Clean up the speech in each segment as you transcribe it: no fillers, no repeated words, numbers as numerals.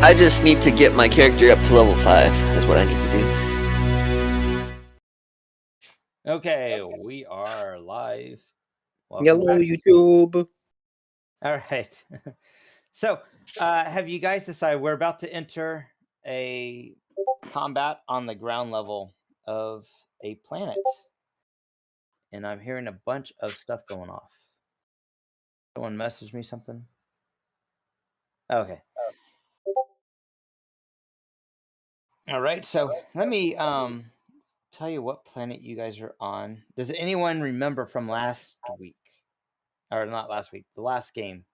I just need to get my character up to level 5. Is what I need to do. Okay, we are live. Welcome Hello, back. YouTube. All right. So, have you guys decided we're about to enter a combat on the ground level of a planet? And I'm hearing a bunch of stuff going off. Someone messaged me something. Okay. All right. So let me tell you what planet you guys are on. Does anyone remember from last week? Or not last week, the last game?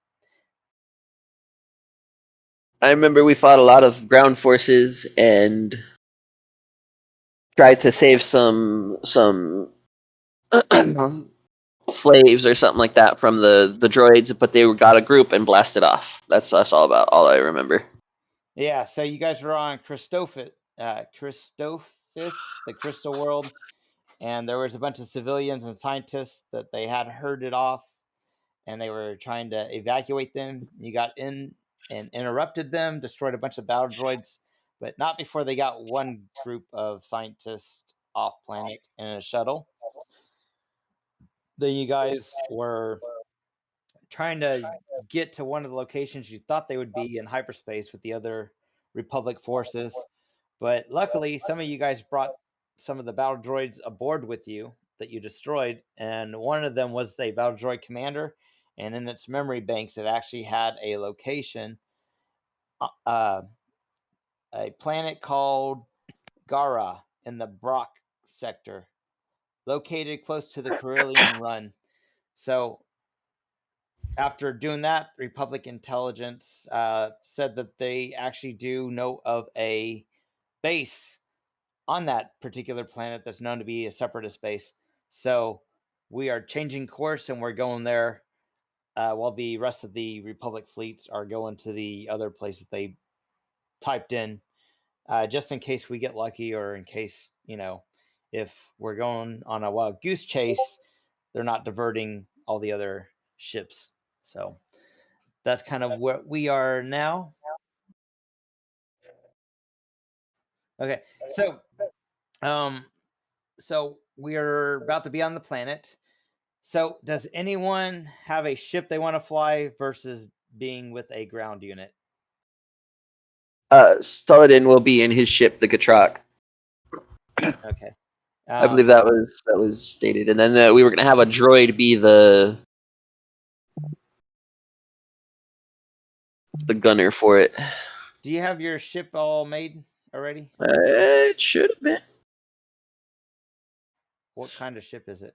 I remember we fought a lot of ground forces and tried to save some slaves or something like that from the droids, but they got a group and blasted off. That's all I remember. Yeah, so you guys were on Christophsis, the Crystal World, and there was a bunch of civilians and scientists that they had herded off, and they were trying to evacuate them. You got in and interrupted them, destroyed a bunch of battle droids, but not before they got one group of scientists off planet in a shuttle. Then you guys were trying to get to one of the locations you thought they would be in hyperspace with the other Republic forces. But luckily, some of you guys brought some of the battle droids aboard with you that you destroyed. And one of them was a battle droid commander. And in its memory banks, it actually had a location, a planet called Garia in the Brak Sector, located close to the Corellian Run. So after doing that, Republic intelligence said that they actually do know of a base on that particular planet that's known to be a Separatist base. So we are changing course and we're going there while the rest of the Republic fleets are going to the other places they typed in, just in case we get lucky or in case, if we're going on a wild goose chase, they're not diverting all the other ships. So that's kind of where we are now. Okay, so we are about to be on the planet. So does anyone have a ship they want to fly versus being with a ground unit? Saladin will be in his ship, the Gatrak. Okay. I believe that was stated, and then we were going to have a droid be the gunner for it. Do you have your ship all made already? It should have been. What kind of ship is it?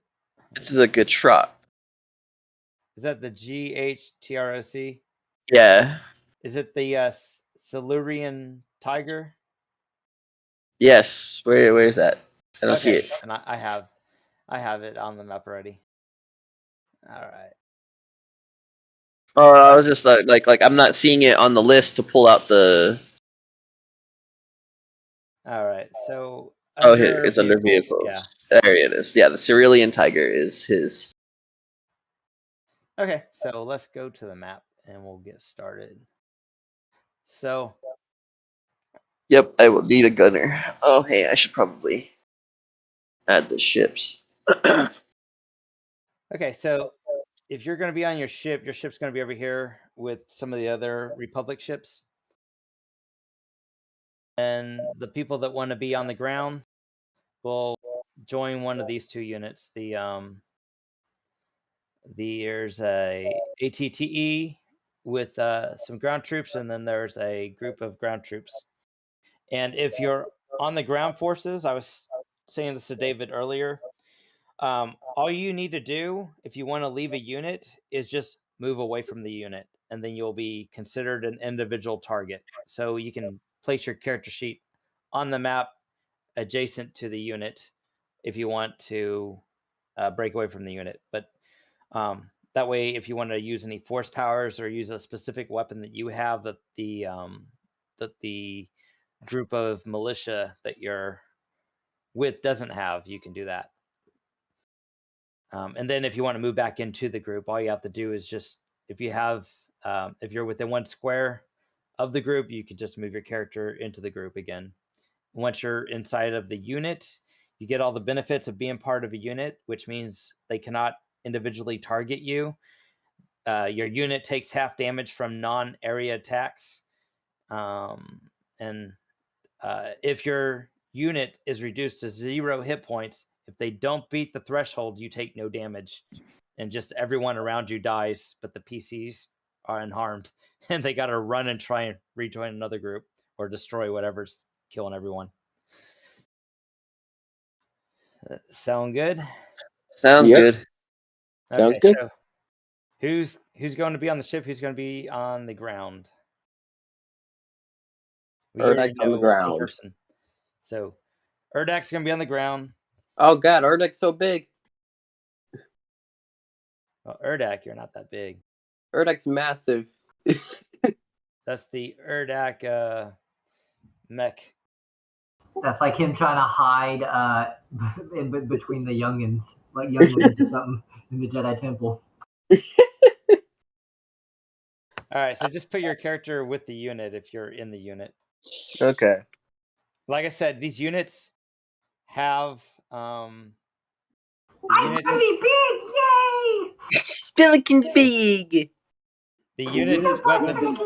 It's the Gatrak. Is that the GHTROC? Yeah. Is it the Cerealian Tiger? Yes. Where is that? I don't see it. And I have it on the map already. All right. Oh, I was just like I'm not seeing it on the list to pull out the. All right. So Here it's under vehicles. Yeah. There it is. Yeah, the Cerealian Tiger is his. Okay, so let's go to the map and we'll get started. So. Yep, I will need a gunner. Oh, hey, I should probably add the ships. Okay, so if you're going to be on your ship's going to be over here with some of the other Republic ships. And the people that want to be on the ground will join one of these two units. There's a ATTE with some ground troops, and then there's a group of ground troops. And if you're on the ground forces, I was saying this to David earlier, all you need to do if you want to leave a unit is just move away from the unit, and then you'll be considered an individual target. So you can place your character sheet on the map adjacent to the unit if you want to break away from the unit. But that way, if you want to use any force powers or use a specific weapon that you have that the group of militia that you're with doesn't have, you can do that. And then if you want to move back into the group, all you have to do is just, if you're within one square of the group, you could just move your character into the group again. Once you're inside of the unit, you get all the benefits of being part of a unit, which means they cannot individually target you. Your unit takes half damage from non-area attacks. And if your unit is reduced to 0 hit points, if they don't beat the threshold, you take no damage. And just everyone around you dies, but the PCs are unharmed. And they got to run and try and rejoin another group or destroy whatever's killing everyone. Sound good? Sounds Yep. good. Sounds good. So who's going to be on the ship? Who's going to be on the ground? Erdak's on the ground. Person. So Erdak's going to be on the ground. Oh god, Erdak's so big. Well, Erdak, you're not that big. Erdak's massive. That's the Erdak mech. That's like him trying to hide in between the youngins, like younglings or something in the Jedi Temple. All right, so just put your character with the unit if you're in the unit. Okay. Like I said, these units have I'm really big! Yay! Spillikin's big. the units weapons.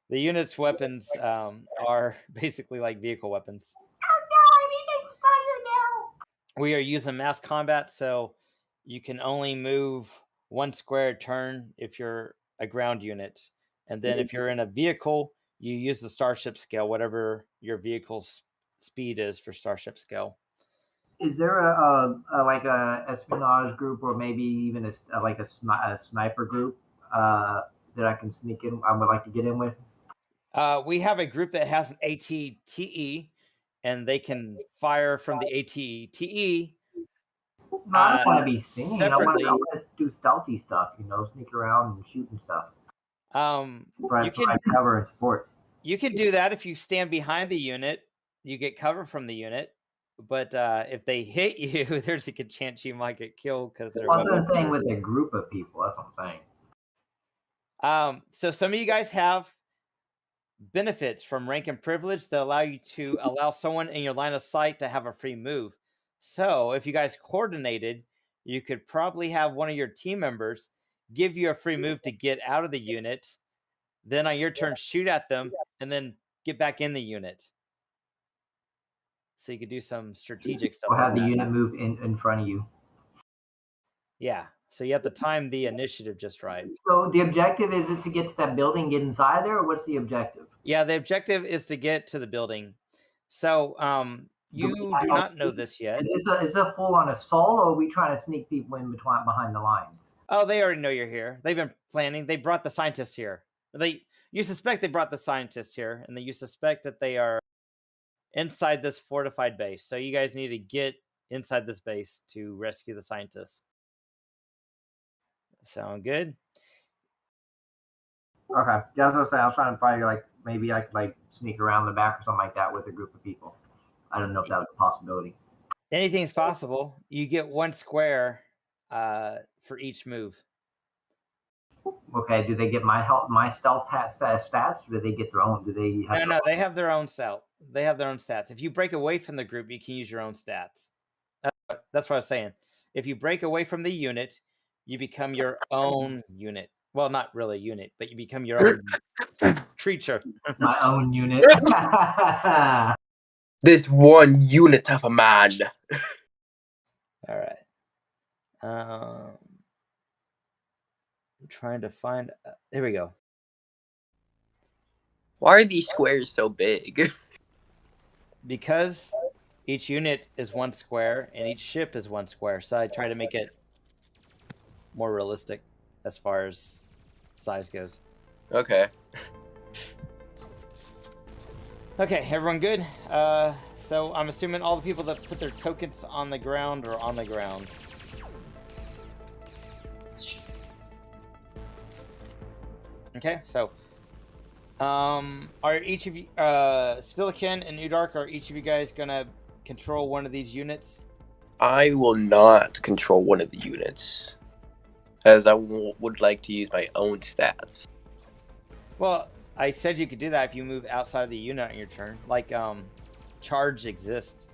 The unit's weapons are basically like vehicle weapons. Oh no, I need to expire now. We are using mass combat, so you can only move 1 square turn if you're a ground unit. And then if you're in a vehicle, you use the starship scale, whatever your vehicle's speed is for starship scale. Is there a espionage group or maybe even a sniper group that I can sneak in? I would like to get in with. We have a group that has an ATTE, and they can fire from the ATTE. No, I don't want to be singing. I want separately. to do stealthy stuff, sneak around and shoot and stuff. You can cover and support. You can do that if you stand behind the unit. You get cover from the unit. But if they hit you, there's a good chance you might get killed because they're. That's what I'm saying with a group of people. That's what I'm saying. So some of you guys have benefits from rank and privilege that allow you to allow someone in your line of sight to have a free move. So if you guys coordinated, you could probably have one of your team members give you a free move to get out of the unit. Then on your turn, shoot at them and then get back in the unit. So you could do some strategic stuff. Or have the unit move in front of you. Yeah. So you have to time the initiative just right. So the objective is it to get to that building, get inside there, or what's the objective? Yeah, the objective is to get to the building. So you do not know this yet. Is this a full-on assault, or are we trying to sneak people in behind the lines? Oh, they already know you're here. They've been planning. They brought the scientists here. You suspect they brought the scientists here, and you suspect that they are inside this fortified base. So you guys need to get inside this base to rescue the scientists. Sound good? Okay. Yeah, I was trying to find maybe I could sneak around the back or something like that with a group of people. I don't know if that was a possibility. Anything's possible. You get 1 square for each move. Okay. Do they get my stealth stats, or do they get their own? Do they have No, they have their own stat. They have their own stats. If you break away from the group, you can use your own stats. That's what I was saying. If you break away from the unit, you become your own unit. Well, not really a unit, but you become your own creature. My own unit. This one unit of a man. All right. I'm trying to find. There we go. Why are these squares so big? Because each unit is 1 square and each ship is 1 square. So I try to make it more realistic as far as size goes. Okay. Okay, everyone good? So I'm assuming all the people that put their tokens on the ground are on the ground. Okay, so are each of you, Spillikin and Udark, are each of you guys gonna control one of these units? I will not control one of the units, as I would like to use my own stats. Well, I said you could do that if you move outside of the unit on your turn. Like, charge exists.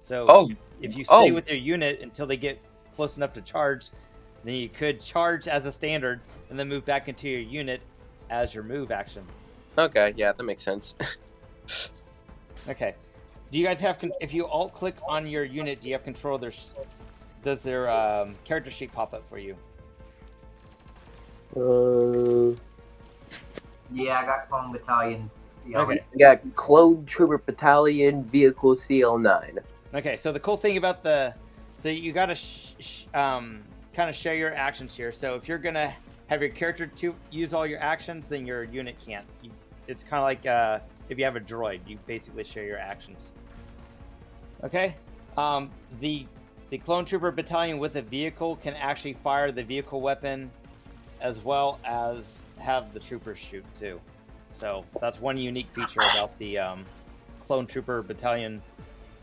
So Oh, if you stay oh. with your unit until they get close enough to charge, then you could charge as a standard and then move back into your unit as your move action. Okay, yeah, that makes sense. Okay. Do you guys have, if you alt click on your unit, do you have control of their, does their character sheet pop up for you? Yeah, I got Clone Battalion CL. Okay. We got Clone Trooper Battalion Vehicle CL9. Okay, so the cool thing about so you got to kind of share your actions here. So if you're going to have your character to use all your actions, then your unit can't. It's kind of like if you have a droid, you basically share your actions. Okay, the Clone Trooper Battalion with a vehicle can actually fire the vehicle weapon as well as have the troopers shoot too. So that's one unique feature about the Clone Trooper Battalion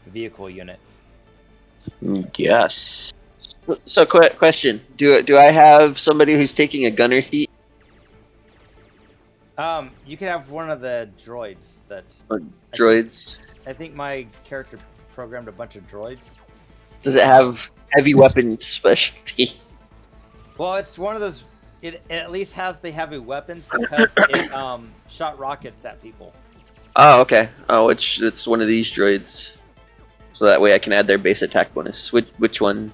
vehicle unit. Yes. So, question: Do I have somebody who's taking a gunner seat? You could have one of the droids that. Droids. I think my character programmed a bunch of droids. Does it have heavy weapons specialty? Well, it's one of those. It at least has the heavy weapons because it shot rockets at people. Oh, okay. Oh, it's one of these droids. So that way I can add their base attack bonus. Which one?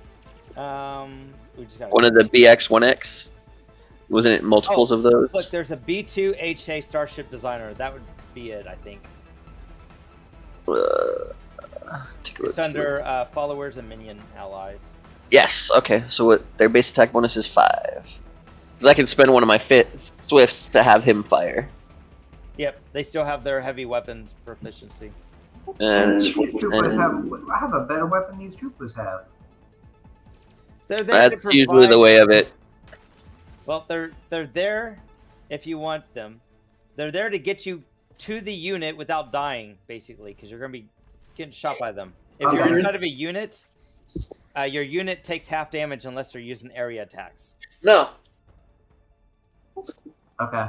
We just got One of the BX-1X? Wasn't it multiples of those? Look, there's a B2 HA Starship Designer. That would be it, I think. It's under followers and minion allies. Yes. Okay. So what? Their base attack bonus is 5. Because I can spend one of my Swifts to have him fire. Yep, they still have their heavy weapons proficiency. And These troopers I have a better weapon these troopers have. They're there to that's usually provide- the way of it. Well, they're there if you want them. They're there to get you to the unit without dying, basically, because you're going to be getting shot by them. If you're Okay. inside of a unit, your unit takes half damage unless they're using area attacks. No. Okay.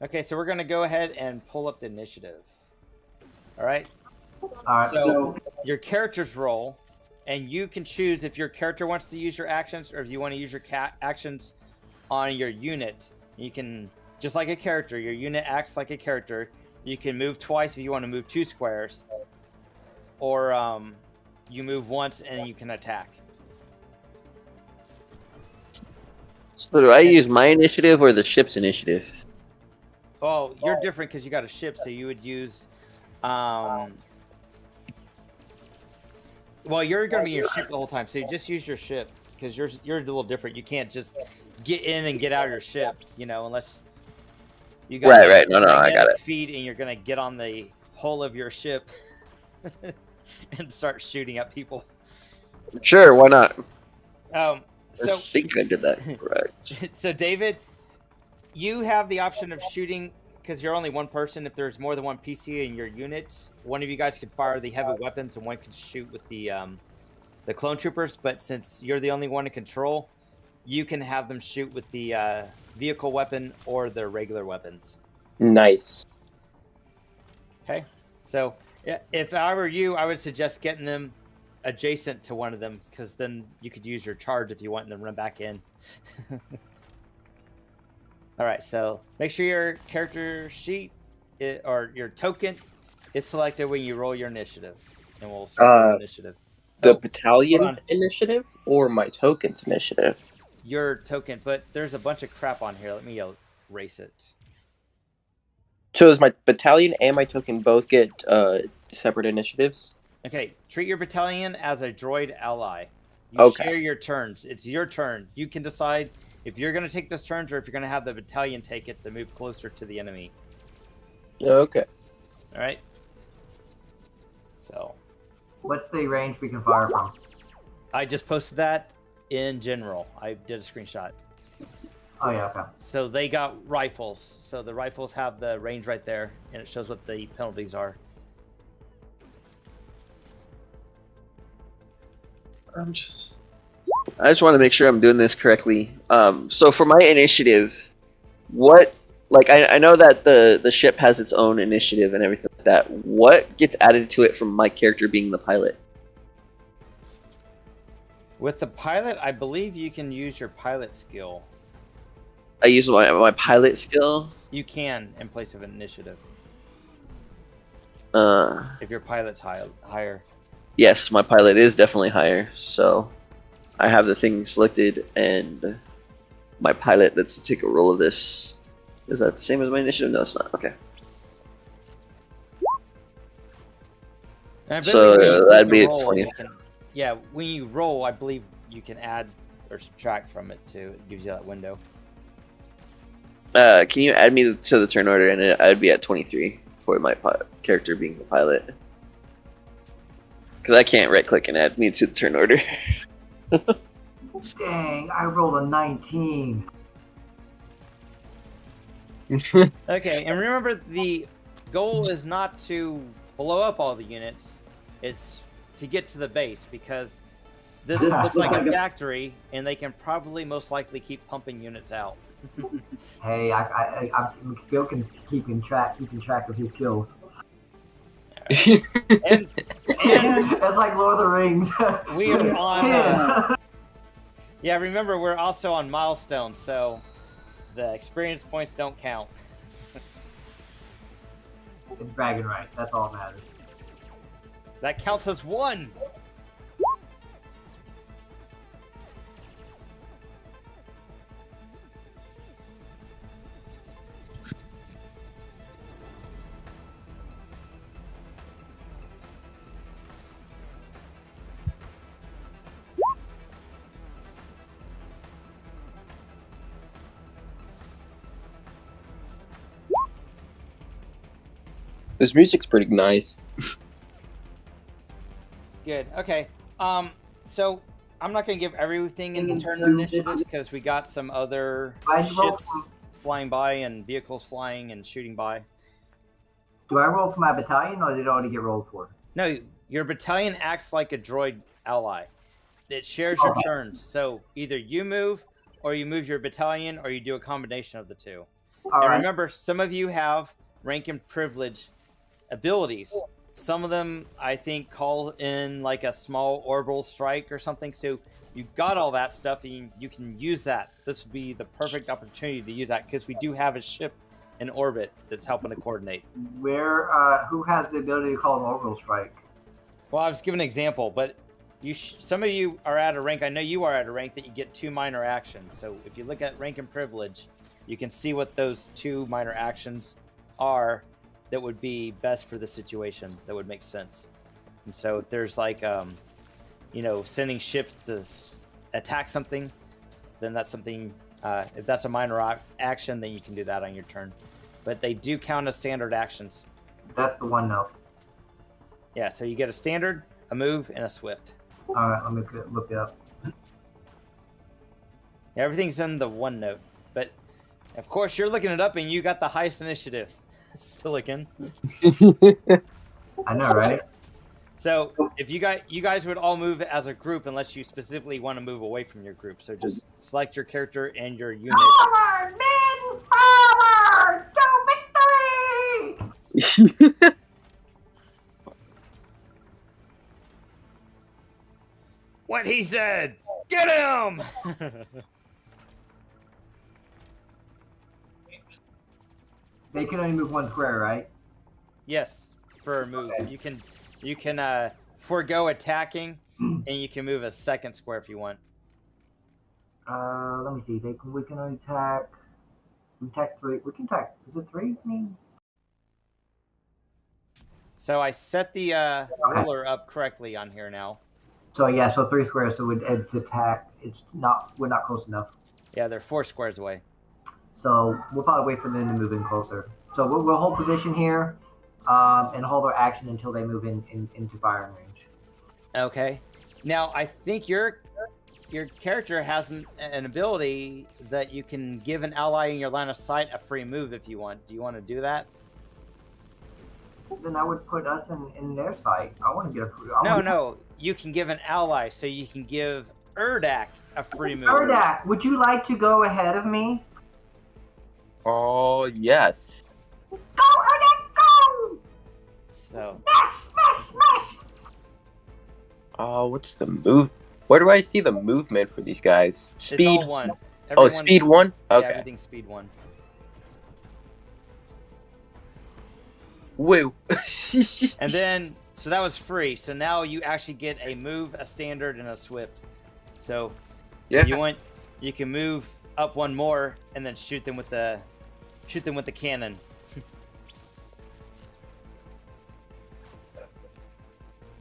Okay, so we're going to go ahead and pull up the initiative. All right? Alright. So your character's roll, and you can choose if your character wants to use your actions or if you want to use your actions on your unit. You can, just like a character, your unit acts like a character. You can move twice if you want to move 2 squares, or you move once and you can attack. So do I use my initiative or the ship's initiative? Oh, you're different because you got a ship, so you would use. Well, you're going to be in your ship the whole time, so you just use your ship because you're a little different. You can't just get in and get out of your ship, unless you got Right. No, I got it. feed and you're going to get on the hull of your ship and start shooting at people. Sure, why not? I So think I did that correct. So David, you have the option of shooting because you're only one person. If there's more than one PC in your unit, one of you guys could fire the heavy weapons and one could shoot with the clone troopers. But since you're the only one in control, you can have them shoot with the vehicle weapon or the regular weapons. Nice. Okay, so if I were you, I would suggest getting them adjacent to one of them because then you could use your charge if you want and then run back in. All right, so make sure your character sheet or your token is selected when you roll your initiative, and we'll start the initiative. The hold battalion on. initiative or my tokens initiative? Your token, but there's a bunch of crap on here. Let me erase it. So does my battalion and my token both get separate initiatives? Okay, treat your battalion as a droid ally. You Okay. share your turns. It's your turn. You can decide if you're going to take this turns or if you're going to have the battalion take it to move closer to the enemy. Okay. All right? So, What's the range we can fire from? I just posted that in general. I did a screenshot. Oh yeah, okay. So they got rifles. So the rifles have the range right there, and it shows what the penalties are. I just want to make sure I'm doing this correctly. So for my initiative, what like I know that the ship has its own initiative and everything like that. What gets added to it from my character being the pilot? With the pilot, I believe you can use your pilot skill. I use my pilot skill. You can in place of initiative. If your pilot's higher. Yes, my pilot is definitely higher. So I have the thing selected, and my pilot. Let's take a roll of this. Is that the same as my initiative? No, it's not. Okay. So that'd be at 20. Yeah, when you roll, I believe you can add or subtract from it too. It gives you that window. Can you add me to the turn order, and I'd be at 23 for my character being the pilot? Because I can't right-click and add me to the turn order. Dang, I rolled a 19. Okay, and remember the goal is not to blow up all the units. It's to get to the base, because this looks like a factory, and they can probably most likely keep pumping units out. Hey, Bill can keeping track of his kills. And That's like Lord of the Rings. we are on. Yeah, remember we're also on milestones, so the experience points don't count. It's bragging rights. That's all that matters. That counts as 1. This music's pretty nice. Good. Okay. So I'm not going to give everything in the turn initiatives because we got some other ships flying by and vehicles flying and shooting by. Do I roll for my battalion, or did it already get rolled for? No, your battalion acts like a droid ally. It shares your turns. So either you move, or you move your battalion, or you do a combination of the two. All and right. remember, some of you have rank and privilege abilities. Some of them, I think, call in like a small orbital strike or something. So you've got all that stuff, and you can use that. This would be the perfect opportunity to use that, because we do have a ship in orbit that's helping to coordinate. Where? Who has the ability to call an orbital strike? Well, I was giving an example, but some of you are at a rank. I know you are at a rank that you get 2 minor actions. So if you look at rank and privilege, you can see what those 2 minor actions are that would be best for the situation, that would make sense. And so if there's like, sending ships to attack something, then that's something, if that's a minor action, then you can do that on your turn. But they do count as standard actions. That's the one note. Yeah, so you get a standard, a move, and a swift. All right, let me look it up. Yeah, everything's in the one note. But, of course, you're looking it up, and you got the highest initiative. Silicon. I know, right? So if you guys would all move as a group unless you specifically want to move away from your group. So just select your character and your unit. Forward, men! Forward! To victory! What he said! Get him! They can only move 1 square, right? Yes, for a move. You can forego attacking, and you can move a second square if you want. Let me see. We can only attack. We attack 3. We can attack. Is it 3? I mean. So I set the ruler up correctly on here now. So yeah, so 3 squares. So we'd attack. We're not close enough. Yeah, they're 4 squares away. So we'll probably wait for them to move in closer. So we'll hold position here, and hold our action until they move into firing range. Okay. Now I think your character has an ability that you can give an ally in your line of sight a free move if you want. Do you want to do that? Then I would put us in their sight. I want to get a free. No. You can give an ally, so you can give Urdak a free move. Urdak, would you like to go ahead of me? Oh, yes. Go, Ernest, go! So Smash! Oh, what's the move? Where do I see the movement for these guys? it's Speed. all one. Oh, speed 1? Yeah, Okay. everything's speed 1. Woo. And then, so that was free. So now you actually get a move, a standard, and a swift. So Yeah. if you want, you can move up one more and then shoot them with the cannon.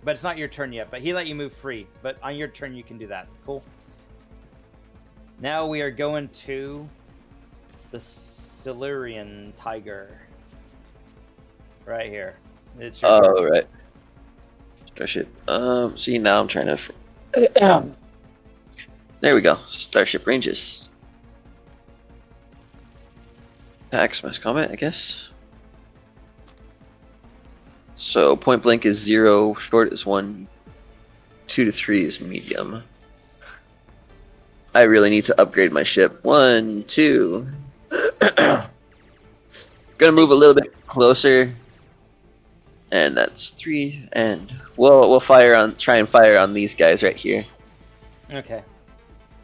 But it's not your turn yet. But he let you move free. But on your turn, you can do that. Cool. Now we are going to the Cerealian Tiger. Right here. It's your Oh, right. Starship. See, now I'm trying to... There we go. Starship ranges. Packs, mass combat, I guess. So, point blank is 0, short is 1, 2 to 3 is medium. I really need to upgrade my ship. 1, 2. Gonna move a little bit closer. And that's 3, and we'll try and fire on these guys right here. Okay.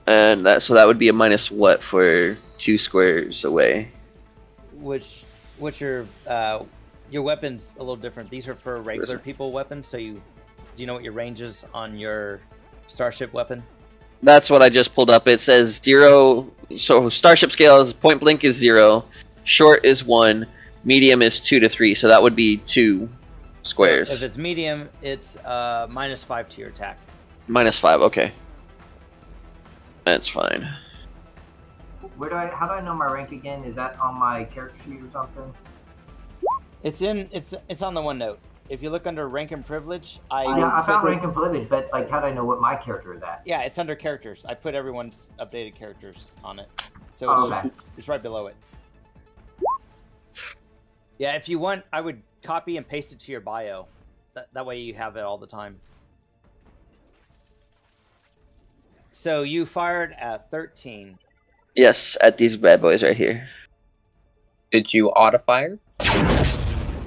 And so that would be a minus what for 2 squares away? Which your weapon's a little different. These are for regular people weapons. So do you know what your range is on your starship weapon? That's what I just pulled up. It says 0. So starship scale is point blank is 0, short is 1, medium is 2 to 3. So that would be 2 squares. If it's medium, it's -5 to your attack. -5. Okay. That's fine. How do I know my rank again? Is that on my character sheet or something? It's on the OneNote. If you look under rank and privilege, I found rank and privilege, but like, how do I know what my character is at? Yeah, it's under characters. I put everyone's updated characters on it, so it's right below it. Yeah, if you want, I would copy and paste it to your bio. That way you have it all the time. So you fired at 13. Yes, at these bad boys right here. Did you auto fire?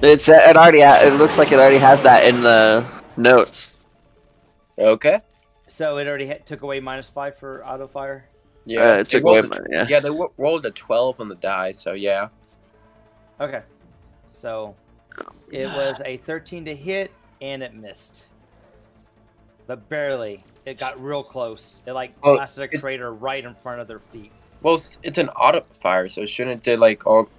It looks like it already has that in the notes. Okay. So it already took away -5 for auto fire. Yeah, it took away yeah. Yeah, they rolled a 12 on the die, so yeah. Okay. So it was a 13 to hit, and it missed. But barely. It got real close. It blasted a crater right in front of their feet. Well, it's an auto fire, so shouldn't it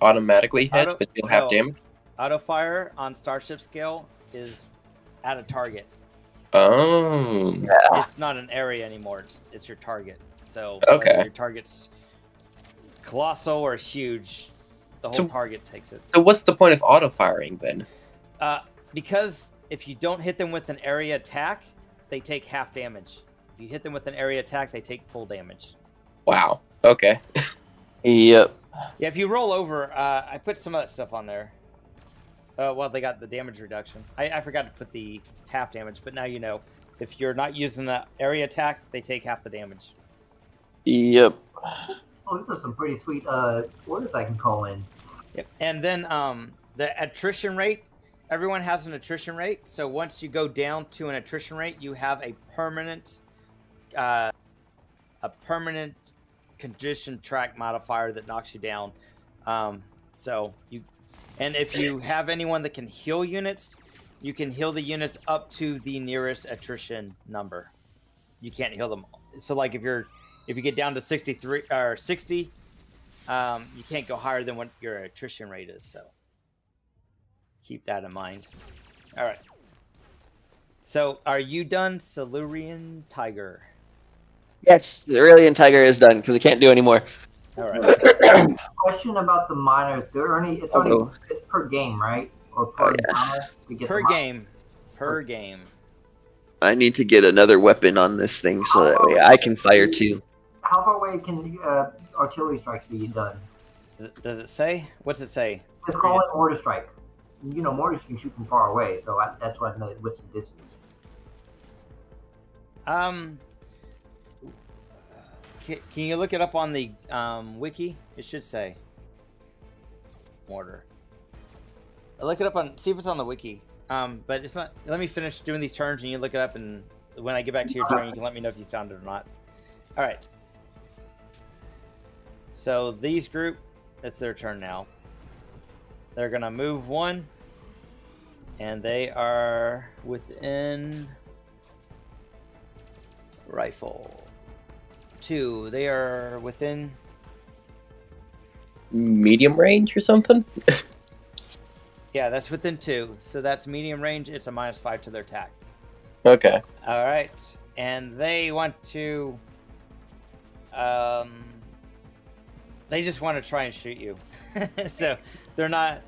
automatically hit, but you'll have damage? Auto fire on starship scale is at a target. Oh. Yeah. It's not an area anymore. It's your target. So okay. Your target's colossal or huge, the whole target takes it. So what's the point of auto firing then? Because if you don't hit them with an area attack, they take half damage. If you hit them with an area attack, they take full damage. Wow. Okay. Yep. Yeah, if you roll over, I put some of that stuff on there. Well, they got the damage reduction. I forgot to put the half damage, but now you know. If you're not using the area attack, they take half the damage. Yep. Oh, this is some pretty sweet orders I can call in. Yep. And then the attrition rate. Everyone has an attrition rate. So once you go down to an attrition rate, you have a permanent condition track modifier that knocks you down. And if you have anyone that can heal units, you can heal the units up to the nearest attrition number. You can't heal them all. So like if you get down to 63 or 60, you can't go higher than what your attrition rate is. So keep that in mind. All right. So are you done, Cerealian Tiger? Yes, the Cerealian Tiger is done because we can't do any more. All right. Question about the minor. It's per game, right? Or per minor to get per game. Per game. I need to get another weapon on this thing so that way I can fire too. How far away can artillery strikes be done? Does it say? What's it say? Let's call it mortar strike. You know, mortars can shoot from far away, so that's why I know what's the distance. Can you look it up on the wiki? It should say. mortar. Look it up on, see if it's on the wiki. But it's not. Let me finish doing these turns, and you look it up, and when I get back to your turn, you can let me know if you found it or not. All right. So these group, it's their turn now. They're gonna move 1, and they are within rifle. 2, they are within medium range or something. Yeah, that's within 2. So that's medium range. It's a -5 to their attack. Okay. All right, and they want to. They just want to try and shoot you. So they're not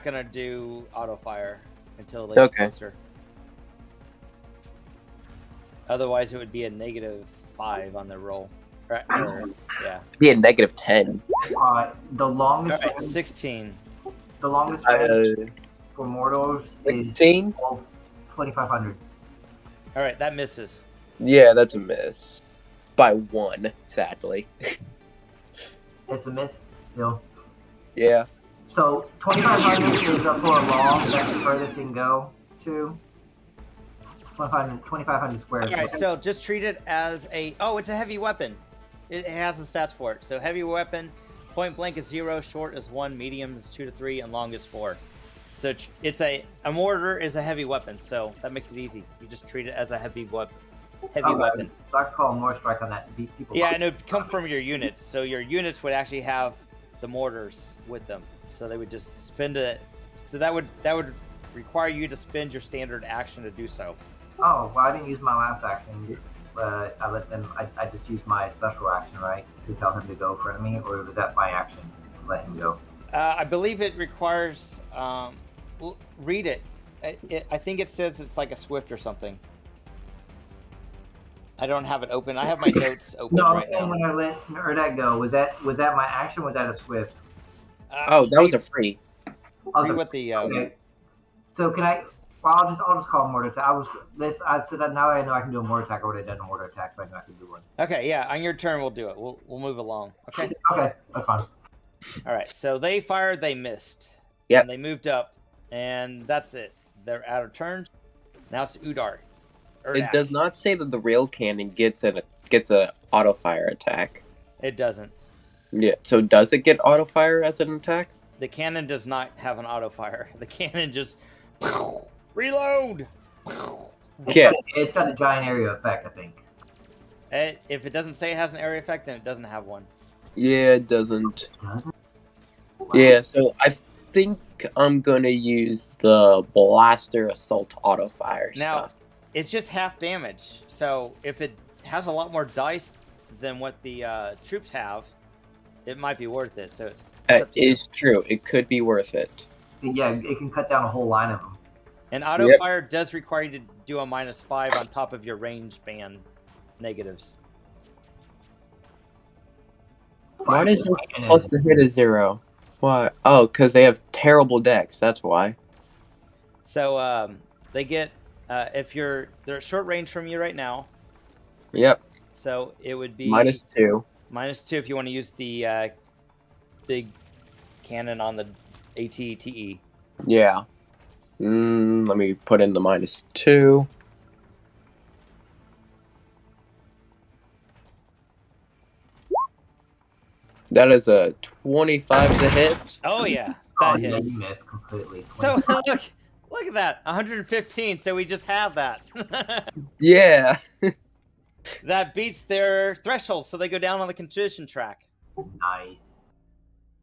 gonna do auto fire until they get closer. Otherwise, it would be a -5 on their roll. Right? Yeah. Be a -10. The longest. All right, 16. The longest range for mortals is 16? 2,500. All right, that misses. Yeah, that's a miss. By 1, sadly. It's a miss still. Yeah. So 2,500 is up for a long. That's the furthest you can go to. 2,500 squares. All right, so just treat it as a. Oh, it's a heavy weapon. It has the stats for it. So heavy weapon, point blank is 0, short is 1, medium is 2 to 3, and long is 4. So it's a mortar is a heavy weapon. So that makes it easy. You just treat it as a heavy weapon. Weapon. So I could call more strike on that and beat people. Yeah, and it would come from your units. So your units would actually have the mortars with them. So they would just spend it. So that would require you to spend your standard action to do so. Oh, well, I didn't use my last action, but I let them. I just used my special action, right, to tell him to go in front of me, or was that my action to let him go? I believe it requires. Read it. I think it says it's like a swift or something. I don't have it open. I have my notes open. No, I right was saying now. when I let Urdak go, was that my action? Or was that a swift? That was a free. Read what the. Okay. So can I? Well, I'll just call Mortar Attack. So that now that I know I can do a Mortar Attack, I would have done a Mortar Attack, so I know I can do one. Okay, yeah. On your turn, we'll do it. We'll move along. Okay. Okay, that's fine. All right. So they fired. They missed. Yep. And they moved up, and that's it. They're out of turn. Now it's Udar. It does not say that the rail cannon gets a auto fire attack. It doesn't. Yeah. So does it get auto fire as an attack? The cannon does not have an auto fire. The cannon just reload. Yeah. It's got a giant area effect, I think. If it doesn't say it has an area effect, then it doesn't have one. Yeah, it doesn't. Doesn't? Wow. Yeah. So I think I'm gonna use the blaster assault auto fire Now, stuff. it's just half damage. So if it has a lot more dice than what the troops have, it might be worth it. So it's That up to you. is true. It could be worth it. Yeah, it can cut down a whole line of them. And auto fire does require you to do a -5 on top of your range band negatives. Why does it supposed to hit a 0? Why? Oh, because they have terrible decks. That's why. So they get if they're at short range from you right now. Yep. So it would be -2. -2 if you want to use the big cannon on the ATTE. Yeah. Let me put in the -2. That is a 25 to hit. Oh yeah, Oh, that yeah, hits. you missed completely. So look at that, 115. So we just have that. Yeah. That beats their threshold, so they go down on the condition track. Nice.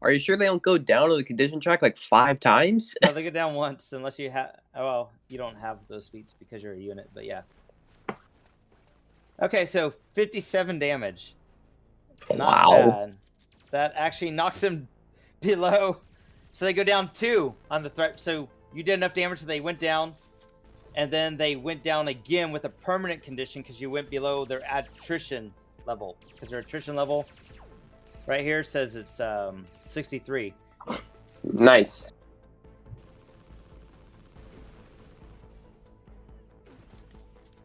Are you sure they don't go down on the condition track like 5 times? No, they go down once, unless you have. Oh, well, you don't have those feats because you're a unit, but yeah. Okay, so 57 damage. Not Wow. bad. That actually knocks them below. So they go down 2 on the threat. So you did enough damage, so they went down. And then they went down again with a permanent condition because you went below their attrition level. Because their attrition level right here says it's 63. Nice.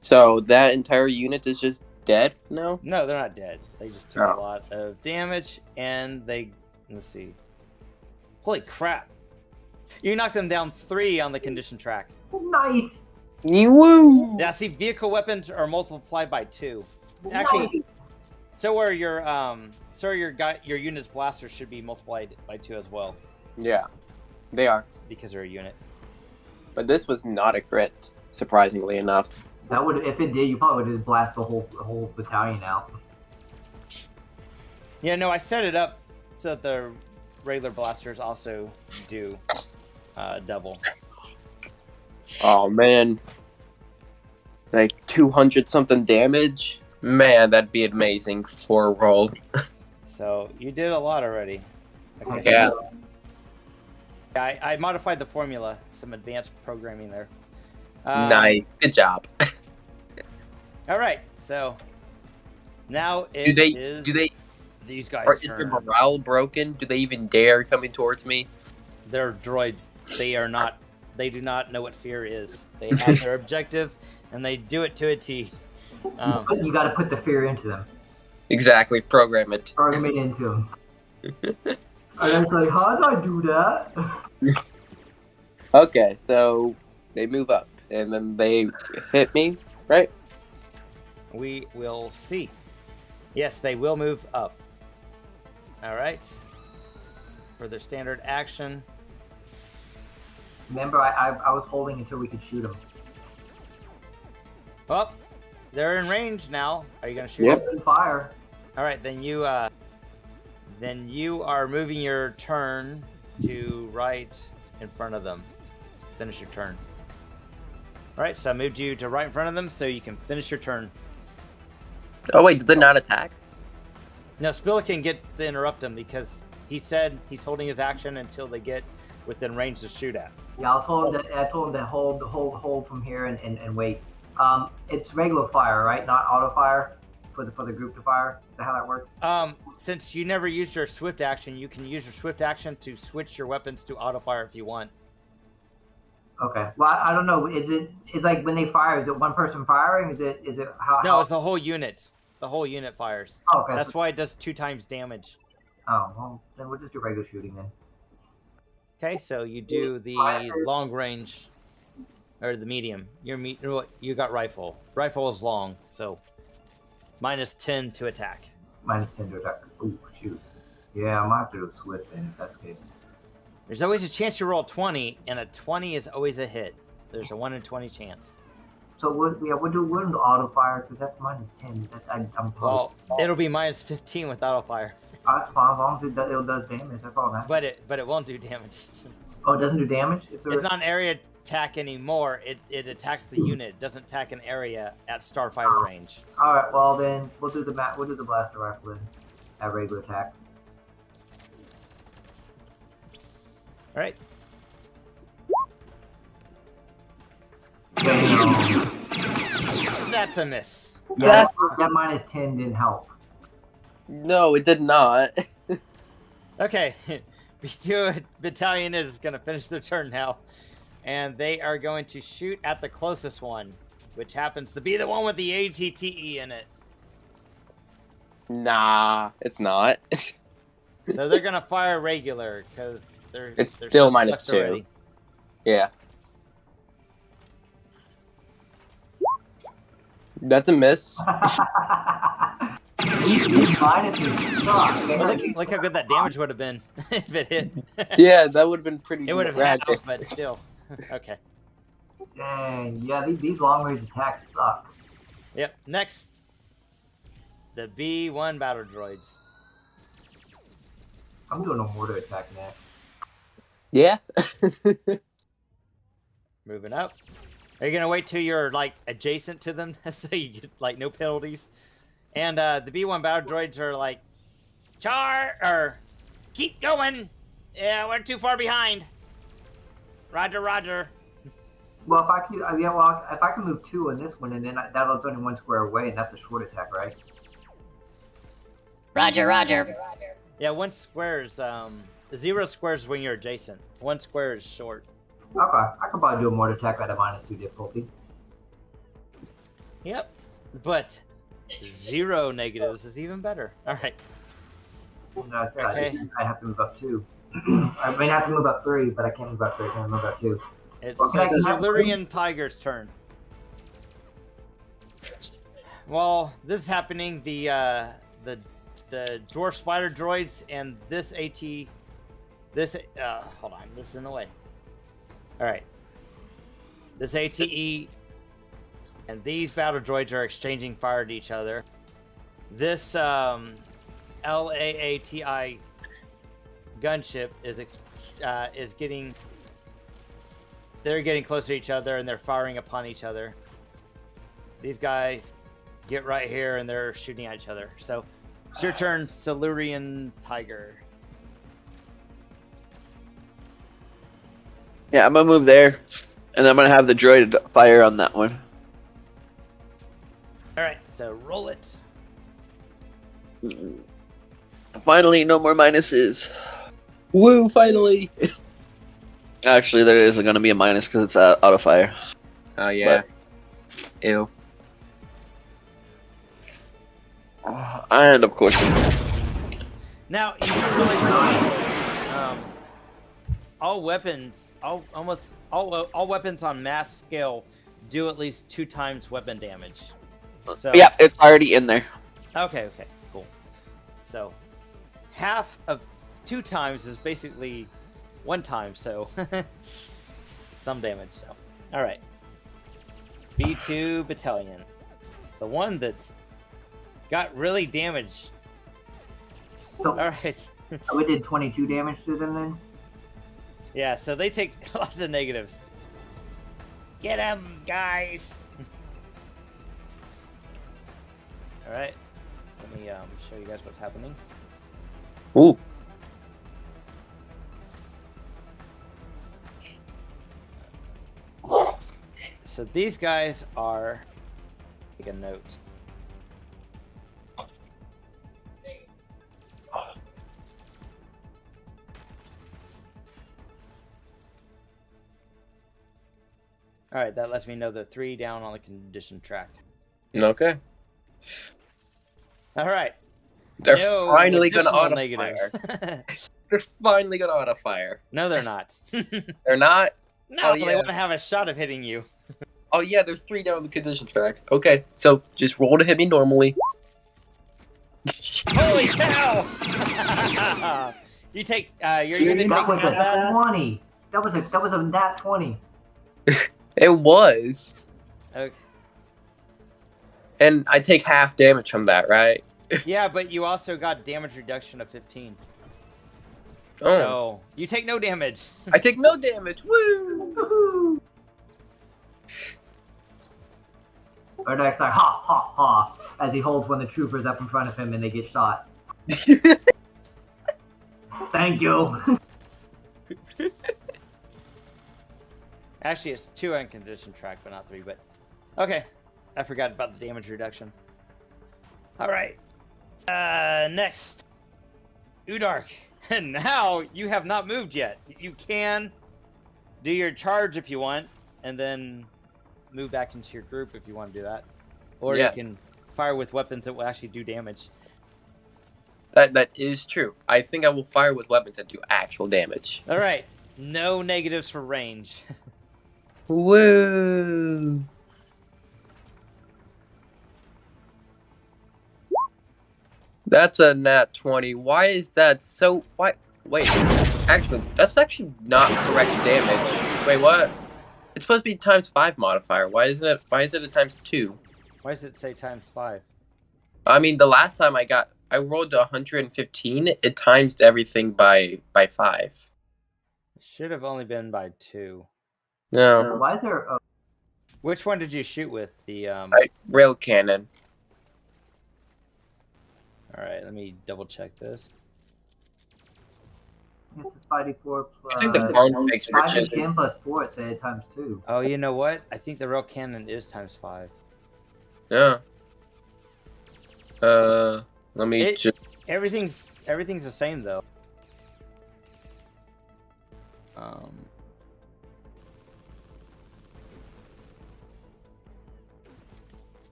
So that entire unit is just dead now? No, they're not dead. They just took a lot of damage, and they let's see. Holy crap! You knocked them down 3 on the condition track. Nice. Woo! Yeah, see, vehicle weapons are multiplied by 2. Actually, Nice. so are your your unit's blasters should be multiplied by 2 as well Yeah, they are. because they're a unit. But this was not a crit, surprisingly enough. That would, if it did, you probably would just blast the whole battalion out. Yeah, no, I set it up so that the regular blasters also do double. Oh man, like 200 something damage. Man, that'd be amazing for a roll. So you did a lot already. Okay. Yeah. I modified the formula, some advanced programming there. Nice, good job. All right, so now Do they? these guys' Or is their turn. morale broken? Do they even dare coming towards me? They're droids. They are not. They do not know what fear is. They have their objective, and they do it to a T. You got to put the fear into them. Exactly, program it. Program it into them. And it's like, how did I do that? Okay, so they move up, and then they hit me, right? We will see. Yes, they will move up. All right. For their standard action. Remember, I was holding until we could shoot them. Well, they're in range now. Are you gonna shoot? Yep. them? Open fire. All right, then you are moving your turn to right in front of them. Finish your turn. All right, so I moved you to right in front of them so you can finish your turn. Oh wait, did they not attack? No, Spillikin gets to interrupt him because he said he's holding his action until they get within range to shoot at. Yeah, I told him to hold from here and wait. It's regular fire, right? Not auto fire for the group to fire. Is that how that works? Since you never used your swift action, you can use your swift action to switch your weapons to auto fire if you want. Okay. Well, I don't know. It's like when they fire, is it one person firing? Is it how? No, it's the whole unit. The whole unit fires. Oh, okay. That's why it does 2 times damage. Oh, well, then we'll just do regular shooting then. Okay, so you do the long range, or the medium. You got rifle. Rifle is long, so -10 to attack. -10 to attack. Ooh, shoot. Yeah, I might have to do a swift then if that's the case. There's always a chance you roll 20, and a 20 is always a hit. There's a 1 in 20 chance. So we'll do auto fire because that's -10. I'm Well, it'll be -15 with auto fire. Oh, that's fine as long as it does damage. That's all that. But it won't do damage. Oh, it doesn't do damage. It's not an area attack anymore. It attacks the unit. It doesn't attack an area at starfighter range. All right. Well, then we'll do the blaster rifle then at regular attack. All right. Damn. That's a miss. Yeah, that -10 didn't help. No, it did not. Okay, B2 Battalion is going to finish their turn now. And they are going to shoot at the closest one, which happens to be the one with the ATTE in it. Nah, it's not. So they're going to fire regular, because they're... It's their still stuff -2. sucks already. Yeah. That's a miss. These minuses suck. Well, look how good that damage would have been if it hit. Yeah, that would have been pretty It would have rad. halved, but still. Okay. Dang, yeah, these long range attacks suck. Yep. Next, the B1 Battle Droids. I'm doing a mortar attack next. Yeah. Moving up. Are you gonna wait till you're like adjacent to them so you get like no penalties? And the B1 Battle Droids are like, keep going. Yeah, we're too far behind. Roger, roger. Well, if I can move 2 on this one, and then that's only 1 square away, and that's a short attack, right? Roger, roger. Yeah, 1 square is 0 squares when you're adjacent. 1 square is short. Okay, I could probably do a mortar attack at a -2 difficulty. Yep, but 0 negatives is even better. All right. No, I said Okay. I have to move up 2. I may have to move up 3, but I can't move up 3. I can move up 2. It's Well, can I- Cerealian Tiger's turn. While this is happening, the dwarf spider droids and this hold on, this is in the way. All right, this ATE and these battle droids are exchanging fire to each other. This LAATI gunship is getting. They're getting closer to each other and they're firing upon each other. These guys get right here and they're shooting at each other. So it's your turn, Cerealian Tiger. Yeah, I'm gonna move there, and I'm gonna have the droid fire on that one. All right, so roll it. Finally, no more minuses. Woo! Finally. Actually, there is gonna be a minus because it's auto fire. Oh yeah. But- Ew. And of course, Now you can really see all weapons, almost all weapons on mass scale do at least 2 times weapon damage. So yeah, it's already in there. Okay, cool. So half of 2 times is basically 1 time, so some damage. So all right, B2 Battalion, the one that's got really damaged. So, All right. so we did 22 damage to them then? Yeah, so they take lots of negatives. Get them, guys! Alright. Let me show you guys what's happening. Ooh. So these guys are... Take a note. Alright, that lets me know the 3 down on the condition track. Okay. Alright. They're No finally gonna additional auto negatives. fire. They're finally gonna auto fire. No, they're not. They're not. No, Oh, they yeah. want to have a shot of hitting you. Oh yeah, there's 3 down the condition track. Okay, so just roll to hit me normally. Holy cow! You take. You're gonna take That was half that? a 20. That was a nat 20. It was. Okay. And I take half damage from that, right? Yeah, but you also got damage reduction of 15. Oh, So you take no damage. I take no damage. Woo! Woohoo! Bardak's like, ha ha ha, as he holds one of the troopers up in front of him and they get shot. Thank you. Actually, it's 2 on condition track, but not 3. But okay, I forgot about the damage reduction. All right. Next, Udark. And now you have not moved yet. You can do your charge if you want, and then move back into your group if you want to do that, or Yeah. you can fire with weapons that will actually do damage. That is true. I think I will fire with weapons that do actual damage. All right. No negatives for range. Woo! That's a nat 20. Why is that so... Why? Wait. Actually, that's actually not correct damage. Wait, what? It's supposed to be times 5 modifier. Why is it a times 2? Why does it say times 5? I mean, the last time I rolled 115. It times everything by 5. It should have only been by 2. No. Why is there? Which one did you shoot with? The Rail cannon. All right, let me double check this. This is 5d4 plus. I think the gun takes 5d10 plus 4. It said times 2. Oh, you know what? I think the rail cannon is times 5. Yeah. Let me just... Everything's the same though.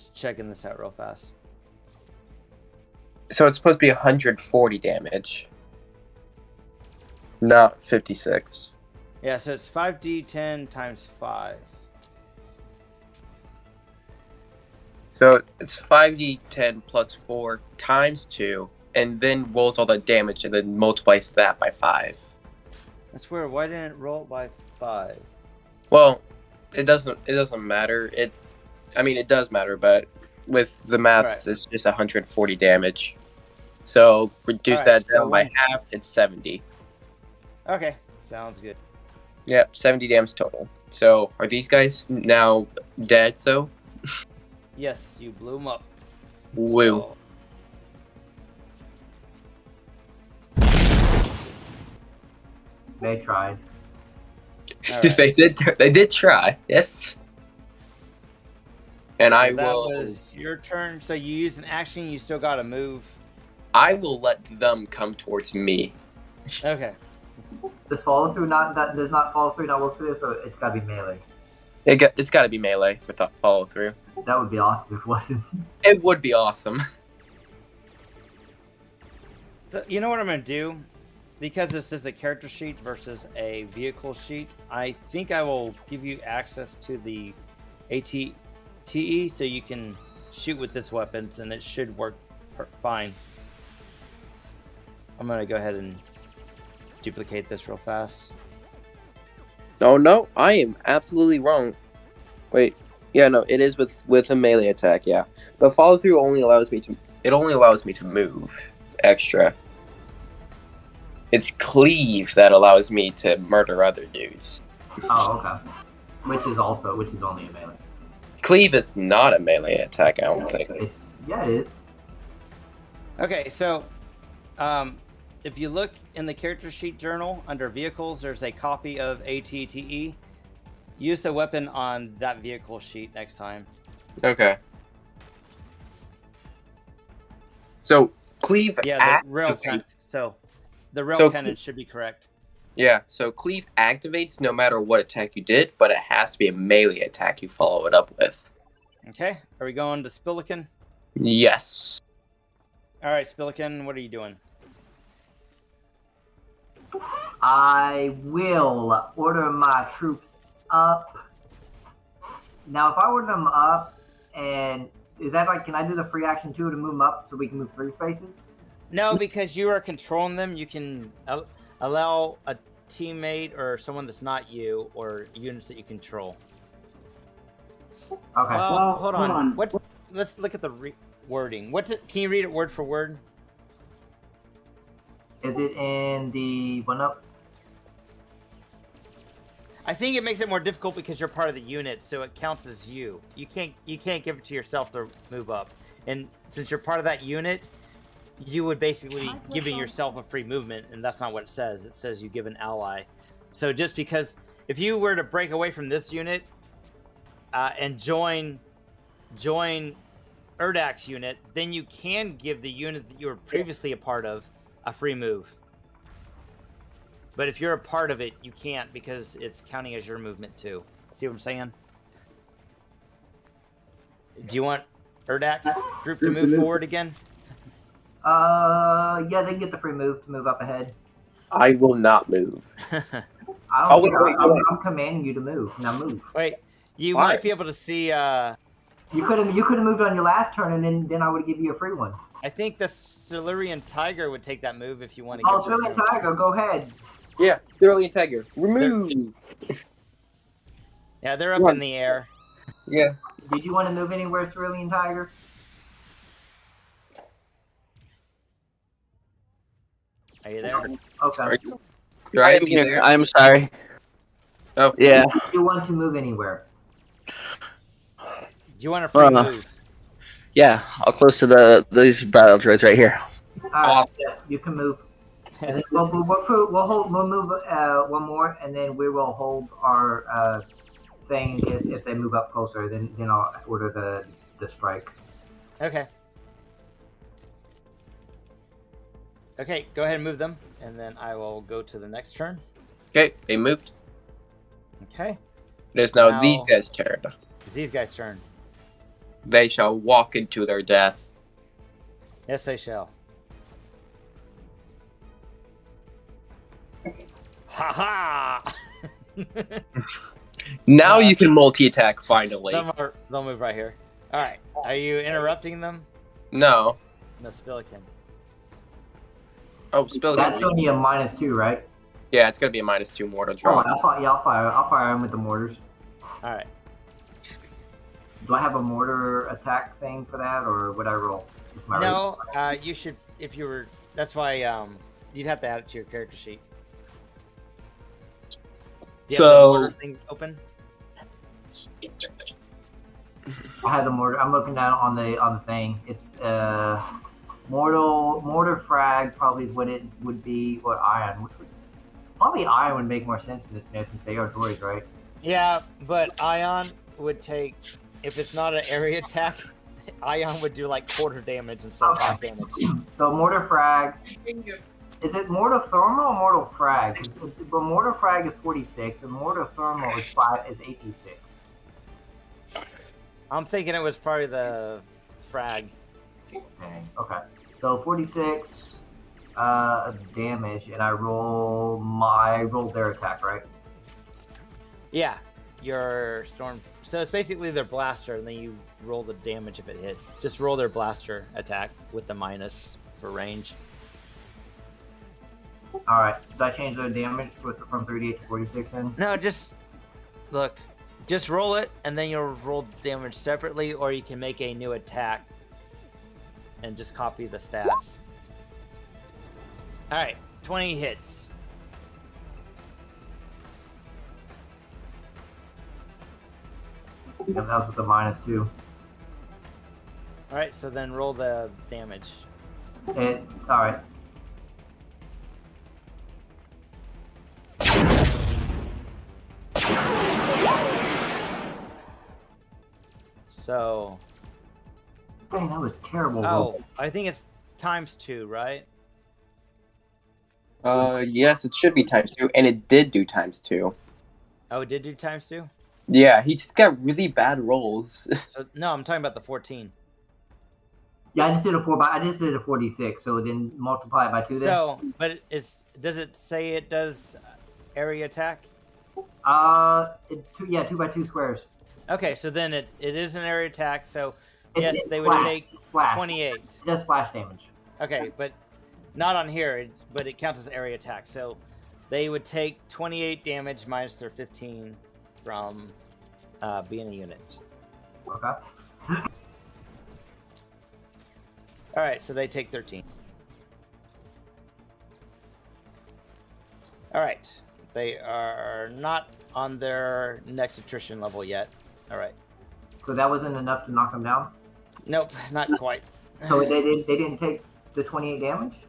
just checking this out real fast. So it's supposed to be 140 damage. Not 56. Yeah, so it's 5d10 times 5. So it's 5d10 plus 4 times 2, and then rolls all the damage and then multiplies that by 5. That's weird. Why didn't it roll by 5? Well, it doesn't matter. It does matter, but with the math, it's just 140 damage. So reduce that down by half, it's 70. Okay, sounds good. Yep, 70 damage total. So are these guys now dead? So Yes, you blew them up. woo. So, They tried. Alright. They did try. Yes. And that was your turn. So you use an action. You still got to move. I will let them come towards me. Okay. Does follow through not work for this, or it's gotta be melee? It's got to be melee for follow through. That would be awesome if it wasn't. It would be awesome. So you know what I'm gonna do? Because this is a character sheet versus a vehicle sheet, I think I will give you access to the ATTE so you can shoot with this weapons, and it should work fine. I'm gonna go ahead and duplicate this real fast. Oh no, I am absolutely wrong. Wait, yeah, no, it is with a melee attack, yeah. But follow through only allows me to move extra. It's cleave that allows me to murder other dudes. Oh, okay. Which is only a melee. Cleave is not a melee attack, I don't think. It is. Okay, so if you look in the character sheet journal under vehicles, there's a copy of ATTE. Use the weapon on that vehicle sheet next time. Okay. So cleave Yeah, the rail cannon. activates. So the rail cannon should be correct. Yeah, so cleave activates no matter what attack you did, but it has to be a melee attack you follow it up with. Okay, are we going to Spillikin? Yes. All right, Spillikin, what are you doing? I will order my troops up. Now, if I order them up, and is that like, can I do the free action too to move them up so we can move 3 spaces? No, because you are controlling them. You can allow a teammate or someone that's not you or units that you control. Okay. Well, hold on. Let's look at the wording. Can you read it word for word? Is it in the one up? I think it makes it more difficult because you're part of the unit, so it counts as you. You can't give it to yourself to move up. And since you're part of that unit, you would basically giving yourself a free movement, and that's not what it says. It says you give an ally. So just because if you were to break away from this unit and join Erdak's unit, then you can give the unit that you were previously a part of a free move. But if you're a part of it, you can't because it's counting as your movement too. See what I'm saying? Do you want Erdak's group to move forward again? Yeah, they can get the free move to move up ahead. I will not move. I don't care. I'm commanding you to move. Now move. Wait, you might be able to see. You could have moved on your last turn, and then I would give you a free one. I think the Cerealian Tiger would take that move if you want to. Oh, Cerealian Tiger, go ahead. Yeah, Cerealian Tiger. Remove. Yeah, they're up in the air. Yeah. Did you want to move anywhere, Cerealian Tiger? Are you there? Okay. Right, I'm here. I'm sorry. Oh. Yeah. Do you want to move anywhere? Do you want a free move? Yeah, I'll close to these battle droids right here. Alright, yeah, you can move. And then we'll move one more, and then we will hold our thing in case if they move up closer. Then I'll order the strike. Okay. Okay, go ahead and move them, and then I will go to the next turn. Okay, they moved. Okay. It is now these guys' turn. It's these guys' turn. They shall walk into their death. Yes, they shall. Ha ha! Now you can multi-attack, finally. They'll move right here. Alright, are you interrupting them? No. No, Spillikin. Oh, Spill. That's only a -2, right? Yeah, it's gonna be a -2 mortar Oh, drop. I'll fire him with the mortars. Alright. Do I have a mortar attack thing for that, or would I roll? Just my No, you should, if you were, that's why you'd have to add it to your character sheet. Do you have the mortar thing open? I have the mortar. I'm looking down on the thing. It's mortar frag probably is what it would be, or ion, which would probably ion would make more sense in this scenario since they are droids, right? Yeah, but ion would take, if it's not an area attack, ion would do like quarter damage instead of half damage. So mortar frag. Is it mortar thermal or mortar frag? But mortar frag is 46, and mortar thermal is 86. I'm thinking it was probably the frag. Dang. Okay. So 46 damage, and I rolled their attack, right? Yeah, your storm. So it's basically their blaster, and then you roll the damage if it hits. Just roll their blaster attack with the minus for range. All right. Did I change their damage from 38 to 46 then? No, just look. Just roll it, and then you'll roll damage separately, or you can make a new attack and just copy the stats. Alright, 20 hits. Yeah, that was with the -2. Alright, so then roll the damage. All right. So... Dang, that was terrible. Oh, I think it's ×2, right? Yes, it should be ×2, and it did do ×2. Oh, it did do ×2? Yeah, he just got really bad rolls. So, no, I'm talking about the 14. Yeah, I just did a 46, so then multiply it by 2 then? So, but does it say it does area attack? 2 by 2 squares. Okay, so then it is an area attack, so yes, It's they splash. would take It's splash. 28. It does splash damage. Okay, but not on here, but it counts as area attack. So they would take 28 damage minus their 15 from being a unit. Okay. All right, so they take 13. All right, they are not on their next attrition level yet. All right. So that wasn't enough to knock them down? Nope, not quite. So they didn't take the 28 damage?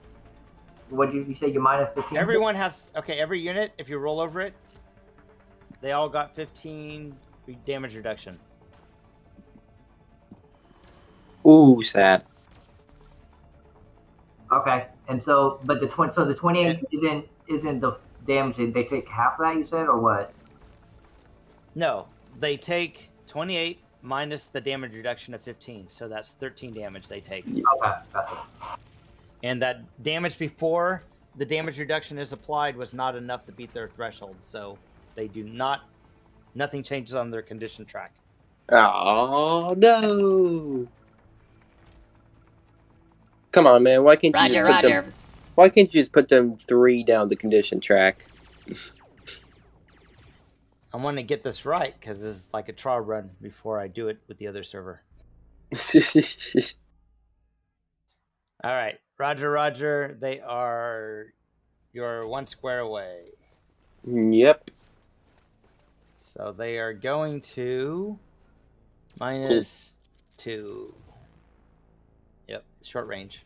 What did you say? You -15? Everyone has, okay, every unit, if you roll over it, they all got 15 damage reduction. Ooh, sad. Okay, and so, but the 28 isn't the damage. They take half of that, you said, or what? No, they take 28 minus the damage reduction of 15, so that's 13 damage they take. Okay, gotcha. And that damage before the damage reduction is applied was not enough to beat their threshold, so they do not. Nothing changes on their condition track. Oh no! Come on, man. Why can't you why can't you just put them 3 down the condition track? I want to get this right because this is like a trial run before I do it with the other server. All right, Roger, Roger. They are you're 1 square away. Yep. So they are going to -2. Yep, short range.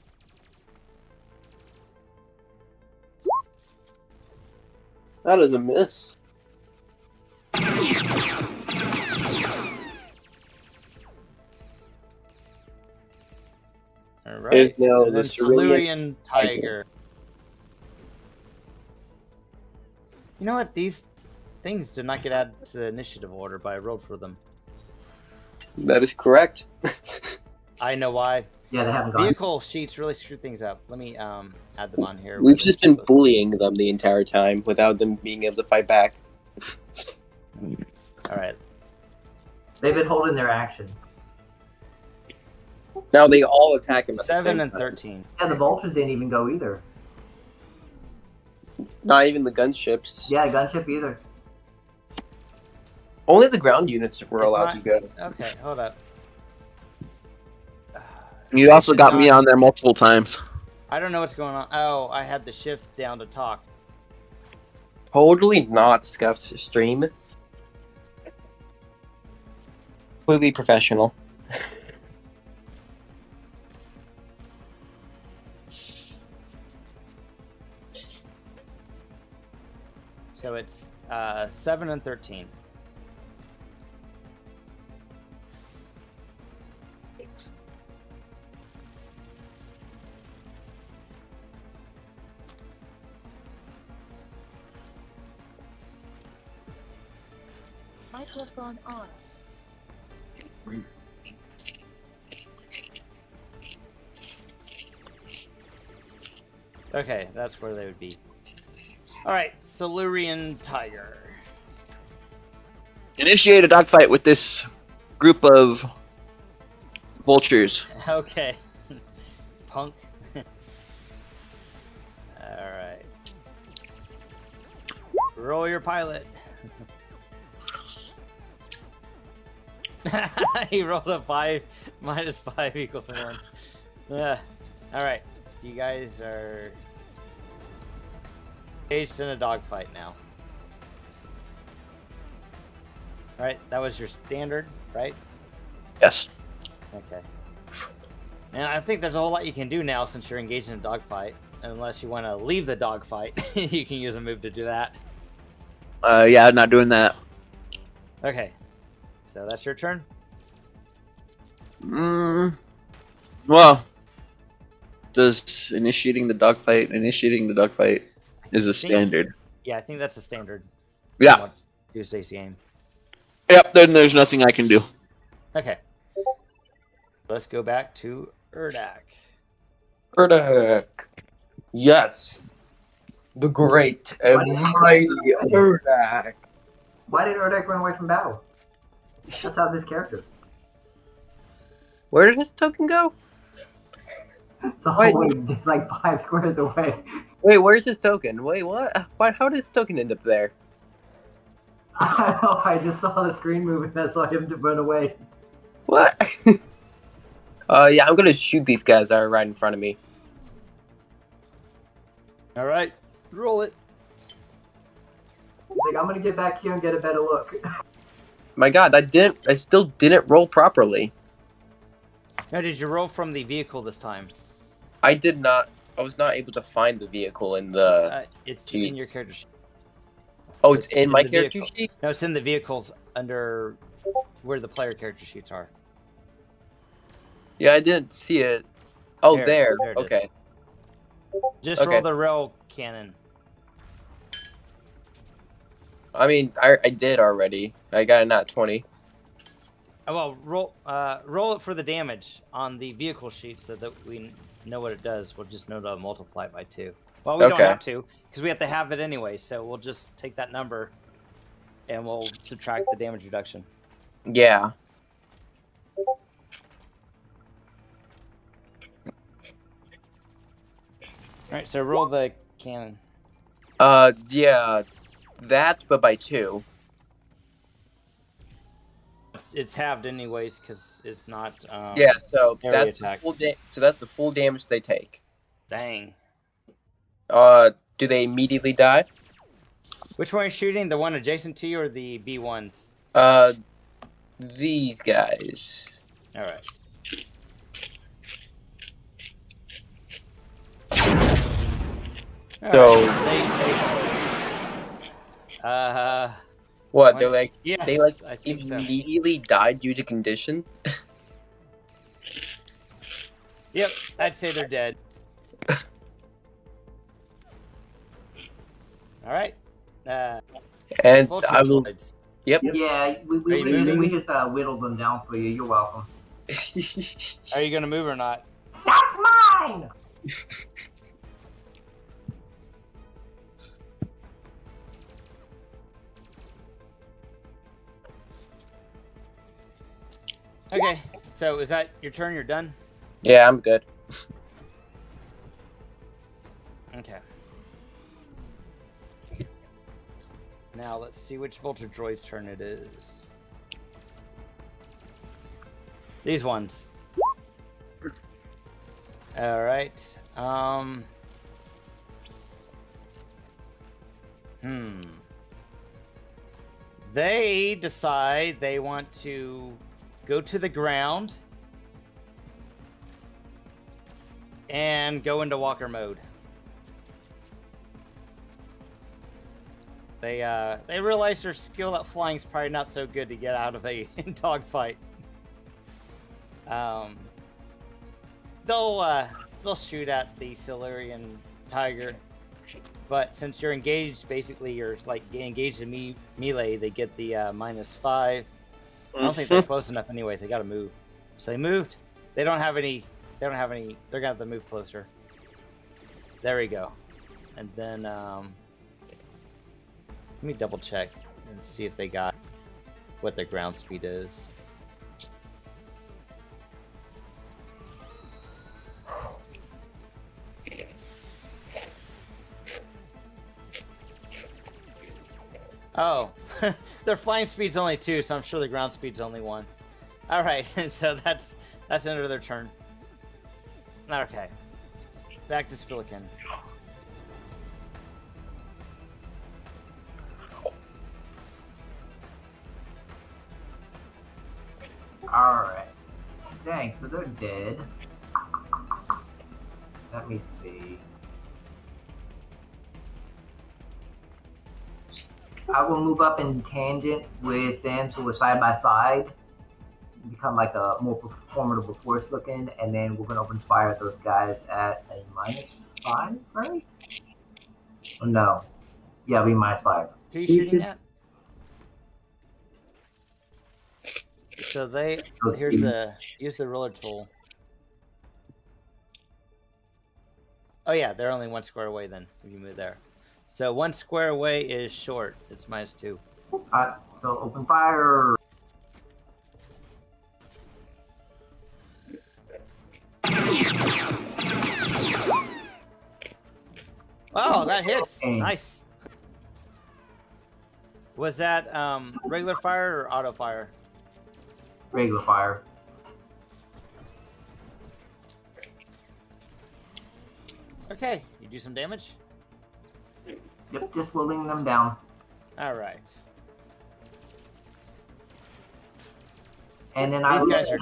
That is a miss. All right. Now And the then Cerealian Tiger. You know what? These things did not get added to the initiative order, but I rolled for them. That is correct. I know why. Yeah, they haven't gone. Vehicle sheets really screw things up. Let me add them on here. We've just been bullying them the entire time without them being able to fight back. All right. They've been holding their action. Now they all attack him at the 7 same and time. 13. Yeah, the vultures didn't even go either. Not even the gunships. Yeah, gunship either. Only the ground units were It's allowed not- to go. Okay, hold up. You also got me on there multiple times. I don't know what's going on. Oh, I had the shift down to talk. Totally not scuffed stream. Completely professional. So it's 7 and 13. Microphone on. Okay, that's where they would be. All right, Cerealian Tiger. Initiate a dogfight with this group of vultures. Okay. Punk. Alright. Roll your pilot. He rolled a 5 minus 5 equals 1. Alright. You guys are engaged in a dogfight now. Alright, that was your standard, right? Yes. Okay. And I think there's a whole lot you can do now since you're engaged in a dogfight. Unless you want to leave the dogfight, you can use a move to do that. Yeah, not doing that. Okay. So that's your turn? Well, does initiating the dogfight is a standard. Yeah, I think that's a standard. Yeah. Tuesday's game. Yep, then there's nothing I can do. Okay. Let's go back to Urdak. Urdak. Yes. The great and mighty Urdak. Why did Urdak run away from battle? That's how this character. Where did his token go? It's a whole way, it's like 5 squares away. Wait, where's his token? Wait, what? How did his token end up there? I don't know, I just saw the screen move and I saw him to run away. What? Yeah, I'm gonna shoot these guys that are right in front of me. Alright, roll it. He's like, I'm gonna get back here and get a better look. My god, I still didn't roll properly. Now, did you roll from the vehicle this time? I did not. I was not able to find the vehicle in the. It's in your character sheet. Oh, it's in my the character vehicle. sheet? No, it's in the vehicles under where the player character sheets are. Yeah, I didn't see it. Oh, There there. it is. Okay. Just Okay. roll the rail cannon. I mean, I did already. I got a nat 20. Oh, well, roll it for the damage on the vehicle sheet so that we know what it does. We'll just know to multiply it by 2. Well, we don't Okay. have to because we have to have it anyway. So we'll just take that number and we'll subtract the damage reduction. Yeah. All right, so roll the cannon. Yeah. That, but by 2. It's halved anyways because it's not. Yeah, so area that's attack. the full damage they take. Dang. Do they immediately die? Which one are you shooting? The one adjacent to you or the B1s? These guys. All right. All So- right, they take. What? They're like Yes, they like I think so. immediately died due to condition. Yep, I'd say they're dead. All right. And Vulture I will. Droids. Yep. Yeah, Are you moving? we just whittled them down for you. You're welcome. Are you gonna move or not? That's mine! Okay, so is that your turn? You're done? Yeah, I'm good. Okay. Now let's see which Vulture Droid's turn it is. These ones. Alright. They decide they want to go to the ground and go into walker mode. They realize their skill at flying is probably not so good to get out of a dogfight. They'll shoot at the Cerealian Tiger, but since you're engaged, basically you're like engaged in melee. They get the -5. I don't think they're close enough, anyways. They got to move. So they moved. They don't have any. They're gonna have to move closer. There we go. And then let me double check and see if they got what their ground speed is. Oh, their flying speed's only 2, so I'm sure the ground speed's only 1. All right, so that's the end of their turn. Okay, back to Spillikin. Alright. Dang, so they're dead. Let me see. I will move up in tangent with them to a side by side. Become like a more formidable force looking, and then we're gonna open fire at those guys at a -5, right? Oh, no. Yeah, it'll be -5. Who are you shooting at? So use the roller tool. Oh yeah, they're only 1 square away then, if you move there. So 1 square away is short. It's -2. Alright, so open fire. Oh, that hits. Dang. Nice. Was that regular fire or auto fire? Regular fire. Okay, you do some damage. Yep, just whittling them down. All right. And then These guys are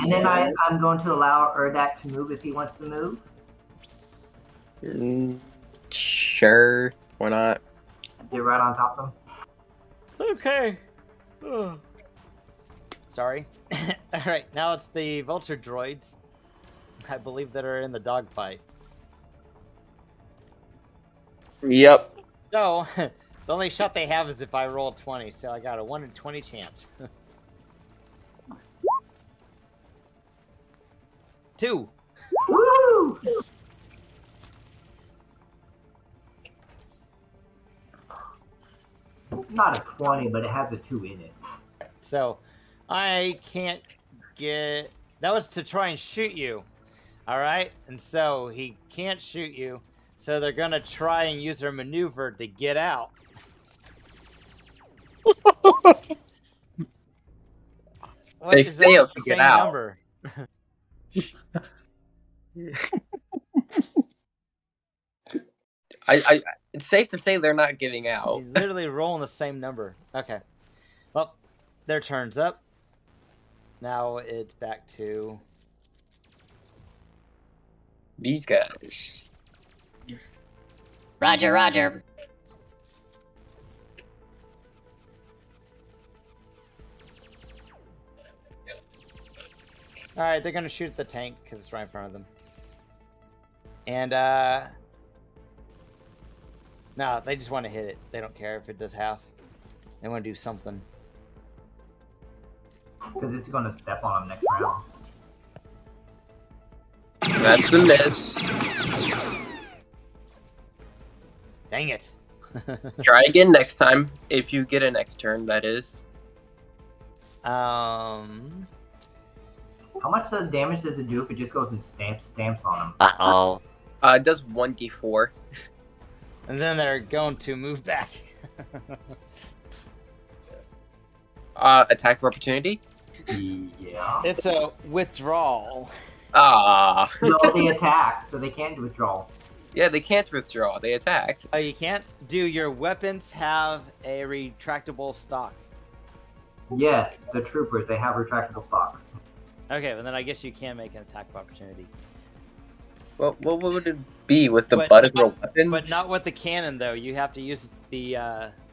I'm going to allow Urdak to move if he wants to move. Sure, why not? Get right on top of them. Okay. Sorry. All right, now it's the Vulture Droids, I believe, that are in the dogfight. Yep. So, the only shot they have is if I roll 20, so I got a 1 in 20 chance. 2. Woo! Not a 20, but it has a 2 in it. So, I can't get... That was to try and shoot you. All right? And so, he can't shoot you. So, they're going to try and use their maneuver to get out. They failed to get out. Number? It's safe to say they're not getting out. He's literally rolling the same number. Okay. Well, their turn's up. Now it's back to These guys. Roger, roger. all right. They're gonna shoot at the tank because it's right in front of them. And no, they just want to hit it. They don't care if it does half. They want to do something. Because it's going to step on him next round. That's a miss. Dang it. Try again next time, if you get a next turn, that is. How much damage does it do if it just goes and stamps on him? Uh-oh. It does 1d4. And then they're going to move back. Attack of opportunity? Yeah. It's a withdrawal. Ah. No, they attack, so they can't withdraw. Yeah, they can't withdraw. They attacked. Oh, you can't? Do your weapons have a retractable stock? Yes, the troopers, they have retractable stock. Okay, well then I guess you can make an attack of opportunity. What would it be with the But- butt of your weapons? But not with the cannon, though. You have to use the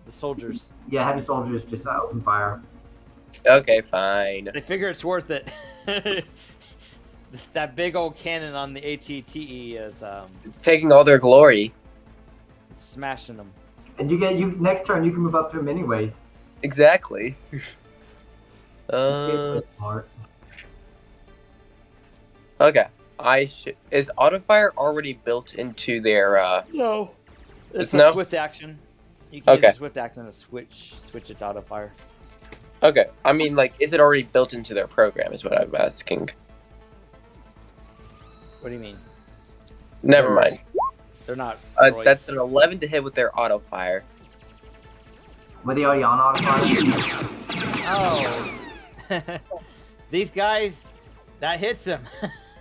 soldiers. Yeah, heavy soldiers just open fire. Okay, fine. They figure it's worth it. That big old cannon on the ATTE is It's taking all their glory. smashing them. And next turn you can move up to him anyways. Exactly. It's smart. Okay. Is autofire already built into their No. It's No? a swift action. You can Okay. use a swift action to switch it to auto fire. Okay. I mean, like, is it already built into their program is what I'm asking. What do you mean? Never mind. They're not. droids. That's an 11 to hit with their autofire. Were they already on autofire? Oh. These guys, that hits them.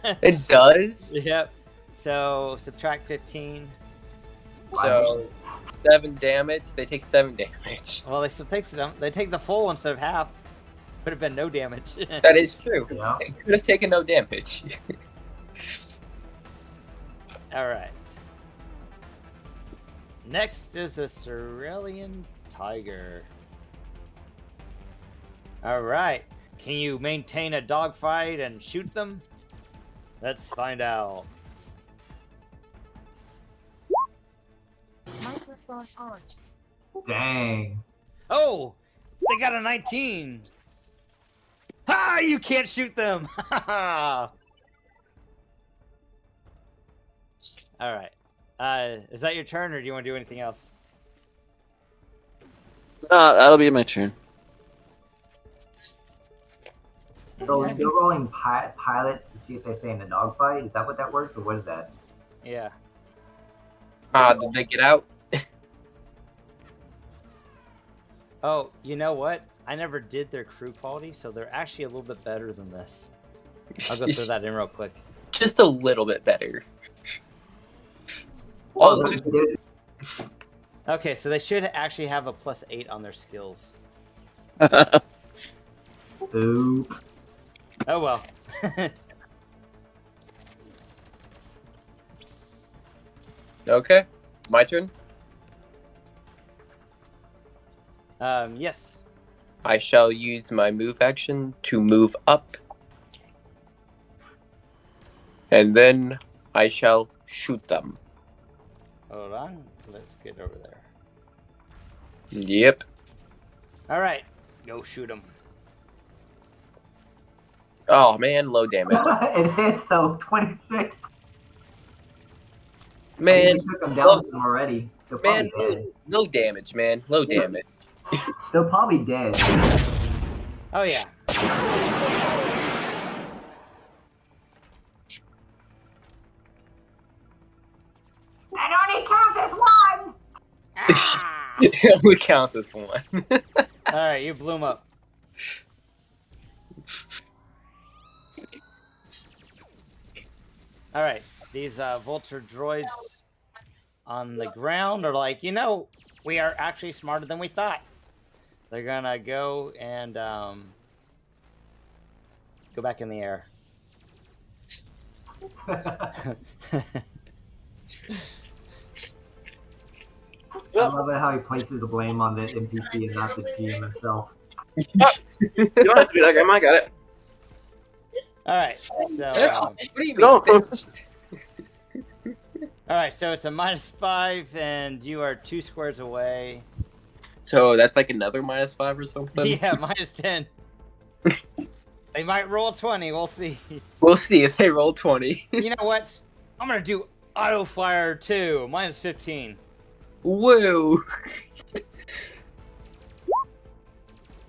It does? Yep. So subtract 15. So, 7 damage. They take 7 damage. Well, they still take some. They take the full instead of half. Could have been no damage. That is true. Yeah. They could have taken no damage. All right. Next is the Cerealian Tiger. All right. Can you maintain a dogfight and shoot them? Let's find out. Microphone on. Dang. Oh, they got a 19. Ha! You can't shoot them. All right. Is that your turn, or do you want to do anything else? No, that'll be my turn. So Okay. they're rolling pilot to see if they stay in the dogfight? Is that what that works, or what is that? Yeah. Did they get out? Oh, you know what? I never did their crew quality, so they're actually a little bit better than this. I'll go throw that in real quick. Just a little bit better. Oh, Oh, Okay, so they should actually have a +8 on their skills. oops. Oh well. okay. My turn. Yes. I shall use my move action to move up. And then I shall shoot them. Hold on. Let's get over there. Yep. All right. Go shoot them. Oh man, low damage. It hits though, 26. Man, You took them down some already. They're man, probably dead. low damage, man. Low damage. They're probably dead. Oh yeah. That only counts as one! Ah! It only counts as one. All right, you blew 'em up. All right, these Vulture Droids on the ground are like, you know, we are actually smarter than we thought. They're gonna go and go back in the air. I love it how he places the blame on the NPC and not the GM himself. You don't have to do that, Grandma. I got it. All right, so What do you No. mean? all right, so it's a -5, and you are 2 squares away. So that's like another -5 or something? Yeah, -10. They might roll 20. We'll see. We'll see if they roll 20. You know what? I'm gonna do auto fire too. Minus 15. Woo!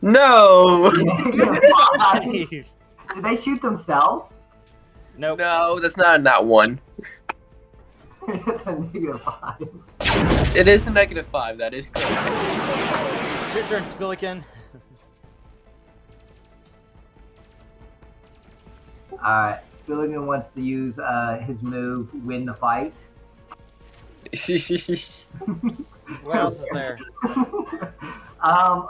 No! Did they shoot themselves? Nope. No, that's not a nat 1. That's a -5. It is a -5, that is correct. It's your turn, Spillikin. Alright, Spilligan wants to use his move, win the fight. What else is there?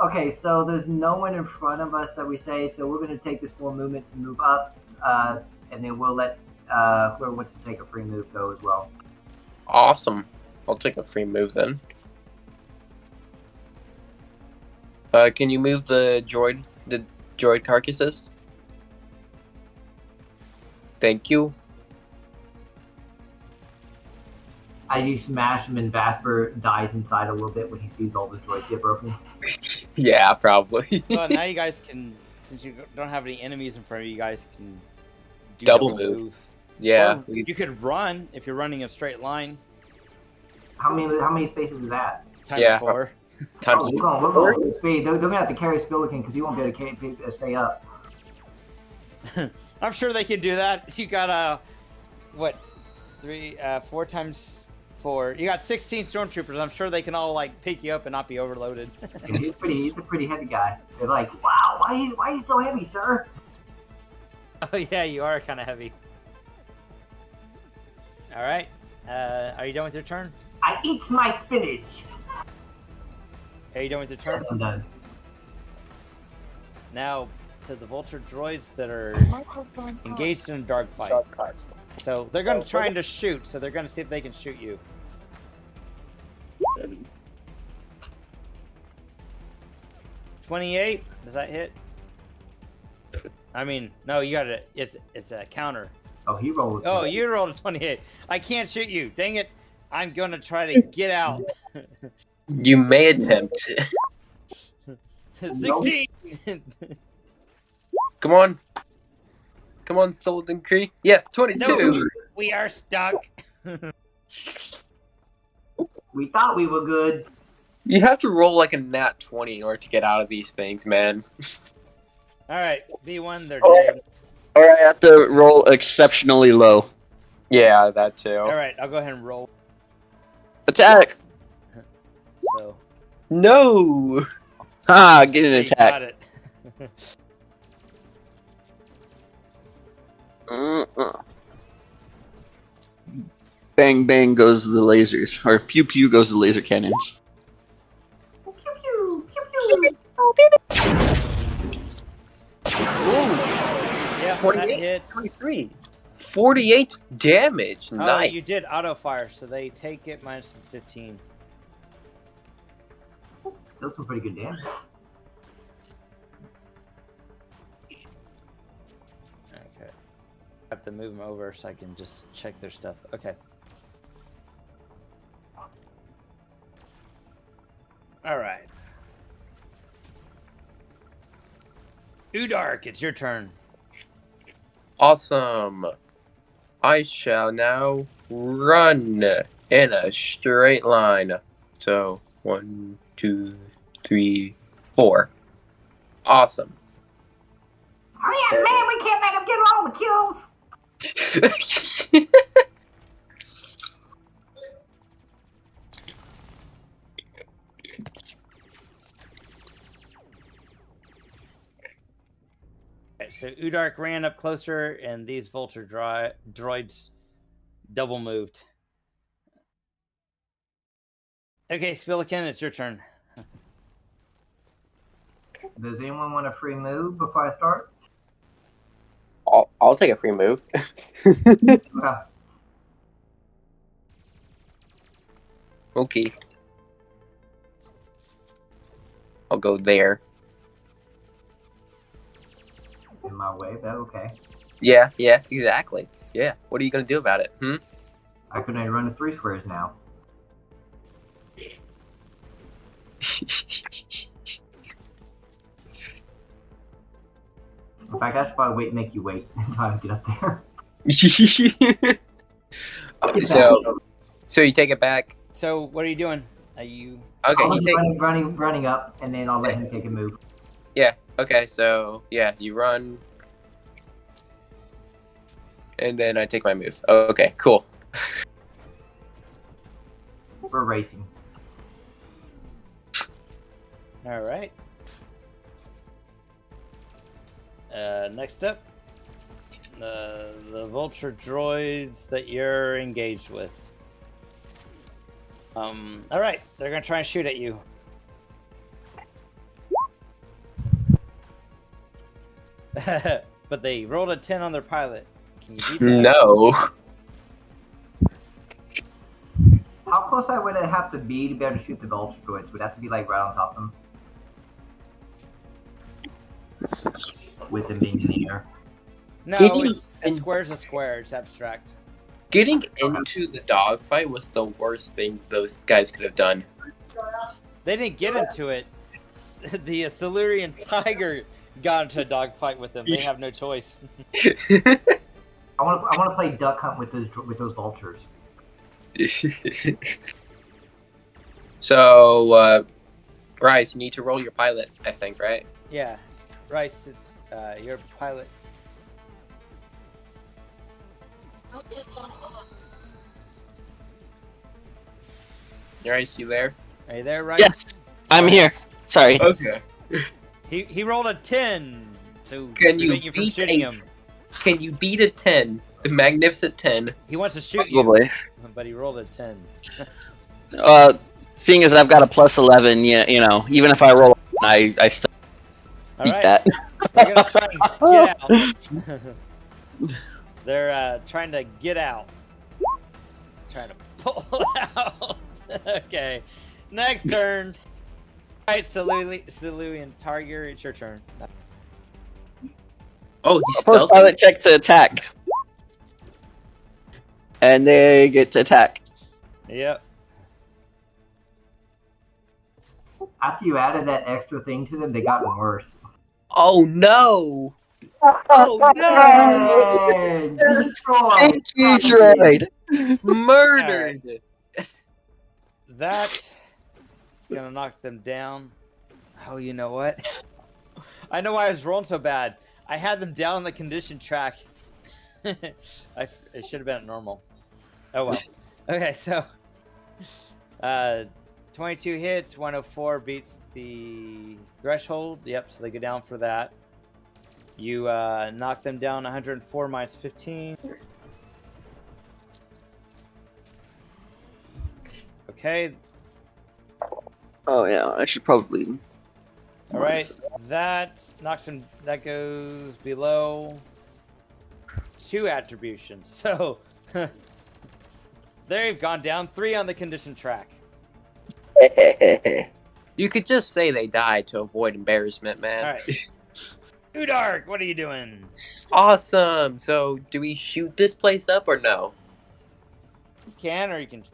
Okay, so there's no one in front of us that we say, so we're going to take this full movement to move up, and then we'll let whoever wants to take a free move go as well. Awesome. I'll take a free move then. Can you move the droid carcasses? Thank you. As you smash him, and Vasper dies inside a little bit when he sees all the droids get broken. Yeah, probably. Well, now you guys can, since you don't have any enemies in front of you, you guys can do Double move. Yeah. Or you could run if you're running a straight line. How many spaces is that? Times Yeah. 4. Times We're going full speed. They're going to have to carry Spillikin because he won't be able to stay up. I'm sure they can do that. You got what? 4 times 4. You got 16 stormtroopers. I'm sure they can all like pick you up and not be overloaded. And he's a pretty heavy guy. They're like, wow, why are you so heavy, sir? Oh yeah, you are kind of heavy. All right. Are you done with your turn? I eat my spinach. Are you done with your turn? Yes, I'm done. Now to the Vulture Droids that are engaged in a dogfight. So they're going to try to shoot. So they're going to see if they can shoot you. 28. Does that hit? I mean, no. You got it. It's a counter. Oh, he rolled. Oh, you rolled a 28. I can't shoot you. Dang it. I'm going to try to get out. You may attempt. 16. Come on. Come on, Solden Cree. Yeah, 22. No, we are stuck. We thought we were good. You have to roll like a nat 20 in order to get out of these things, man. All right, B1, they're Oh. dead. Or I have to roll exceptionally low. Yeah, that too. All right, I'll go ahead and roll. Attack! So, No! Ha! Get an you attack. got it. Bang bang goes the lasers, or pew pew goes the laser cannons. Pew pew pew pew. Yeah, 28, that hits. 23. 48 damage. Oh, Nice. you did auto fire, so they take it minus 15. Does some pretty good damage. Okay. I have to move them over so I can just check their stuff. Okay. All right. Udark, it's your turn. Awesome. I shall now run in a straight line. So, 1, 2, 3, 4. Awesome. Oh yeah, man, we can't let him get all the kills. Okay, so Udark ran up closer, and these Vulture droids double moved. Okay, Spillikin, it's your turn. Does anyone want a free move before I start? I'll take a free move. Okay. Okay. I'll go there. In my way, but okay. Yeah, exactly. Yeah. What are you gonna do about it? I can only run to 3 squares now. In fact, I should probably wait, make you wait until I get up there. So you take it back. So what are you doing? Are you? Okay, I'm you take. running up, and then I'll let him take a move. Yeah. Okay. So yeah, you run, and then I take my move. Oh, okay. Cool. We're racing. All right. Next up, the Vulture Droids that you're engaged with. All right, they're gonna try and shoot at you. But they rolled a 10 on their pilot. Can you beat that? No. How close I would it have to be able to shoot the Vulture Droids? Would it have to be like right on top of them? With them being in the air. No, Getting a square's a square. It's abstract. Getting into the dogfight was the worst thing those guys could have done. They didn't get into it. The Cerealian Tiger got into a dogfight with them. They have no choice. I want to play duck hunt with those vultures. So, Bryce, you need to roll your pilot, I think, right? Yeah, Bryce, it's your pilot. Bryce, you there? Are you there, Bryce? Yes, I'm here. Sorry. Okay. He rolled a 10. So Can you prevent from beat shooting a- him? Can you beat a 10? The magnificent 10. He wants to shoot you, Probably. but he rolled a 10. Seeing as I've got a plus 11, you know, even if I roll, I still All beat right, that. they're gonna try and get out. They're trying to get out. Trying to pull out. Okay, next turn. All right, Cerealian Tiger, it's your turn. Oh, he's First stealthy. pilot check to attack. And they get to attack. Yep. After you added that extra thing to them, they got worse. Oh no! Oh no! Hey, destroy! Thank you, droid. Murdered! That is gonna knock them down. Oh, you know what? I know why I was rolling so bad. I had them down on the condition track. It should have been at normal. Oh well. Okay, so 22 hits, 104 beats the threshold. Yep, so they go down for that. You knock them down 104 minus 15. Okay. Oh yeah, I should probably. All right. That knocks him. That goes below 2 attributions. So they've gone down 3 on the condition track. You could just say they died to avoid embarrassment, man. All right. Udark, what are you doing? Awesome! So, do we shoot this place up or no? You can, or you can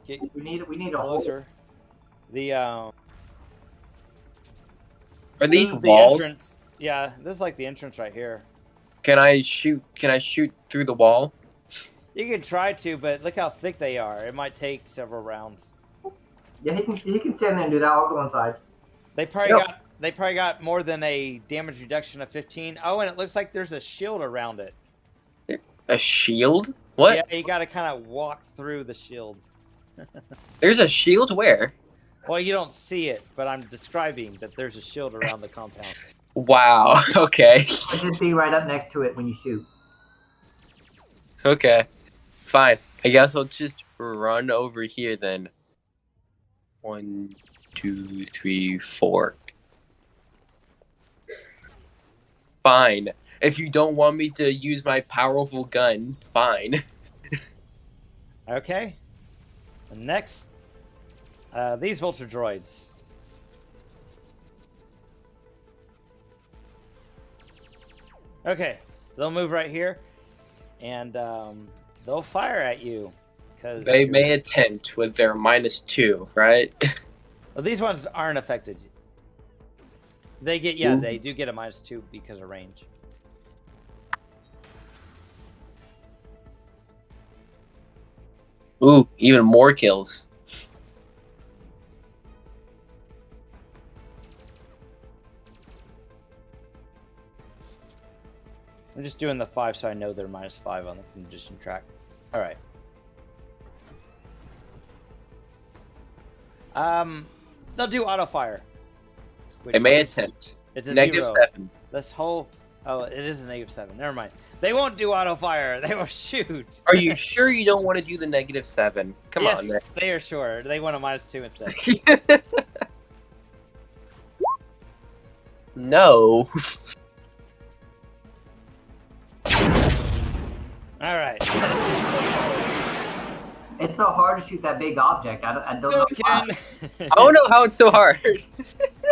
get We need a hole. closer. The Are these this is the walls? entrance. Yeah, this is like the entrance right here. Can I shoot through the wall? You can try to, but look how thick they are. It might take several rounds. Yeah, he can stand there and do that. I'll go inside. They probably got more than a damage reduction of 15. Oh, and it looks like there's a shield around it. A shield? What? Yeah, you got to kind of walk through the shield. There's a shield where? Well, you don't see it, but I'm describing that there's a shield around the compound. Wow. Okay. I'll just be right up next to it when you shoot. Okay. Fine. I guess I'll just run over here then. 1, 2, 3, 4. Fine. If you don't want me to use my powerful gun, fine. Okay. And next, these Vulture Droids. Okay, they'll move right here, and they'll fire at you. Cause They may attempt with their -2, right? well, these ones aren't affected. They get, yeah, they do get a -2 because of range. Ooh, even more kills. I'm just doing the 5 so I know they're -5 on the condition track. All right. They'll do auto fire. They may attempt. It's a -7. 0. This whole... Oh, it is a -7. Never mind. They won't do auto fire. They will shoot. Are you sure you don't want to do the -7? Come yes, on, man. They are sure. They want a -2 instead. No. All right. It's so hard to shoot that big object. I don't know why. Spillikin. I don't know how it's so hard.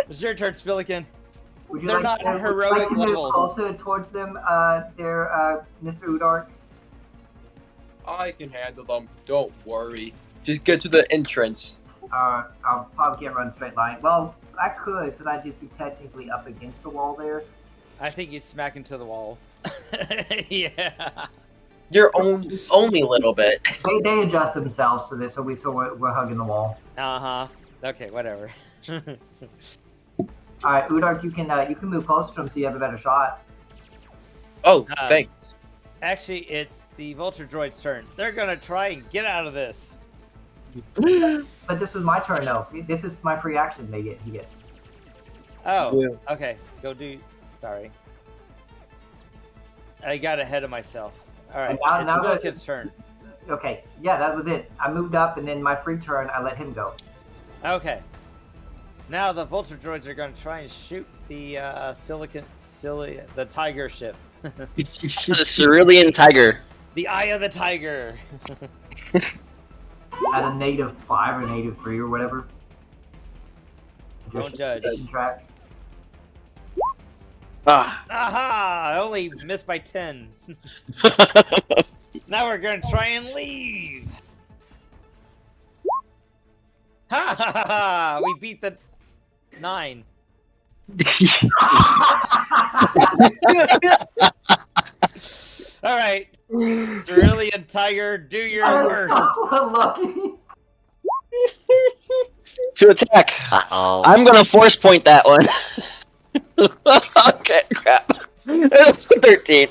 It's your turn, Spillikin. Would you They're like not to, heroic would you like to move levels. closer towards them, there, Mr. Udark? I can handle them. Don't worry. Just get to the entrance. I probably can't run a straight line. Well, I could, because I'd just be technically up against the wall there. I think you smack into the wall. Yeah. You're only a little bit. They adjust themselves to this, so we're hugging the wall. Uh-huh. Okay, whatever. All right, Udark, you can move closer to them so you have a better shot. Oh, thanks. Actually, it's the Vulture Droid's turn. They're gonna try and get out of this. But this was my turn, though. This is my free action. He gets. Oh, Yeah. okay. Go do... Sorry. I got ahead of myself. All right, And now that- Spillikin's turn. Okay, yeah, that was it. I moved up, and then my free turn, I let him go. Okay. Now the Vulture Droids are going to try and shoot the the Tiger ship. The Cerealian Tiger. The Eye of the Tiger. At a -5 or -3 or whatever. Don't judge. Condition track. Ah. Aha! I only missed by 10. Now we're going to try and leave. Ha ha ha ha! We beat the 9. All right, Cerealian Tiger, do your worst. Lucky. To attack. Uh-oh. I'm gonna force point that one. Okay, crap. 13.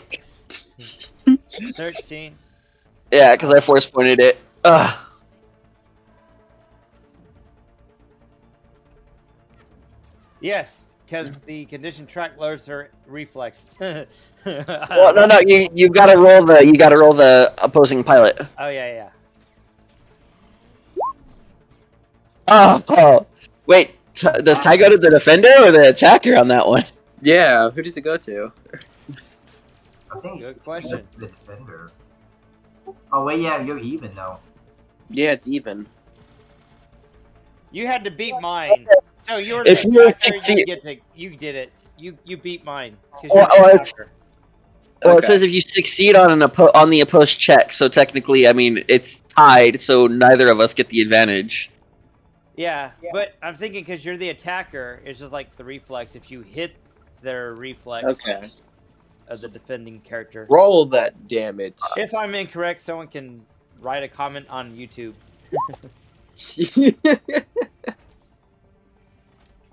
13. Yeah, because I force pointed it. Ugh. Yes, because the condition track lowers her reflex. Well, no, you gotta roll the opposing pilot. Oh yeah. Oh, wait. Does Ty go to the defender or the attacker on that one? Yeah, who does it go to? I think Good question. it's the defender. Oh wait, yeah, you're even though. Yeah, it's even. You had to beat mine. So you were If the you're attacker, succeed- you did it. You beat mine. 'Cause Well, you're the it's- attacker. Well, Okay. it says if you succeed on on the opposed check, so technically, I mean, it's tied, so neither of us get the advantage. Yeah, but I'm thinking because you're the attacker, it's just like the reflex. If you hit their reflex Okay. of the defending character. Roll that damage. If I'm incorrect, someone can write a comment on YouTube.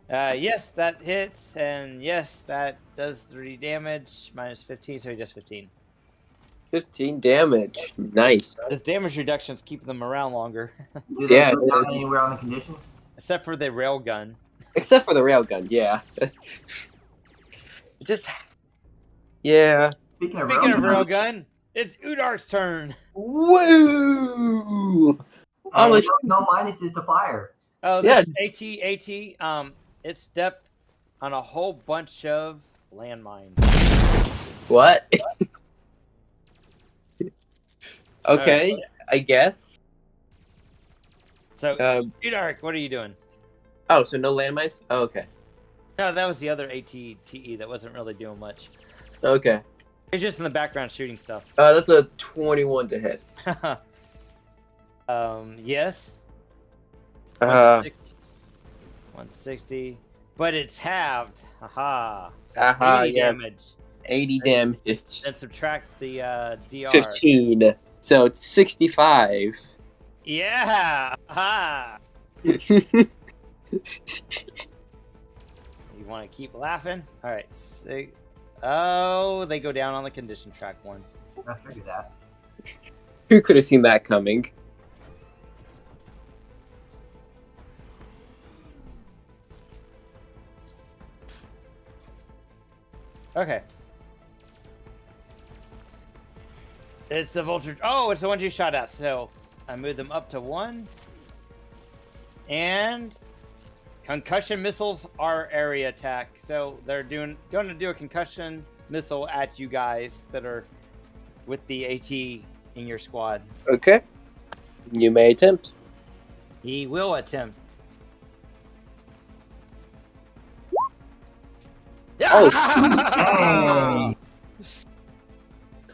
Yes, that hits, and yes, that does 3 damage. Minus 15, so he does 15. 15 damage. Nice. This damage reduction is keeping them around longer. Do they Yeah, go down yeah. anywhere on the condition? Except for the railgun. Except for the railgun, yeah. Just. Yeah. Speaking of Speaking of railgun, railgun, it's Udark's turn. Woo! and no minuses to fire. Oh, Yeah. this AT, it stepped on a whole bunch of landmines. What? Okay, I guess. So, Udark, what are you doing? Oh, so no landmines? Oh, okay. No, that was the other ATTE that wasn't really doing much. Okay. It's just in the background shooting stuff. That's a 21 to hit. Yes. 160. 160. but it's halved. Haha. So Aha, 80 yes. damage. 80 damage. Then subtract the DR. 15. So it's 65. Yeah. Haha. Okay. You want to keep laughing? All right. Oh, they go down on the condition track one. I figured that. Who could have seen that coming? Okay. It's the Vulture. Oh, it's the ones you shot at. So I moved them up to 1. And concussion missiles are area attack. So they're going to do a concussion missile at you guys that are with the AT in your squad. Okay. You may attempt. He will attempt. Oh. Dang.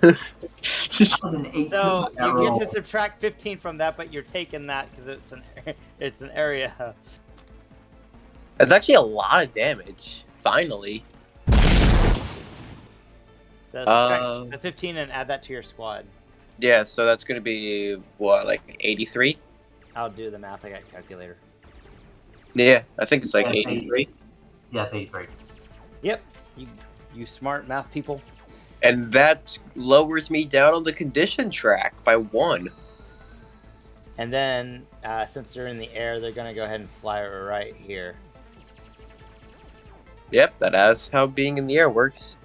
That was an 18. So that you roll. get to subtract 15 from that, but you're taking that because it's an area. That's actually a lot of damage. Finally. So subtract the 15 and add that to your squad. Yeah, so that's going to be, what, like 83? I'll do the math. I got a calculator. Yeah, I think it's like Yeah, it's 83. Yeah, it's 83. Yep. You smart math people. And that lowers me down on the condition track by 1. And then, since they're in the air, they're going to go ahead and fly right here. Yep, that's how being in the air works.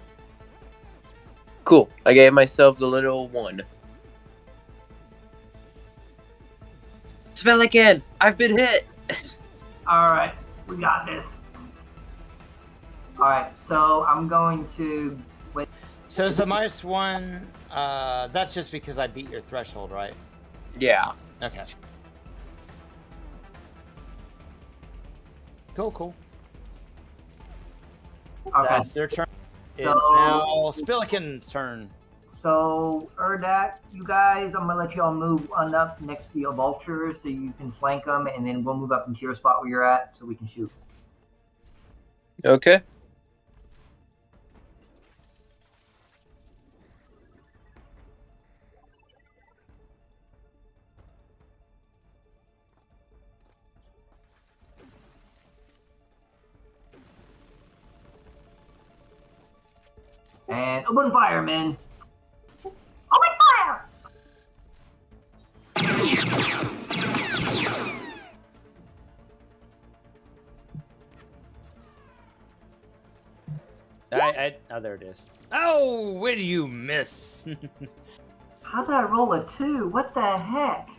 Cool. I gave myself the little 1. Spell again. I've been hit. Alright, we got this. Alright, so I'm going to wait. So is the -1, that's just because I beat your threshold, right? Yeah. Okay. Cool. Okay, That's their turn. so, It's now Spillikin's turn. so Urdak, you guys, I'm gonna let y'all move on up next to your vultures so you can flank them, and then we'll move up into your spot where you're at so we can shoot. Okay. And open fire, men! Open fire! Oh, there it is. Oh, where do you miss? How did I roll a 2? What the heck?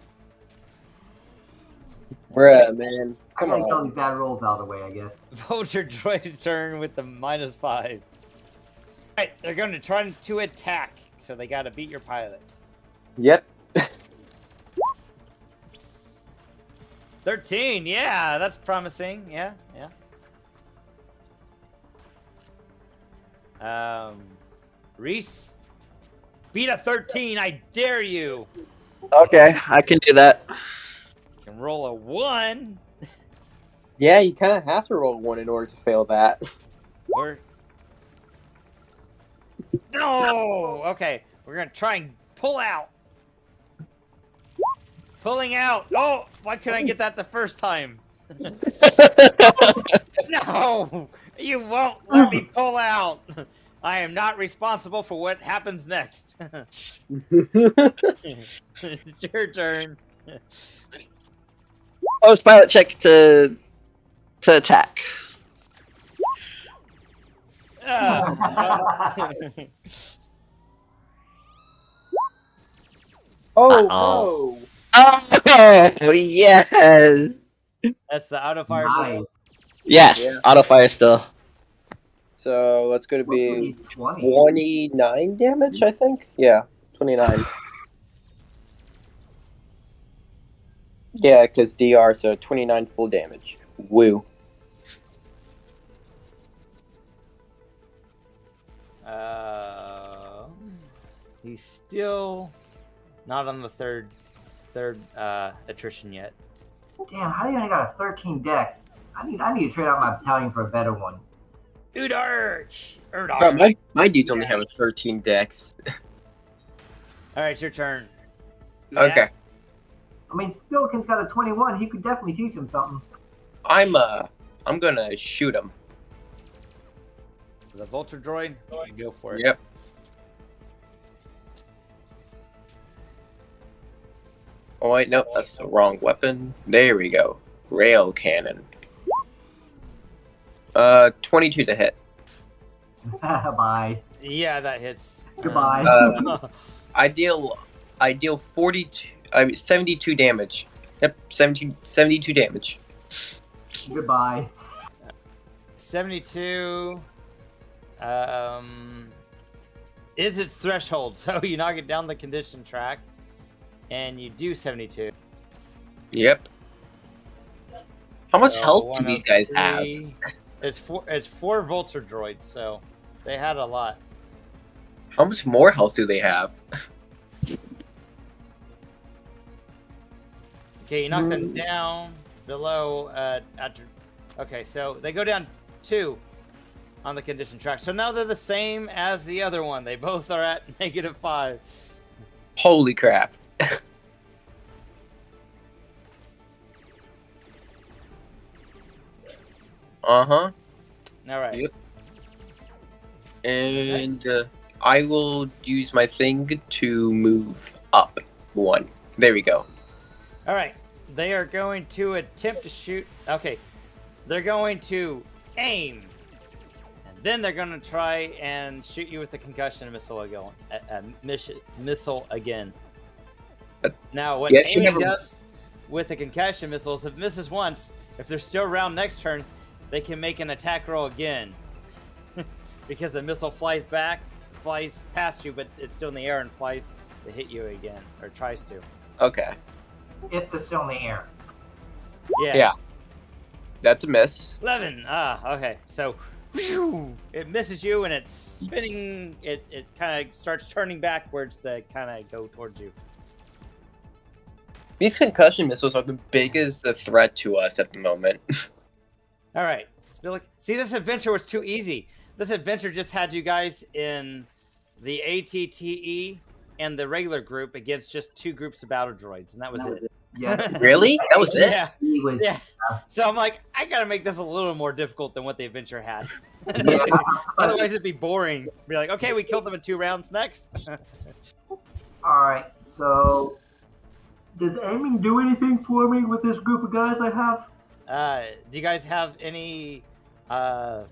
Bruh, man. I Come gotta get all on. these bad rolls out of the way, I guess. Vulture Droid's turn with the -5. Alright, they're going to try to attack, so they got to beat your pilot. Yep. 13, yeah, that's promising. Yeah. Reese, beat a 13, I dare you. Okay, I can do that. You can roll a 1. Yeah, you kind of have to roll 1 in order to fail that. Or... No! Okay, we're going to try and pull out. Pulling out. Oh, why couldn't I get that the first time? No! You won't let me pull out. I am not responsible for what happens next. It's your turn. Oh, it's pilot check to attack. Oh, Oh, yes! That's the auto fire. Nice. Yes, Yeah. auto fire still. So that's going to What's with be these 20? 29 damage, I think? Yeah, 29. Yeah, because DR, so 29 full damage. Woo. He's still not on the third attrition yet. Damn, how do you only got a 13 dex? I need to trade out my battalion for a better one. Udarch! Bro, my dudes only have a 13 dex. All right, it's your turn. Okay. I mean, Spilkin's got a 21. He could definitely teach him something. I'm gonna shoot him. The Vulture Droid? Go for it. Yep. Oh wait, no, that's the wrong weapon. There we go. Rail cannon. 22 to hit. Bye. Yeah, that hits. Goodbye. I deal 42. 72 damage. Yep, 72 damage. Goodbye. 72 is its threshold, so you knock it down the condition track, and you do 72. Yep. How much So health do these guys have? 103. It's four Vulture Droids, so they had a lot. How much more health do they have? Okay, you knock them down below after. Okay, so they go down 2 on the condition track. So now they're the same as the other one. They both are at -5. Holy crap. Uh-huh. All right. Yep. And Nice. I will use my thing to move up 1. There we go. All right. They are going to attempt to shoot. Okay. They're going to aim. And then they're going to try and shoot you with the concussion missile again. Now, what Yes, you aiming have a- does with the concussion missiles, if it misses once, if they're still around next turn, they can make an attack roll again. Because the missile flies past you, but it's still in the air and flies to hit you again, or tries to. Okay. If they're still in the air. Yeah. That's a miss. 11. Okay. So, whew, it misses you, and it's spinning. It kind of starts turning backwards to kind of go towards you. These concussion missiles are the biggest threat to us at the moment. All right. See, this adventure was too easy. This adventure just had you guys in the ATTE and the regular group against just 2 groups of battle droids, and that was it. Yeah. Really? That was it? Yeah. He was. Yeah. So I'm like, I gotta make this a little more difficult than what the adventure had. Yeah. Otherwise, it'd be boring. Be like, okay, we killed them in 2 rounds. Next. All right. So, does aiming do anything for me with this group of guys I have? Do you guys have any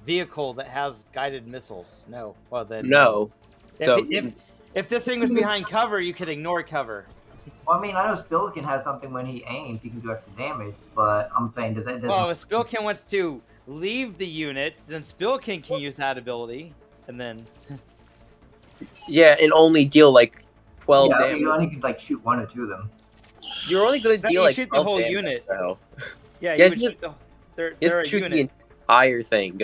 vehicle that has guided missiles? No. Well then. No. If this thing was behind cover, you could ignore cover. Well, I mean, I know Spilkin has something when he aims, he can do extra damage, but I'm saying, does that? Well, if Spilkin wants to leave the unit, then Spilkin can use that ability, and then. Yeah, and only deal like 12 yeah, damage. you only can like shoot 1 or 2 of them. You're only going to But deal you like shoot the 12 whole damage, unit. So. Yeah, Yeah, you would shoot the. They're You a shoot unit. the entire thing.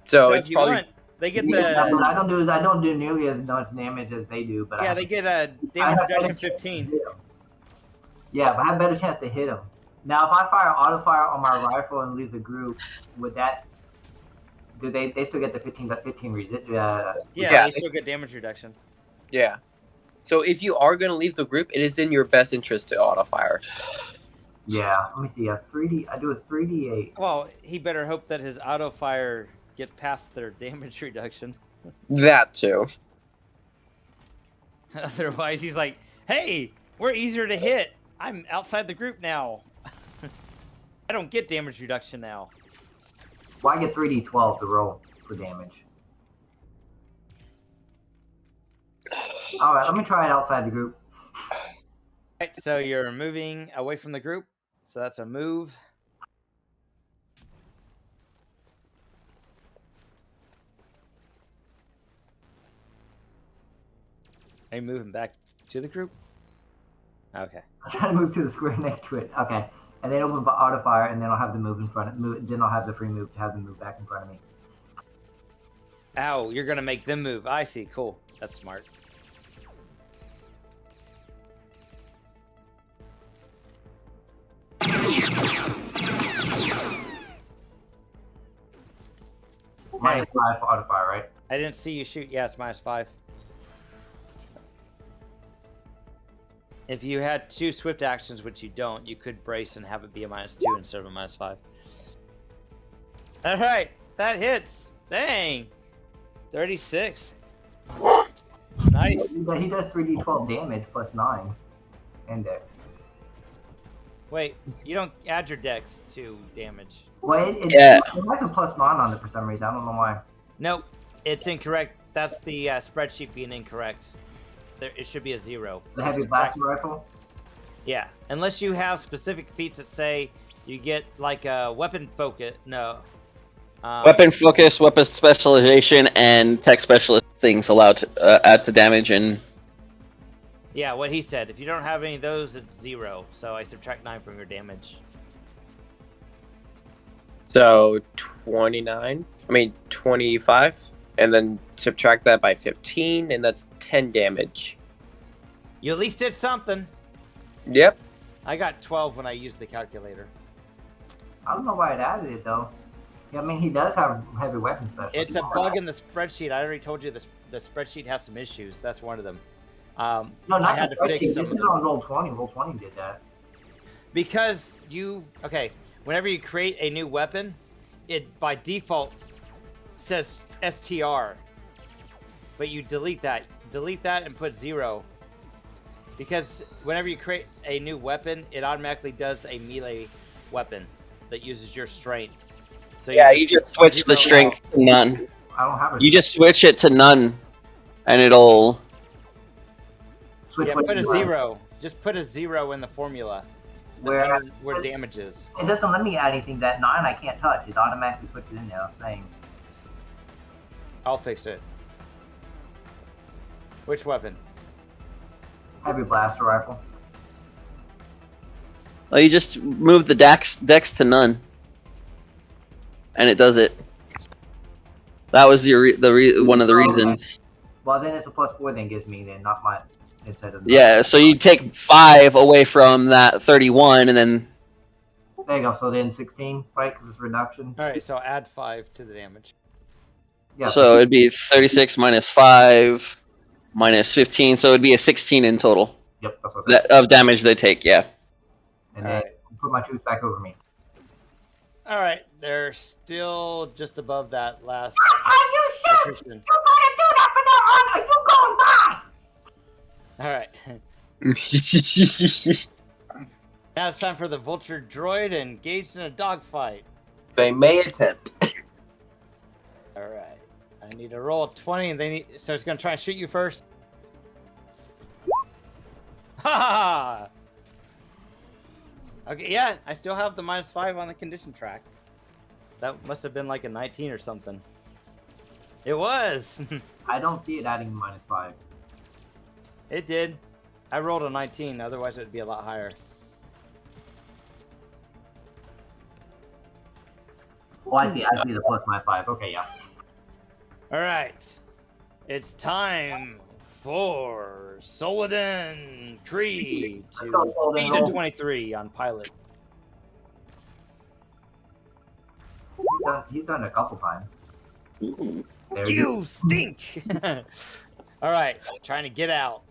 So if it's you probably want, they get Yeah, but the. I don't do nearly as much damage as they do. But Yeah, I they get a I damage have better reduction chance to 15. hit 'em. Yeah, but I have a better chance to hit them. Now, if I fire auto fire on my rifle and leave the group, would that? Do they still get the 15 resist? Yeah, Yeah. they still get damage reduction. yeah. So if you are going to leave the group, it is in your best interest to auto fire. Yeah. Let me see. I do a 3d8. Well, he better hope that his auto fire gets past their damage reduction. That too. Otherwise, he's like, "Hey, we're easier to hit. I'm outside the group now. I don't get damage reduction now." Well, I get 3d12 to roll for damage. All right, let me try it outside the group. Right, so you're moving away from the group. So that's a move. Are you moving back to the group? Okay. I'm trying to move to the square next to it. Okay, and then open auto fire, and then I'll have the move in front of. Then I'll have the free move to have them move back in front of me. Ow, you're gonna make them move. I see. Cool. That's smart. -5 fortified, right? I didn't see you shoot. Yeah, it's -5. If you had 2 swift actions, which you don't, you could brace and have it be a -2 instead of a -5. All right, that hits. Dang, 36. Nice. He does 3d12 damage plus 9 indexed. Wait, you don't add your dex to damage. Well, it Yeah. has a plus 9 on it for some reason. I don't know why. Nope, it's incorrect. That's the spreadsheet being incorrect. It should be a 0. The heavy blaster rifle? Yeah, unless you have specific feats that say you get like a weapon focus. No. Weapon focus, weapon specialization, and tech specialist things allowed to add to damage and. Yeah, what he said. If you don't have any of those, it's 0. So I subtract 9 from your damage. So 29. I mean 25, and then subtract that by 15, and that's 10 damage. You at least did something. Yep. I got 12 when I used the calculator. I don't know why it added it, though. Yeah, I mean, he does have heavy weapon special. It's a bug in the spreadsheet. I already told you the spreadsheet has some issues. That's one of them. No, I not had the to fix spreadsheet. some This of is them. on Roll20. Roll20 did that. Because whenever you create a new weapon, it by default says STR, but you delete that and put 0. Because whenever you create a new weapon, it automatically does a melee weapon that uses your strength. So Yeah, you just switch the strength to none. I don't have a. You just switch it to none, and it'll. switch. Yeah, what put a you want. 0. Just put a 0 in the formula. Where Damage is. it doesn't let me add anything. That 9 I can't touch. It automatically puts it in there. I'm saying. I'll fix it. Which weapon? Heavy blaster rifle. Oh, you just move the dex to none, and it does it. That was one of the reasons. Well, then it's a +4. Then gives me then not my instead of. Yeah, so you take 5 away from that 31, and then. There you go. So then 16, right? Because it's reduction. All right, so add 5 to the damage. Yeah. So it'd be 36 minus 5 minus 15, so it'd be a 16 in total Yep. That's what I said. of damage they take. Yeah. And then put my troops back over me. All right, they're still just above that last. You shoot! attrition. You gotta do that from now on, or you going by! All right. Now it's time for the Vulture Droid engaged in a dogfight. They may attempt. All right. I need to roll a 20, and so it's gonna try and shoot you first. Ha ha! Okay, yeah, I still have the -5 on the condition track. That must have been like a 19 or something. It was. I don't see it adding -5. It did. I rolled a 19. Otherwise, it'd be a lot higher. Oh, I see the +5. Okay, yeah. All right. It's time for Soladin Tree Let's go, to Soladin, beat roll. a 23 on pilot. He's done it a couple times. There You stink! All right, trying to get out.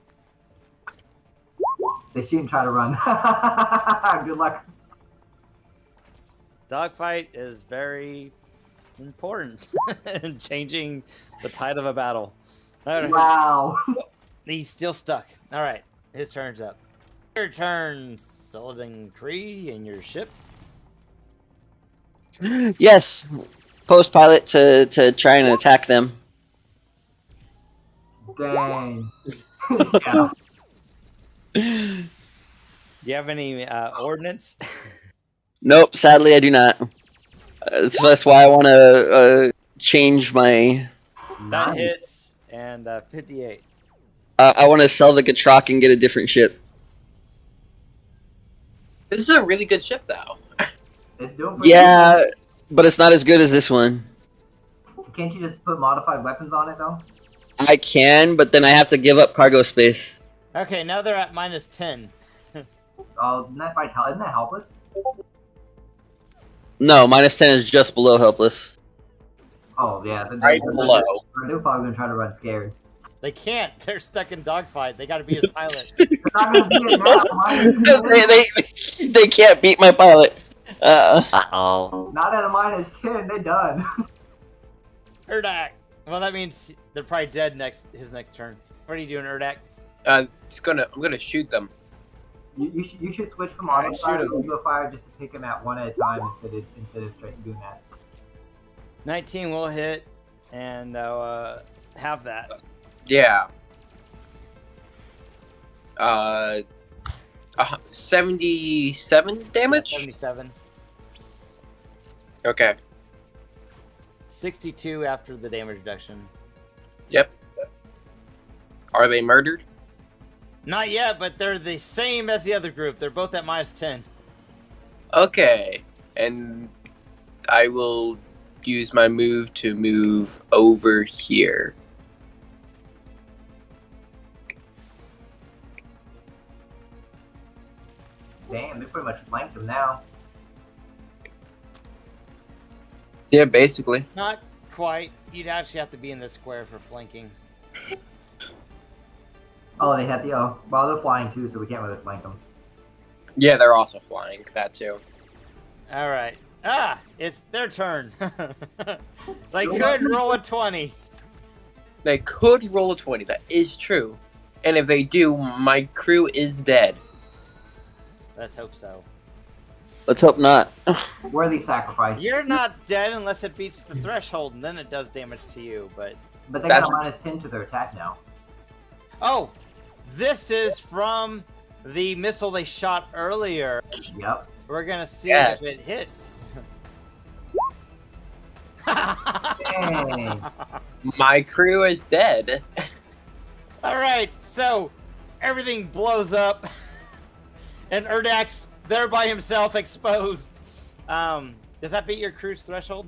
They shoot and try to run. Good luck. Dogfight is very important in changing the tide of a battle. All right. Wow. He's still stuck. All right, his turn's up. Your turn, Soladin Cree, in your ship. Yes. Post pilot to try and attack them. Dang. Yeah. Do you have any ordnance? Nope, sadly I do not. So that's why I want to change my. That Nice. hits, and 58. I want to sell the Gatrock and get a different ship. This is a really good ship, though. It's doing pretty Yeah, but it's not as good as this one. good. Can't you just put modified weapons on it, though? I can, but then I have to give up cargo space. Okay, now they're at -10. Oh, isn't that helpless? No, -10 is just below helpless. Oh yeah, Right below. They're probably gonna try to run scared. They can't. They're stuck in dogfight. They got to be his pilot. They're not gonna be it now. they can't beat my pilot. Uh-oh. Not at a -10. They're done. Urdak. Well, that means they're probably dead his next turn. What are you doing, Urdak? I'm gonna shoot them. You should switch from Alright, auto fire shoot to 'em. eagle fire just to pick them at one at a time instead of straight doing that. 19 will hit, and I'll have that. Yeah. 77 damage? 77. Okay. 62 after the damage reduction. Yep. Are they murdered? Not yet, but they're the same as the other group. They're both at -10. Okay. And I will use my move to move over here. Damn, they pretty much flanked them now. Yeah, basically. Not quite. You'd actually have to be in this square for flanking. Oh, they had the well, they're flying too, so we can't really flank them. Yeah, they're also flying. That too. All right. Ah, it's their turn. They could roll a 20. They could roll a 20. That is true. And if they do, my crew is dead. Let's hope so. Let's hope not. Worthy sacrifice. You're not dead unless it beats the threshold, and then it does damage to you. But But they That's- got a -10 to their attack now. oh, this is from the missile they shot earlier. Yep. We're gonna see Yes. if it hits. Dang. My crew is dead. All right, so everything blows up, and Urdak's there by himself, exposed. Does that beat your crew's threshold?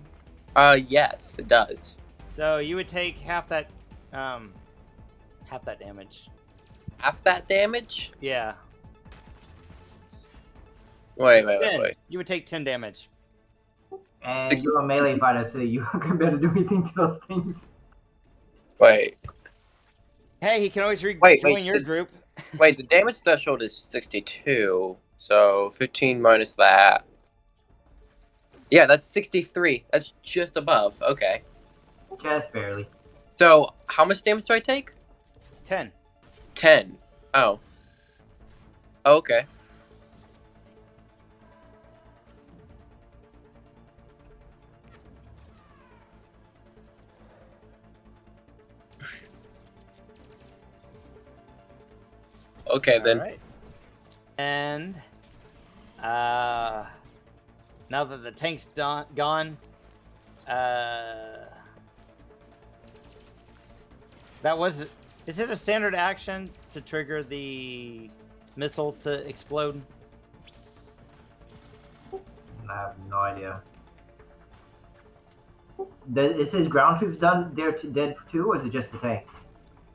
Yes, it does. So you would take half that damage. Half that damage? Yeah, Wait. 10. You would take 10 damage. And you're a melee fighter, so you can better do anything to those things. Wait. Hey, he can always Wait, join your group. Wait, the damage threshold is 62. So 15 minus that. Yeah, that's 63. That's just above. Okay. Just barely. So how much damage do I take? 10. 10. Oh. Okay. Okay, then. Alright. And now that the tank's gone, that was. Is it a standard action to trigger the missile to explode? I have no idea. Is his ground troops done? They're dead too, or is it just the tank?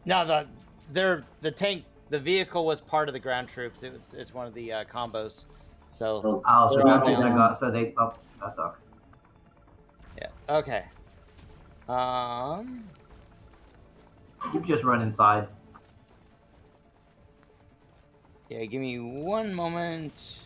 No, the tank, the vehicle was part of the ground troops. It's one of the combos. So Oh, so They're ground all troops down. are gone. So they. Oh, that sucks. yeah, okay. You can just run inside. Yeah, give me one moment.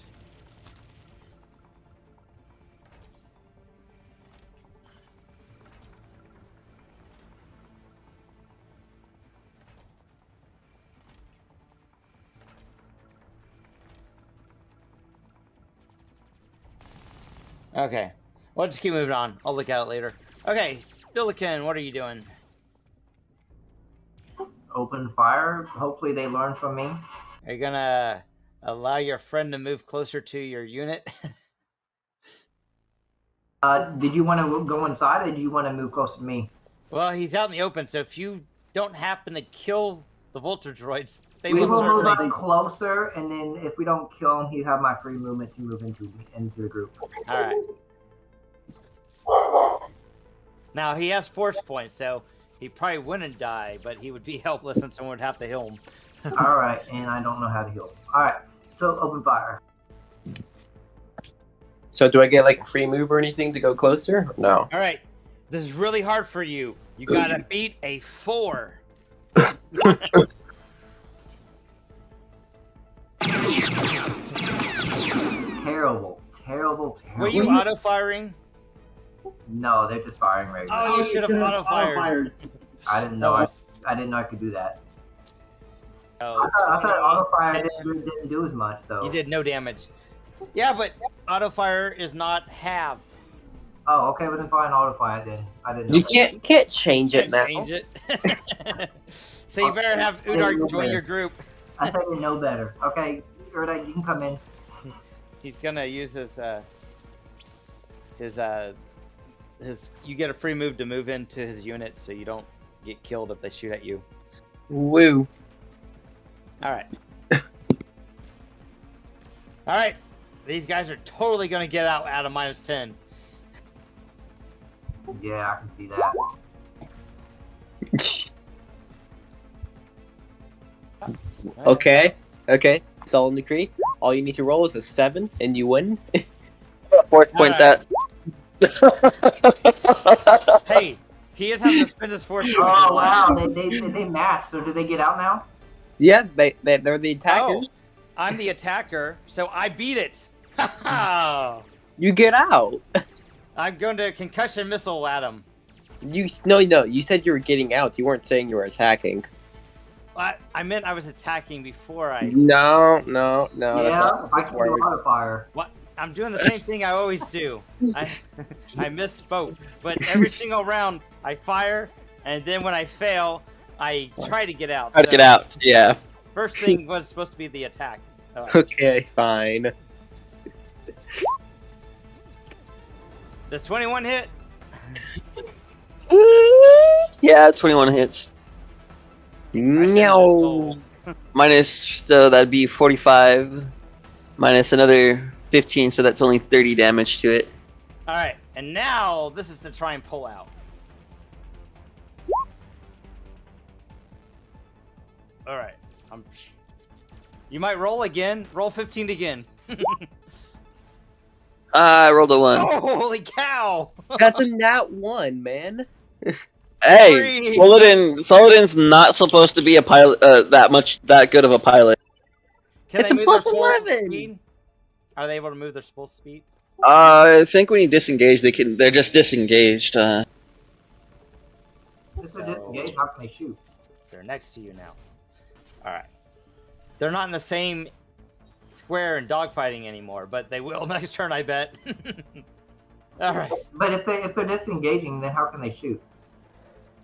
Okay. We'll just keep moving on. I'll look at it later. Okay, Spillikin, what are you doing? Open fire. Hopefully they learn from me. Are you gonna allow your friend to move closer to your unit? Did you want to go inside, or did you want to move closer to me? Well, he's out in the open, so if you don't happen to kill the Vulture Droids, they We will will move certainly... up closer, and then if we don't kill him, you have my free movement to move into the group. Alright. Now, he has force points, so he probably wouldn't die, but he would be helpless and someone would have to heal him. All right, and I don't know how to heal. All right, so open fire. So do I get like a free move or anything to go closer? No. Alright. This is really hard for you. You gotta beat a 4. Terrible. Were you auto-firing? No, they're just firing regular. Oh, you should have auto-fired. I didn't know. I didn't know I could do that. Oh, I thought auto-fire didn't do as much though. you did no damage. Yeah, but auto-fire is not halved. Oh, okay, well then fine, auto-fire then. I didn't know. You can't change it Can't now. change it. So you better have Udark join your group. I said you know better. Okay, Erdak, you can come in. He's gonna use his you get a free move to move into his unit so you don't get killed if they shoot at you. Woo. Alright. Alright. These guys are totally gonna get out of -10. Yeah, I can see that. Okay. Solemn decree. All you need to roll is a 7 and you win. Fourth point Alright. that. Hey, he is having to spend his force. Oh wow, they matched. So do they get out now? Yeah, they're the attackers. Oh, I'm the attacker, so I beat it. You get out. I'm going to concussion missile at him. No, you said you were getting out. You weren't saying you were attacking. I meant I was attacking before I. No. That's Yeah, not I can do auto-fire. What? I'm doing the same thing I always do. I misspoke, but every single round I fire, and then when I fail, I try to get out. Try to get out. Yeah. First thing was supposed to be the attack. Okay, fine. Does 21 hit? Yeah, 21 hits. No. Minus, so that'd be 45. Minus another 15, so that's only 30 damage to it. Alright, and now this is to try and pull out. Alright. You might roll again. Roll 15 again. I rolled a 1. Oh, holy cow! That's a nat 1, man. Hey, Soladin's not supposed to be a pilot, that good of a pilot. Can It's they a move plus their full 11. speed? Are they able to move their full speed? I think when you disengage, they're just disengaged. This is disengaged. How can they shoot? They're next to you now. Alright. They're not in the same square and dogfighting anymore, but they will next turn, I bet. Alright. But if they're disengaging, then how can they shoot?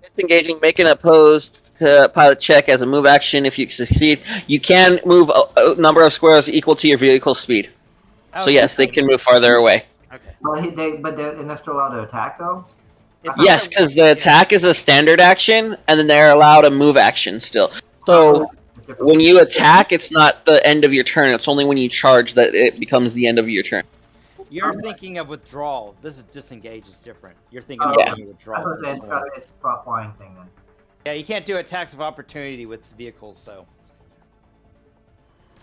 Disengaging, make an opposed pilot check as a move action. If you succeed, you can move a number of squares equal to your vehicle's speed. So yes, they can move farther away. Okay. But they're still allowed to attack though. Yes, because the attack is a standard action, and then they're allowed a move action still. So when you attack, it's not the end of your turn. It's only when you charge that it becomes the end of your turn. You're thinking of withdrawal. This is disengage is different. You're thinking of withdrawal. It's a flying thing then. Yeah, you can't do attacks of opportunity with vehicles, so.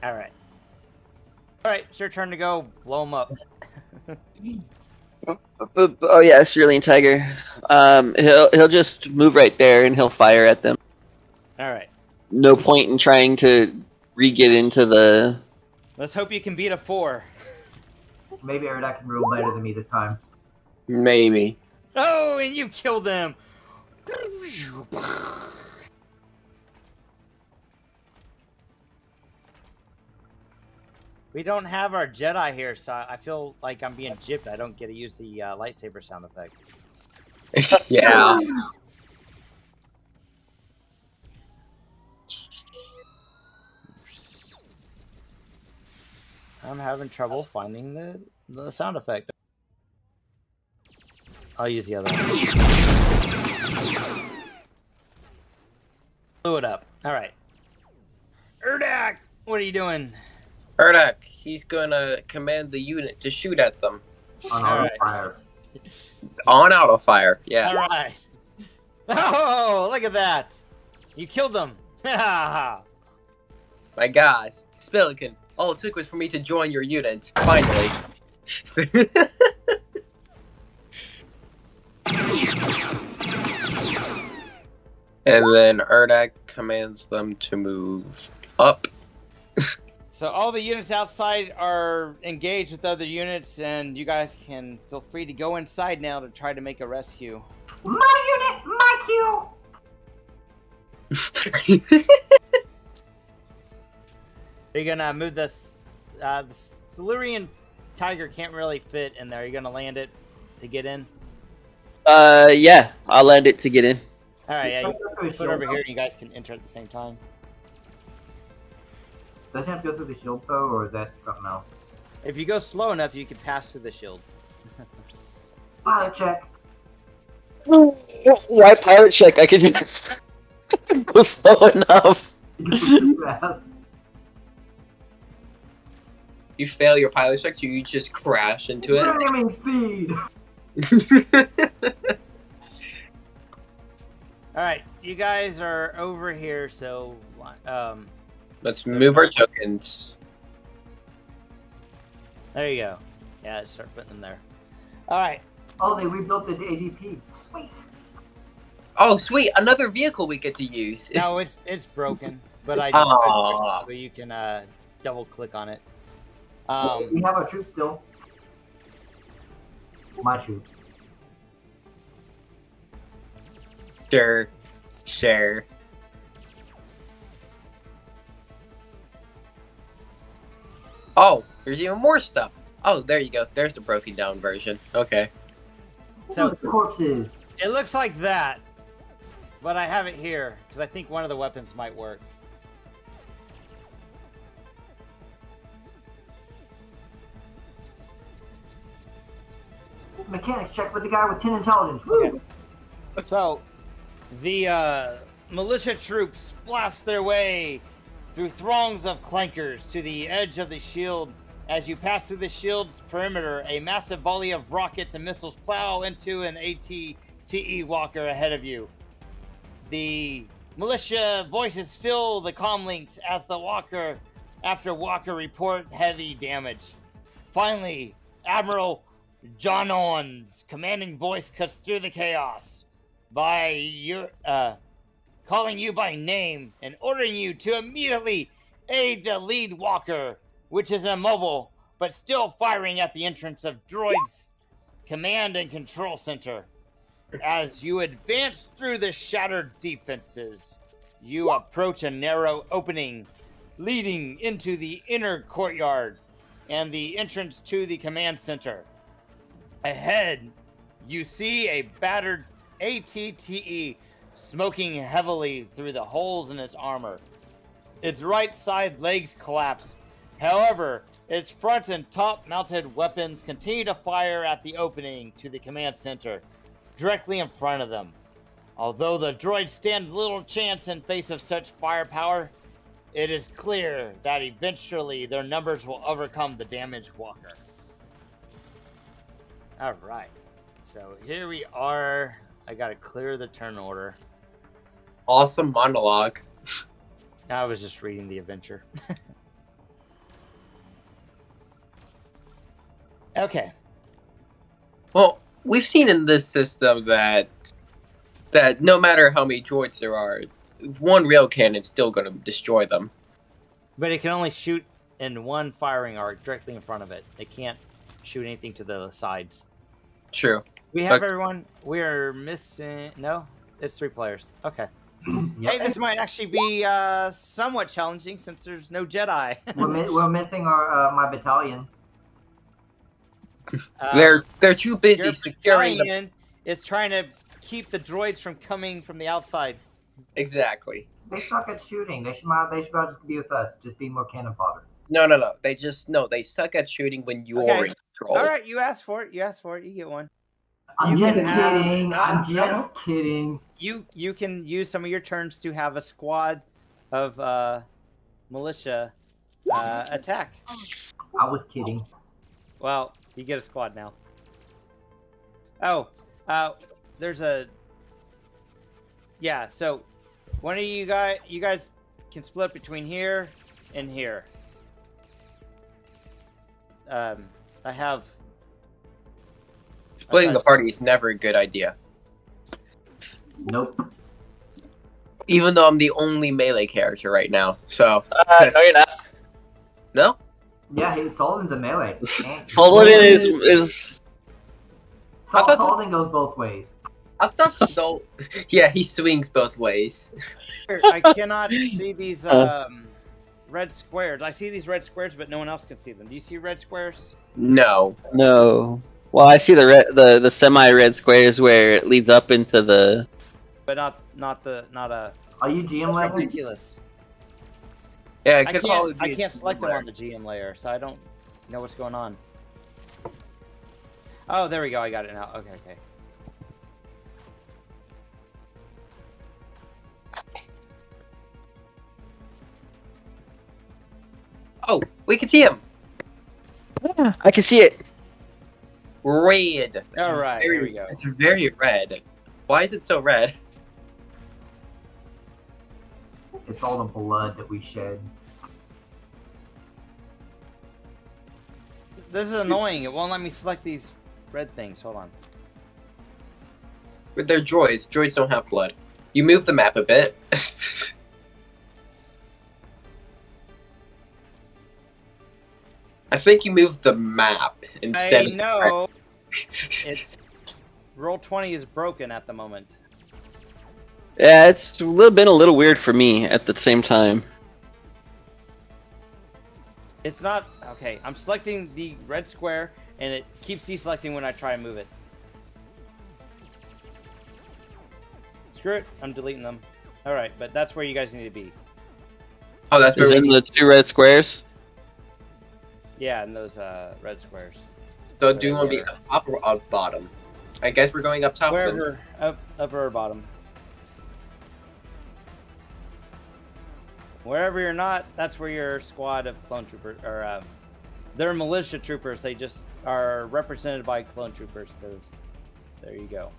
Alright. Alright, it's your turn to go. Blow them up. Oh yeah, Cerealian Tiger. He'll just move right there and he'll fire at them. Alright. No point in trying to re-get into the... Let's hope you can beat a 4. Maybe Erdak can roll better than me this time. Maybe. Oh, and you killed them! We don't have our Jedi here, so I feel like I'm being gypped. I don't get to use the lightsaber sound effect. Yeah. I'm having trouble finding the sound effect. I'll use the other one. Blew it up. Alright. Erdak! What are you doing? Erdak, he's gonna command the unit to shoot at them. On auto fire. On auto fire, yeah. Alright. Oh, look at that! You killed them! My guys, Spillikin, all it took was for me to join your unit. Finally. And then Erdak commands them to move up. So all the units outside are engaged with other units, and you guys can feel free to go inside now to try to make a rescue. My unit, my kill. Are you gonna move this? The Cerealian Tiger can't really fit in there. Are you gonna land it to get in? Yeah, I'll land it to get in. All right, yeah. You put it Shield over though. here, and you guys can enter at the same time. Does it have to go through the shield though, or is that something else? If you go slow enough, you can pass through the shield. Pilot check. Why pilot check? I can just go slow enough. You go too fast. You fail your pilot check, you just crash into it. Ramming speed. All right, you guys are over here, so Let's move our tokens. there you go. Yeah, start putting them there. All right. Oh, they rebuilt the ADP. Sweet. Oh, sweet! Another vehicle we get to use. No, it's broken, but I just Aw. so you can double click on it. We have our troops still. My troops. Share. Oh, there's even more stuff. Oh, there you go. There's the broken down version. Okay. So Corpses. it looks like that, but I have it here because I think one of the weapons might work. Mechanics check with the guy with 10 intelligence. Woo! Okay. So the militia troops blast their way through throngs of clankers to the edge of the shield. As you pass through the shield's perimeter, a massive volley of rockets and missiles plow into an AT-TE walker ahead of you. The militia voices fill the comm links as the walker after walker report heavy damage. Finally, Admiral John Owens' commanding voice cuts through the chaos by your calling you by name and ordering you to immediately aid the lead walker, which is immobile but still firing at the entrance of Droid's command and control center. As you advance through the shattered defenses, you approach a narrow opening leading into the inner courtyard and the entrance to the command center. Ahead, you see a battered AT-TE smoking heavily through the holes in its armor. Its right side legs collapse. However, its front and top mounted weapons continue to fire at the opening to the command center, directly in front of them. Although the droids stand little chance in face of such firepower, it is clear that eventually their numbers will overcome the damaged walker. All right, so here we are. I gotta clear the turn order. Awesome monologue. I was just reading the adventure. Okay. Well, we've seen in this system that no matter how many droids there are, one rail cannon's still going to destroy them. But it can only shoot in one firing arc directly in front of it. It can't shoot anything to the sides. True. We have Okay. everyone. We are missing. No, it's 3 players. Okay. Yep. Hey, this might actually be somewhat challenging since there's no Jedi. We're missing our my battalion. They're too busy Your securing the... battalion is trying to keep the droids from coming from the outside. Exactly. They suck at shooting. They should just be with us. Just be more cannon fodder. No. They suck at shooting when you're Okay. in control. All right, you asked for it. You get one. I'm You just can have- kidding. no, I'm no. just kidding. You can use some of your turns to have a squad of militia attack. I was kidding. Well, you get a squad now. Oh, there's a... Yeah, so one of you guys can split between here and here. I have... Splitting the party is never a good idea. Nope. Even though I'm the only melee character right now, so No, you're not. no. Yeah, Solden's a melee. Solden is I thought- Solden goes both ways. I thought so. Yeah, he swings both ways. I cannot see these red squares. I see these red squares, but no one else can see them. Do you see red squares? No. no. Well, I see the semi-red squares where it leads up into the. But not a Are you GM level? ridiculous. Yeah, I can't select them on the GM layer, so I don't know what's going on. Oh, there we go. I got it now. Okay. Oh, we can see him. Yeah, I can see it. Red. All right, here we go. It's very red. Why is it so red? It's all the blood that we shed. This is annoying. It won't let me select these red things. Hold on. But they're droids. Droids don't have blood. You move the map a bit. I think you moved the map instead I know. It's Roll20 is broken at the moment. Yeah, it's been a little weird for me at the same time. It's not okay. I'm selecting the red square, and it keeps deselecting when I try and move it. Screw it. I'm deleting them. All right, but that's where you guys need to be. Oh, that's Is where in we... the two red squares? Yeah, in those red squares. So do you want to be up top or up bottom? I guess we're going up top. then. Wherever, upper or bottom. Wherever you're not, that's where your squad of clone troopers, or they're militia troopers. They just are represented by clone troopers. Because there you go.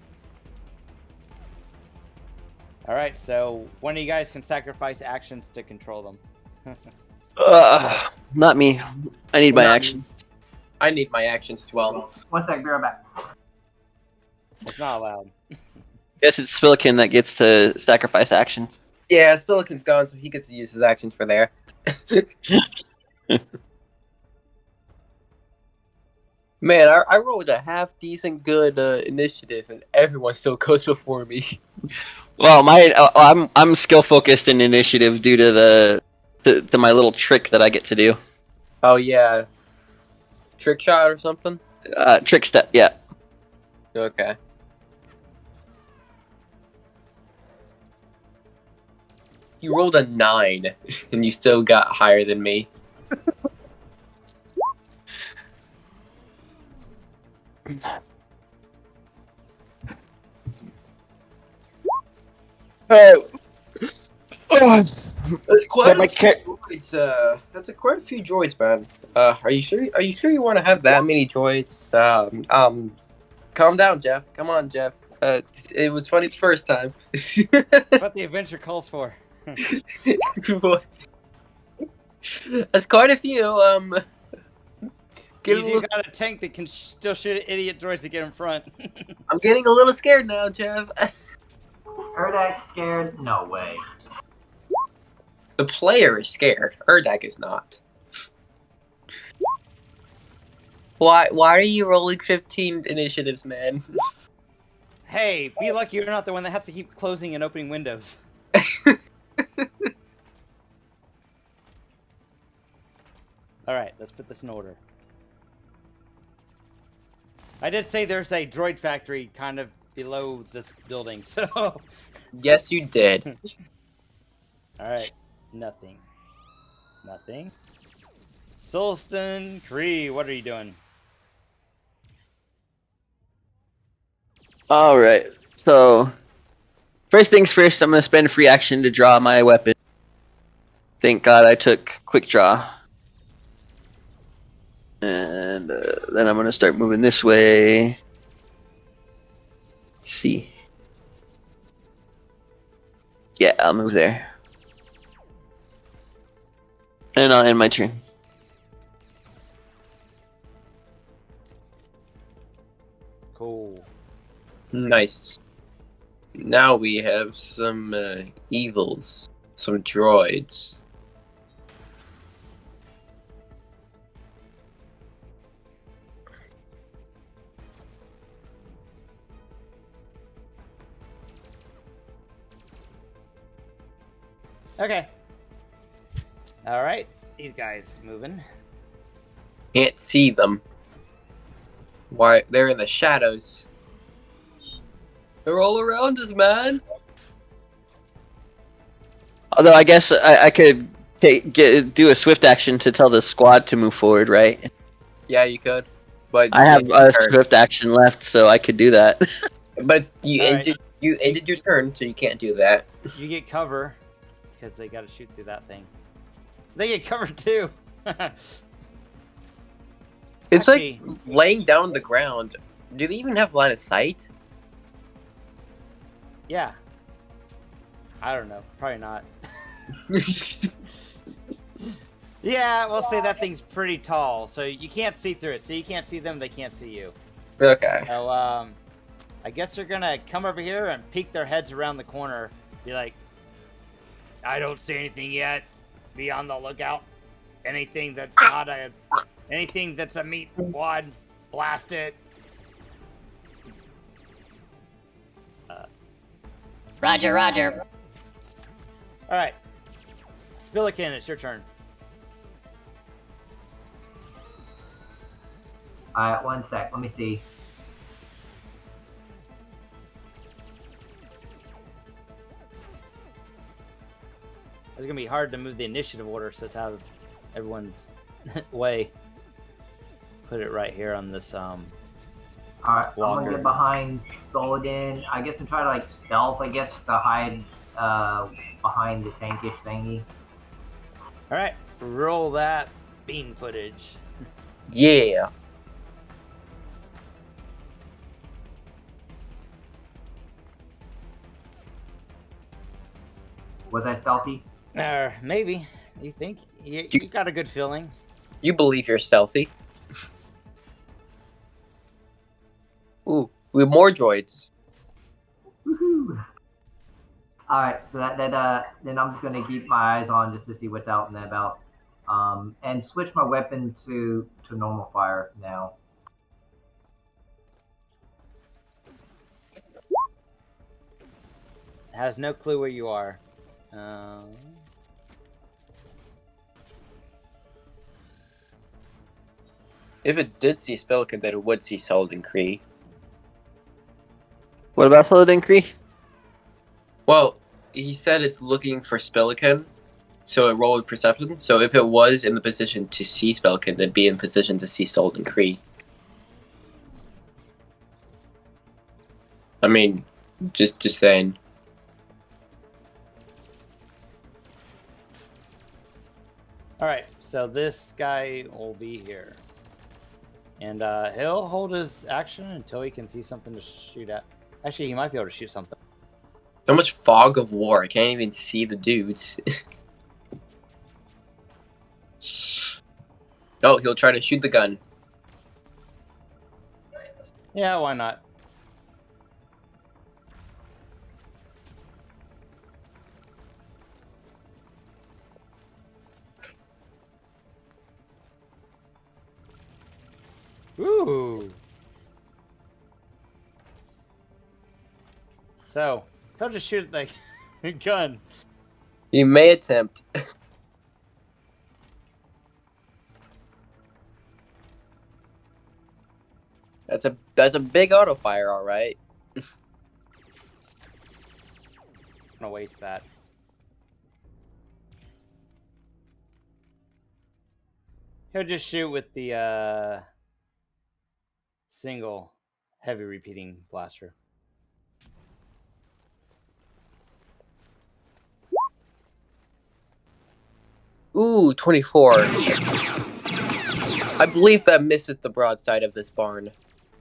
All right, so one of you guys can sacrifice actions to control them. Not me. I need my Not action. I need my actions as well. 1 sec, be right back. It's not allowed. Guess it's Spilikin that gets to sacrifice actions. Yeah, Spilikin's gone, so he gets to use his actions for there. Man, I rolled a half decent good initiative, and everyone still goes before me. Well, I'm skill focused in initiative due to to my little trick that I get to do. Oh yeah, trick shot or something. Trick step, yeah. Okay. You rolled a 9, and you still got higher than me. Oh. That's quite My a few droids. That's quite a few droids, man. Are you sure? Are you sure you want to have that many droids? Calm down, Jeff. Come on, Jeff. It was funny the first time. What the adventure calls for. What? That's quite a few. Get a You little, do got a tank that can still shoot idiot droids to get in front. I'm getting a little scared now, Jeff. Erdak's scared? No way. The player is scared. Erdak is not. Why are you rolling 15 initiatives, man? Hey, be lucky you're not the one that has to keep closing and opening windows. Alright, let's put this in order. I did say there's a droid factory kind of below this building, so... Yes, you did. Alright, nothing. Nothing. Solston Kree, what are you doing? Alright, so first things first, I'm going to spend free action to draw my weapon. Thank God I took quick draw. And then I'm going to start moving this way. Let's see. Yeah, I'll move there. And I'll end my turn. Cool. Nice. Now we have some evils, some droids. Okay. All right. These guys moving. Can't see them. Why? They're in the shadows. They're all around us, man. Although I guess I could do a swift action to tell the squad to move forward, right? Yeah, you could. But I have you a ended your turn. swift action left, so I could do that. But it's, you All right. ended your turn, so you can't do that. You get cover because they got to shoot through that thing. They get cover too. It's Actually, like laying down on the ground. Do they even have line of sight? yeah. I don't know. Probably not. Yeah, we'll say that thing's pretty tall, so you can't see through it. So you can't see them, they can't see you. Okay. So, I guess they're gonna come over here and peek their heads around the corner. Be like, I don't see anything yet. Be on the lookout. Anything that's a meat wad, blast it. Roger, roger. All right, Spillikin, it's your turn. Alright, 1 sec. Let me see. It's gonna be hard to move the initiative order, so it's out of everyone's way. Put it right here on this. Alright, I'm Walker. gonna get behind Soladin. I guess and try to like stealth, I guess, to hide behind the tankish thingy. All right, roll that beam footage. Yeah. Was I stealthy? Maybe. You think? You got a good feeling. You believe you're stealthy. Ooh, we have more droids. Woohoo! Alright, so then I'm just gonna keep my eyes on just to see what's out and about. And switch my weapon to normal fire now. Has no clue where you are. If it did see Spellican, then it would see Solid Cree. What about Saladin Cree? Well, he said it's looking for Spellican, so it rolled perception. So if it was in the position to see Spellican, then be in position to see Solid Cree. I mean, just saying. All right, so this guy will be here, and he'll hold his action until he can see something to shoot at. Actually, he might be able to shoot something. So much fog of war. I can't even see the dudes. Oh, he'll try to shoot the gun. Yeah, why not? Ooh. So, he'll just shoot like a gun. You may attempt. That's a big auto fire, all right. I'm gonna waste that. He'll just shoot with the single heavy repeating blaster. Ooh, 24. I believe that misses the broadside of this barn.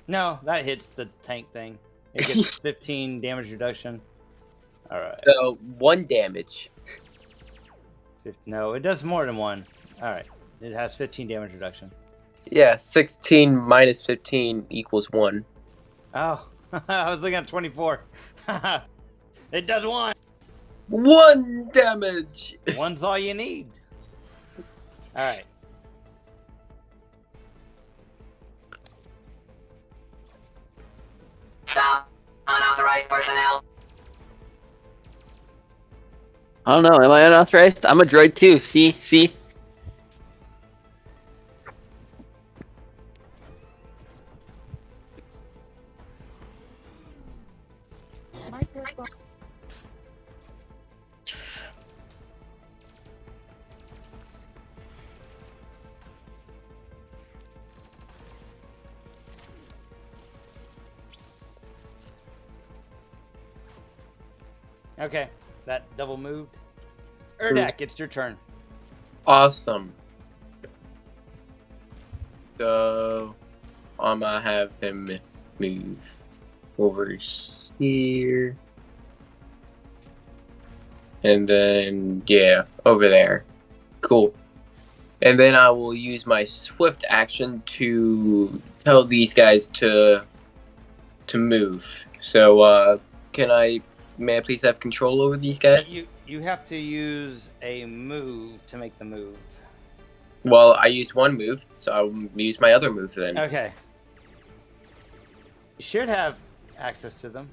No, that hits the tank thing. It gets 15 damage reduction. All right. So 1 damage. No, it does more than 1. All right. It has 15 damage reduction. Yeah, 16 minus 15 equals 1. Oh, I was looking at 24. It does one. 1 damage. One's all you need. All right. Stop. Unauthorized personnel. I don't know. Am I unauthorized? I'm a droid too. See? Okay, that double moved. Erdak, it's your turn. Awesome. So I'm gonna have him move over here. And then, yeah, over there. Cool. And then I will use my swift action to tell these guys to move. So, may I please have control over these guys? You have to use a move to make the move. Well, I used one move, so I'll use my other move then. Okay. You should have access to them.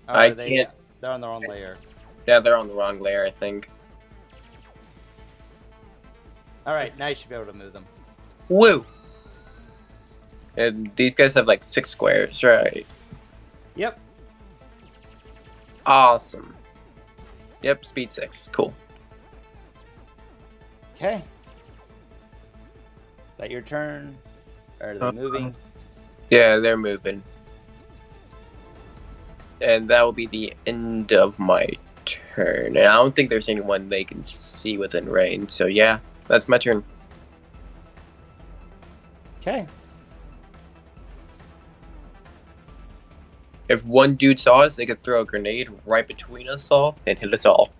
Or I are they- can't. They're on their own layer. Yeah, they're on the wrong layer, I think. All right, now you should be able to move them. Woo! And these guys have like 6 squares, right? Yep. Awesome. Yep, speed 6. Cool. Okay. Is that your turn? Or are they moving? Yeah, they're moving. And that will be the end of my turn. And I don't think there's anyone they can see within range. So yeah, that's my turn. Okay. If one dude saw us, they could throw a grenade right between us all and hit us all.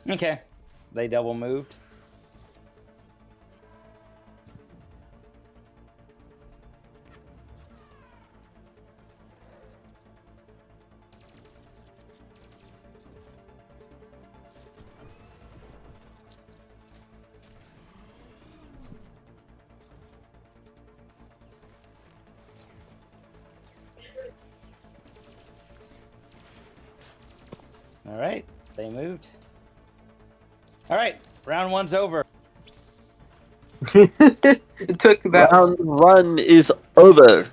Okay. They double moved. All right. They moved. All right. Round 1's over. It took that Round 1 is over.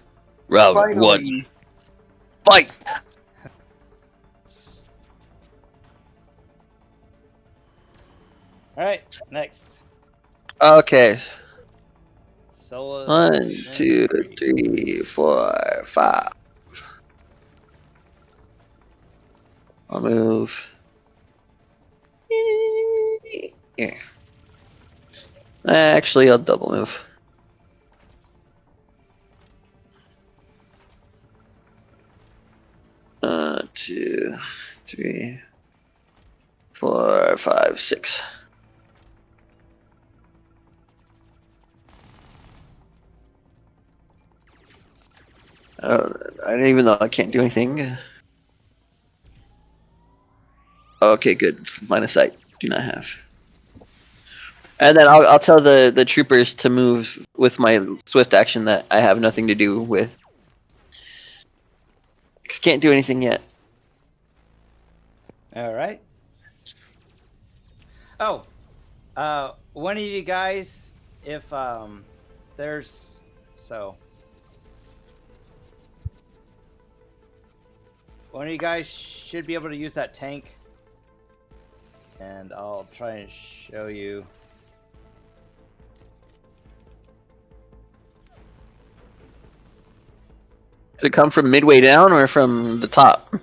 Round 1. finally. Fight! All right. Next. Okay. Solo. 1, 2, 3, 4, 5. I'll move. Yeah. Actually, I'll double move. Two, 3, 4, 5, 6. I don't even know I can't do anything. Okay, good. Line of sight. Do not have. And then I'll tell the troopers to move with my swift action that I have nothing to do with. Can't do anything yet. All right. Oh, one of you guys, if there's one of you guys should be able to use that tank, and I'll try and show you. Does it come from midway down or from the top?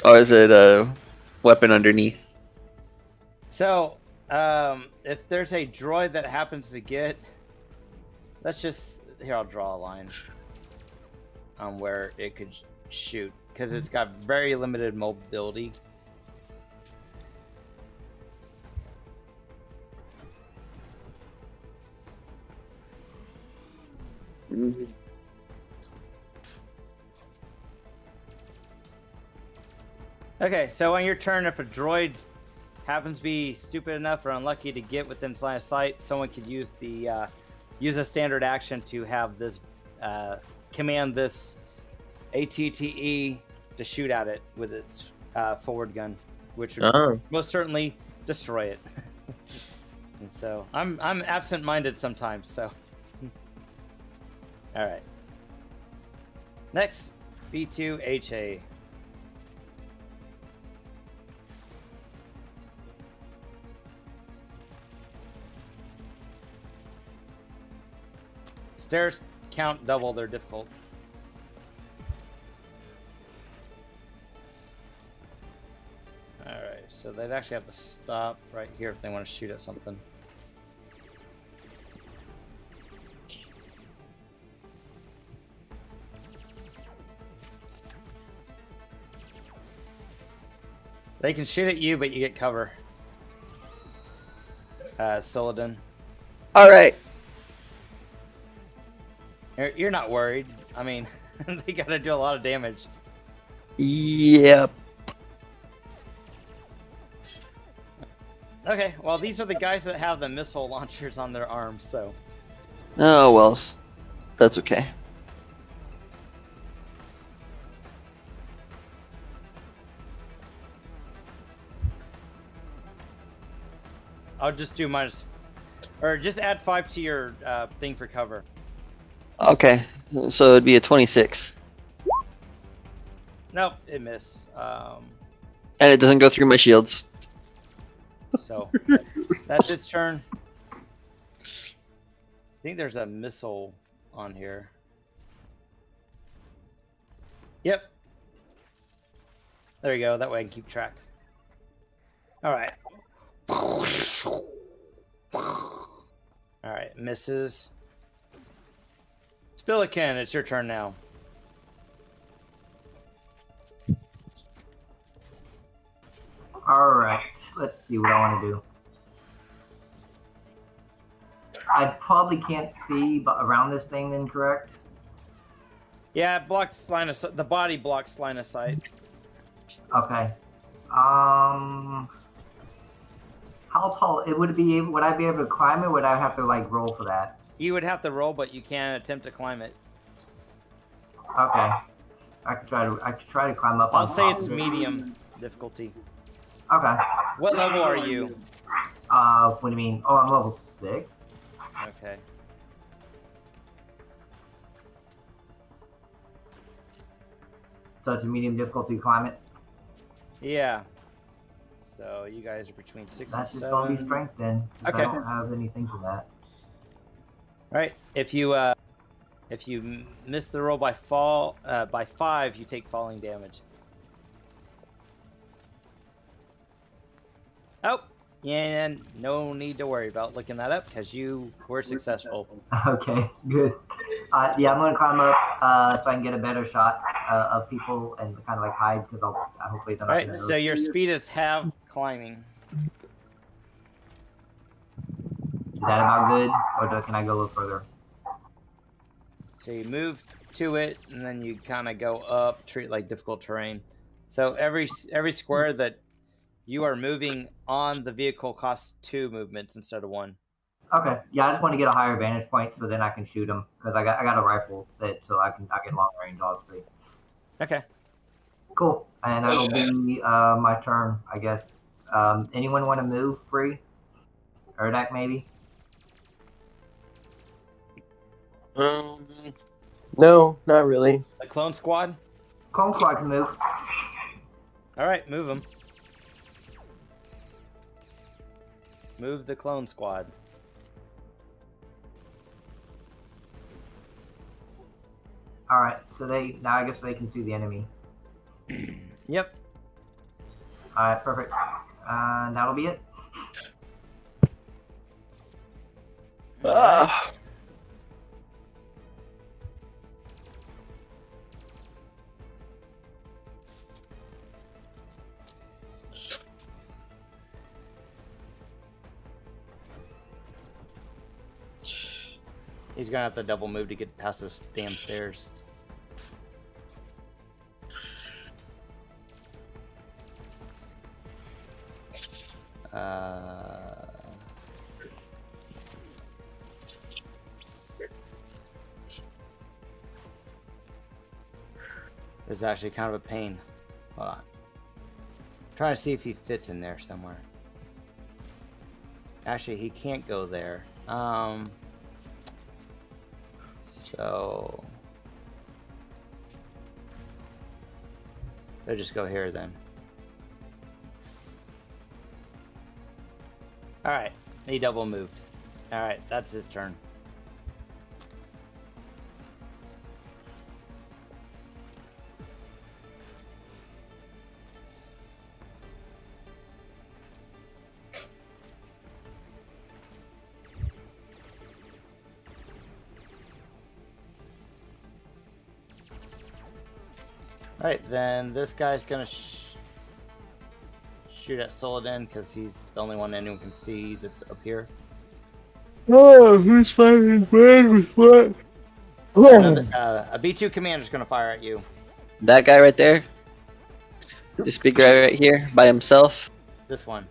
Or is it a weapon underneath? So, if there's a droid that happens to get, let's just here. I'll draw a line on where it could shoot because it's got very limited mobility. Mm-hmm. Okay, so on your turn, if a droid happens to be stupid enough or unlucky to get within line of sight, someone could use the use a standard action to have this command this ATTE to shoot at it with its forward gun, which would most certainly destroy it. And so I'm absent-minded sometimes. So all right. Next, B2 HA. Stairs count double, they're difficult. Alright, so they'd actually have to stop right here if they want to shoot at something. They can shoot at you, but you get cover. Soladin. Alright. You're not worried. I mean, they gotta do a lot of damage. Yep. Okay, well, these are the guys that have the missile launchers on their arms, so. Oh, well, that's okay. I'll just do minus, or just add 5 to your thing for cover. Okay, so it'd be a 26. Nope, it missed. And it doesn't go through my shields. So that's his turn. I think there's a missile on here. Yep. There you go. That way I can keep track. All right. All right, misses. Spillikin, it's your turn now. Alright, let's see what I want to do. I probably can't see but around this thing then, correct? Yeah, it blocks line of sight. The body blocks line of sight. Okay. How tall would it be? Would I be able to climb it? Or would I have to like roll for that? You would have to roll, but you can attempt to climb it. Okay. I could try to climb up. I'll on say top. it's medium difficulty. Okay. What level are you? What do you mean? Oh, I'm level 6. Okay. So it's a medium difficulty climb it. Yeah. So you guys are between 6 That's and just 7. gonna be strength then. 'Cause Okay. I don't have any things of that. All right. If you miss the roll by 5, you take falling damage. Oh, and no need to worry about looking that up because you were successful. Okay, good. Yeah, I'm gonna climb up so I can get a better shot of people and kind of like hide because I hopefully they're All not right. gonna So notice. your speed is halved climbing. Is that about good, or can I go a little further? So you move to it, and then you kind of go up, treat it like difficult terrain. So every square that you are moving on the vehicle costs 2 movements instead of 1. Okay, yeah, I just want to get a higher vantage point so then I can shoot them because I got a rifle so I get long range, obviously. Okay. Cool, and that'll be my turn, I guess. Anyone want to move free? Erdak, maybe? No, not really. The clone squad? Clone Squad can move. All right, move them. Move the clone squad. All right, so now I guess they can see the enemy. Yep. All right, perfect. That'll be it. Ah. He's gonna have to double move to get past those damn stairs. This is actually kind of a pain. Hold on. Trying to see if he fits in there somewhere. Actually, he can't go there. So they'll just go here then. Alright, he double moved. Alright, that's his turn. Alright, then this guy's gonna shoot at Soledin because he's the only one anyone can see that's up here. Oh, who's fighting Brad with what? A B2 commander's gonna fire at you. That guy right there? This big guy right here by himself? This one.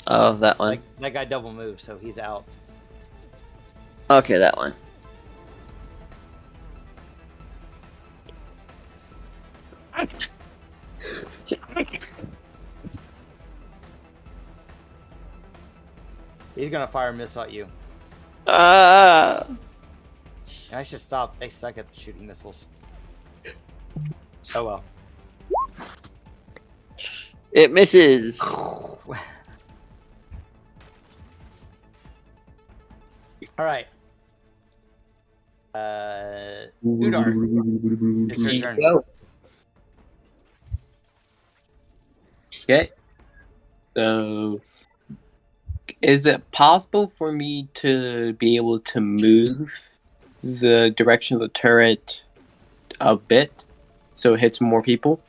Oh, that one. That guy double moved, so he's out. Okay, that one. He's gonna fire a missile at you. Ah! And I should stop. They suck at shooting missiles. Oh well. It misses. Alright. Udar. It's your turn. Go. Okay. So, is it possible for me to be able to move the direction of the turret a bit so it hits more people?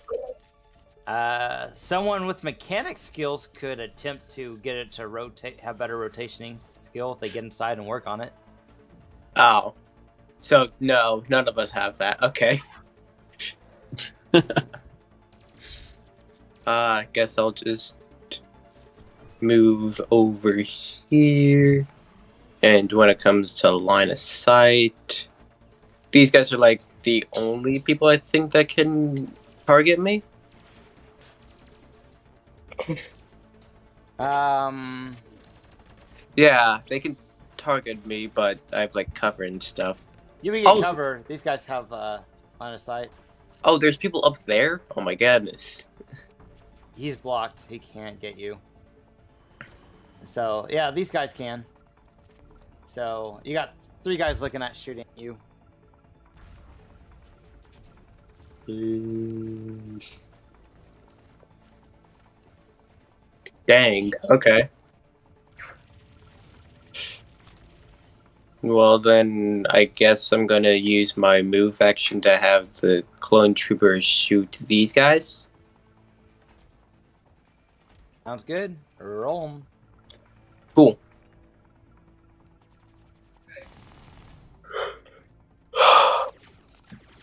Someone with mechanic skills could attempt to get it to rotate, have better rotationing skill if they get inside and work on it. Oh. So, no, none of us have that. Okay. I guess I'll just move over here. And when it comes to line of sight, these guys are like the only people I think that can target me. Yeah, they can target me, but I have like cover and stuff. You can get cover. These guys have line of sight. Oh, there's people up there? Oh my goodness. He's blocked. He can't get you. So, yeah, these guys can. So, you got 3 guys looking at shooting at you. Dang, okay. Well, then I guess I'm gonna use my move action to have the clone troopers shoot these guys. Sounds good. Roll them. Cool.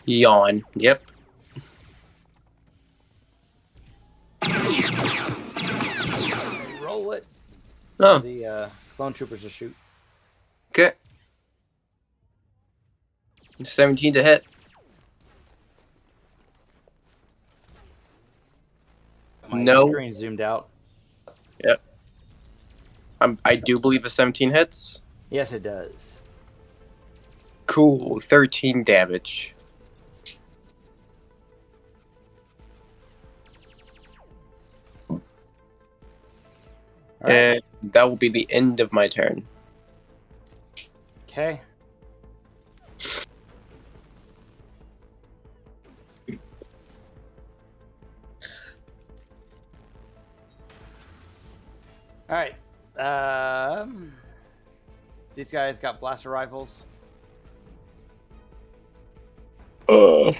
Yawn. Yep. Roll it. Oh, The clone troopers to shoot. okay. 17 to hit. My No. screen zoomed out. Yep. I do believe a 17 hits. Yes, it does. Cool. 13 damage. All right. And that will be the end of my turn. Okay. All right. These guys got blaster rifles. Solden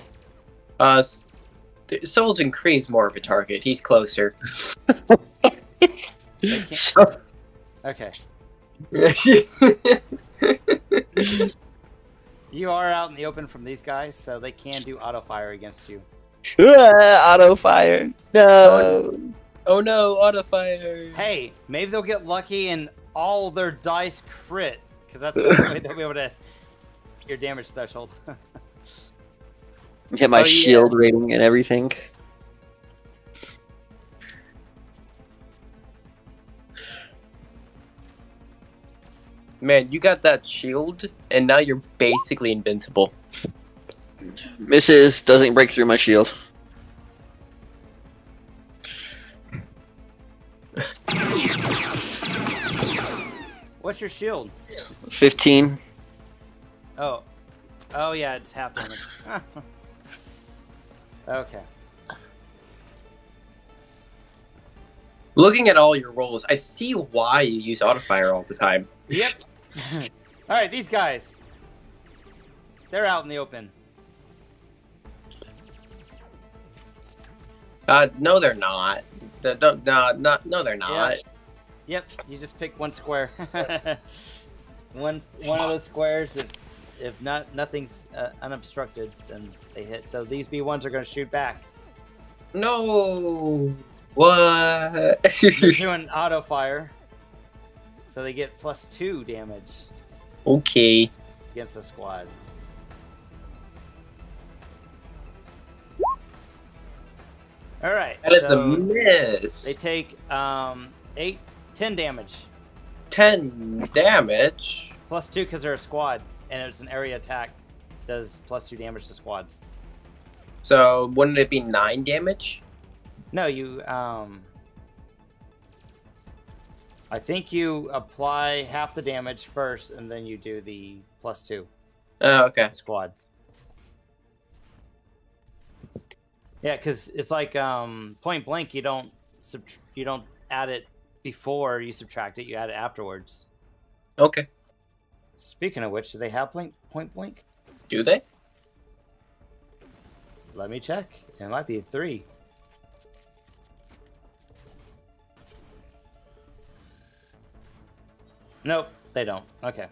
Kree's more of a target. He's closer. So, Okay. You are out in the open from these guys, so they can do auto fire against you. auto fire. No. Oh no, auto fire. Hey, maybe they'll get lucky and all their dice crit, because that's the only way they'll be able to hit your damage threshold. Hit my Oh, yeah. shield rating and everything. Man, you got that shield, and now you're basically invincible. Misses, doesn't break through my shield. What's your shield? 15. Oh. Oh, yeah, it's half damage. Okay. Looking at all your rolls, I see why you use auto fire all the time. Yep. Alright, these guys. They're out in the open. No, they're not. No, they're not. Yep, you just pick one square. one of those squares, if nothing's unobstructed, then they hit. So these B1s are going to shoot back. No. What? They're doing auto fire, so they get +2 damage Okay. against the squad. All right. That is a so miss. they take 10 damage. 10 damage. +2 because they're a squad, and it's an area attack. Does +2 damage to squads. So wouldn't it be 9 damage? No, you I think you apply half the damage first, and then you do the +2 Oh, okay. squads. Yeah, because it's like point blank. You don't add it before you subtract it. You add it afterwards. Okay. Speaking of which, do they have point blank? Do they? Let me check. It might be 3. Nope, they don't. Okay.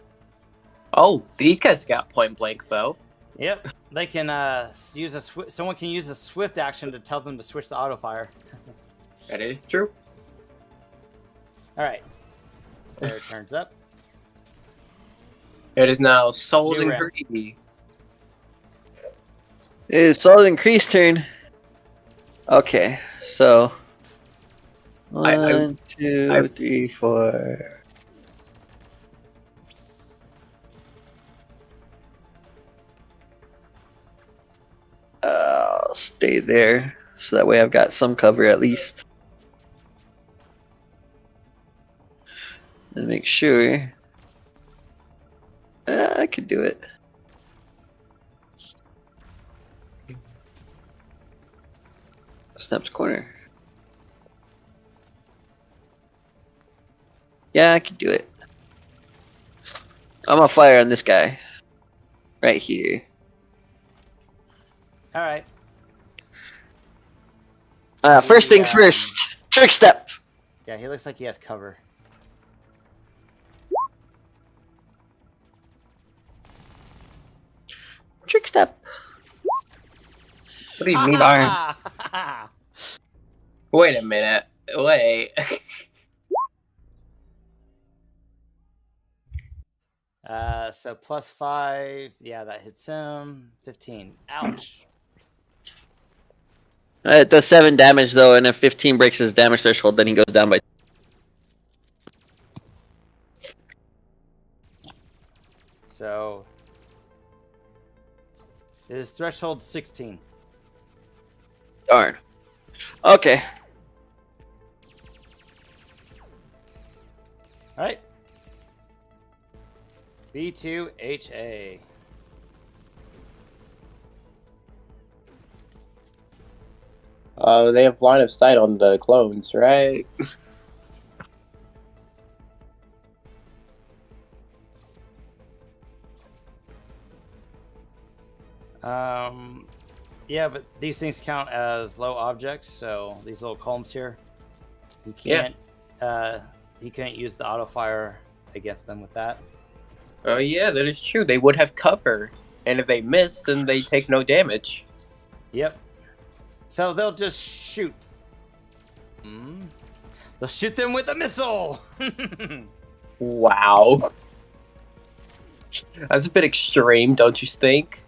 Oh, these guys got point blank though. Yep, they can use a someone can use a swift action to tell them to switch to auto fire. That is true. All right, their turns up. It is now Solden New round. Kree. It is Solid Kree's turn. Okay, so I- 1, 2, 3, 4. I'll stay there, so that way I've got some cover at least. And make sure I could do it. Snaps corner. Yeah, I could do it. I'm gonna fire on this guy. Right here. All right. First things first. Trick step. Yeah, he looks like he has cover. Trick step. What do you mean? Darn. Wait a minute. Wait. So +5. Yeah, that hits him. 15. Ouch. It does 7 damage though, and if 15 breaks his damage threshold, then he goes down by. So his threshold 16. Darn. Okay. All right. B2 HA. They have line of sight on the clones, right? Yeah, but these things count as low objects, so these little columns here, you can't. You couldn't use the auto fire against them with that. Oh yeah, that is true. They would have cover, and if they miss, then they take no damage. Yep. So they'll just shoot. They'll shoot them with a missile. Wow. That's a bit extreme, don't you think?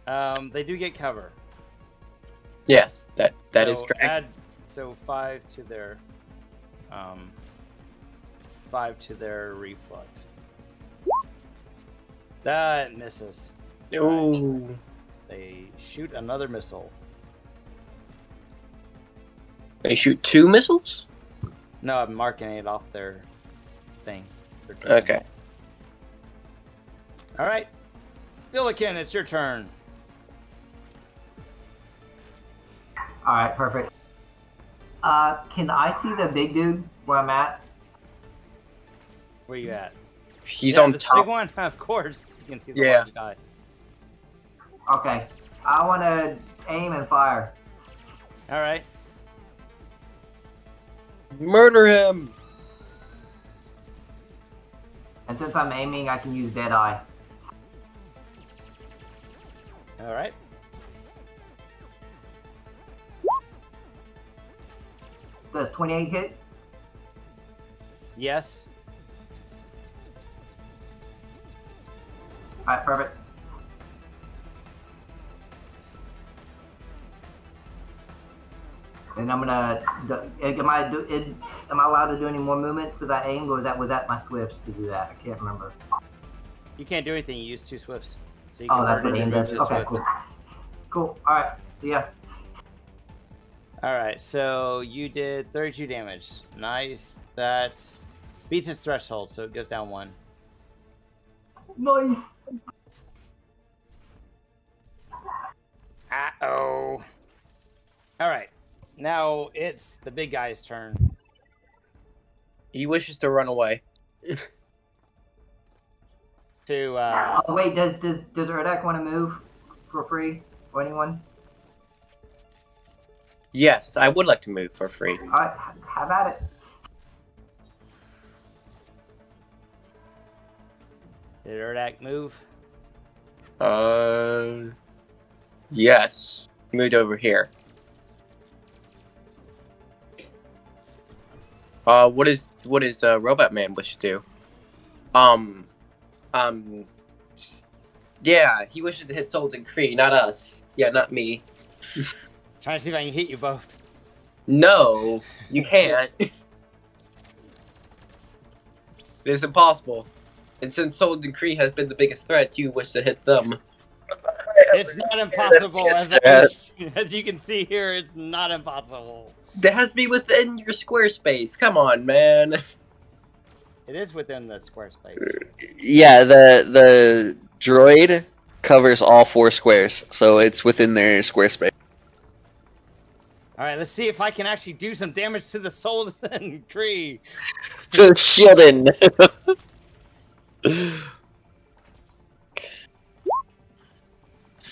They do get cover. Yes, that is So correct. So 5 to their reflex. That misses. Ooh. They shoot another missile. They shoot 2 missiles? No, I'm marking it off their thing. Okay. All right, Billiken, it's your turn. All right, perfect. Can I see the big dude where I'm at? Where you at? He's on the top. big one, of course. You can see the Yeah. large guy. Okay. I want to aim and fire. All right. Murder him! And since I'm aiming, I can use Deadeye. All right. Does 28 hit? Yes. Alright, perfect. And I'm gonna. Am I allowed to do any more movements because I aimed, or was that my swifts to do that? I can't remember. You can't do anything. You use 2 swifts. So you Oh, can that's what remove aim does. the Okay, swift. cool. Cool. All right. So yeah. All right. So you did 32 damage. Nice. That beats its threshold, so it goes down 1. Nice. Uh-oh. All right. Now it's the big guy's turn. He wishes to run away. To Oh wait, does Erdek want to move for free? Or anyone? Yes, I would like to move for free. All right, have at it. did Erdak move? Yes. Moved over here. What is Robot Man wish to do? Yeah, he wishes to hit Sultan Kree, not us. Yeah, not me. Trying to see if I can hit you both. No, you can't. It's impossible. And since Sultan Kree has been the biggest threat, you wish to hit them. It's not impossible. As you can see here, it's not impossible. That has to be within your square space. Come on, man. It is within the square space. Yeah, the droid covers all 4 squares, so it's within their square space. All right, let's see if I can actually do some damage to the Sultan Kree. To Shieldin.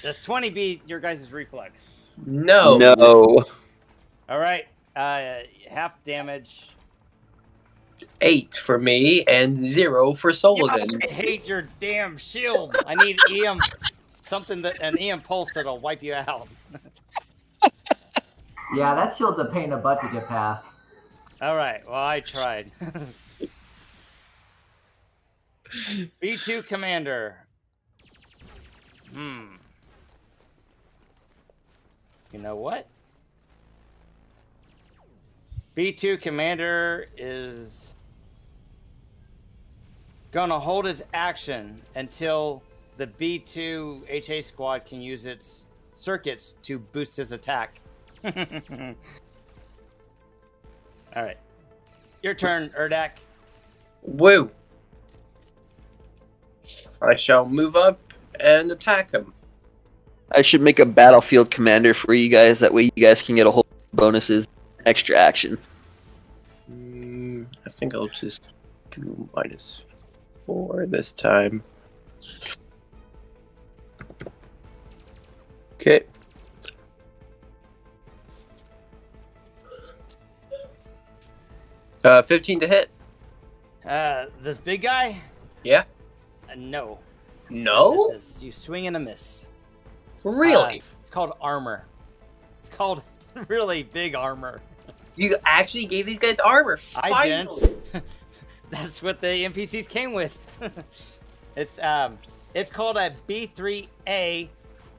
Does 20 beat your guys' reflex? No. No. All right, half damage. 8 for me and 0 for Solodin. I hate your damn shield. I need EM, an EM pulse that'll wipe you out. Yeah, that shield's a pain in the butt to get past. All right, well, I tried. B2 Commander. You know what? B2 Commander is gonna hold his action until the B2 HA squad can use its circuits to boost his attack. Alright. Your turn, Erdak. Woo. I shall move up and attack him. I should make a battlefield commander for you guys. That way you guys can get a whole bonuses, extra action. I think I'll just do -4 this time. Okay. Uh, 15 to hit. This big guy? Yeah. No. No? Misses. You swing and a miss. Really? It's called armor. It's called really big armor. You actually gave these guys armor. I Finally. didn't. That's what the NPCs came with. It's called a B3A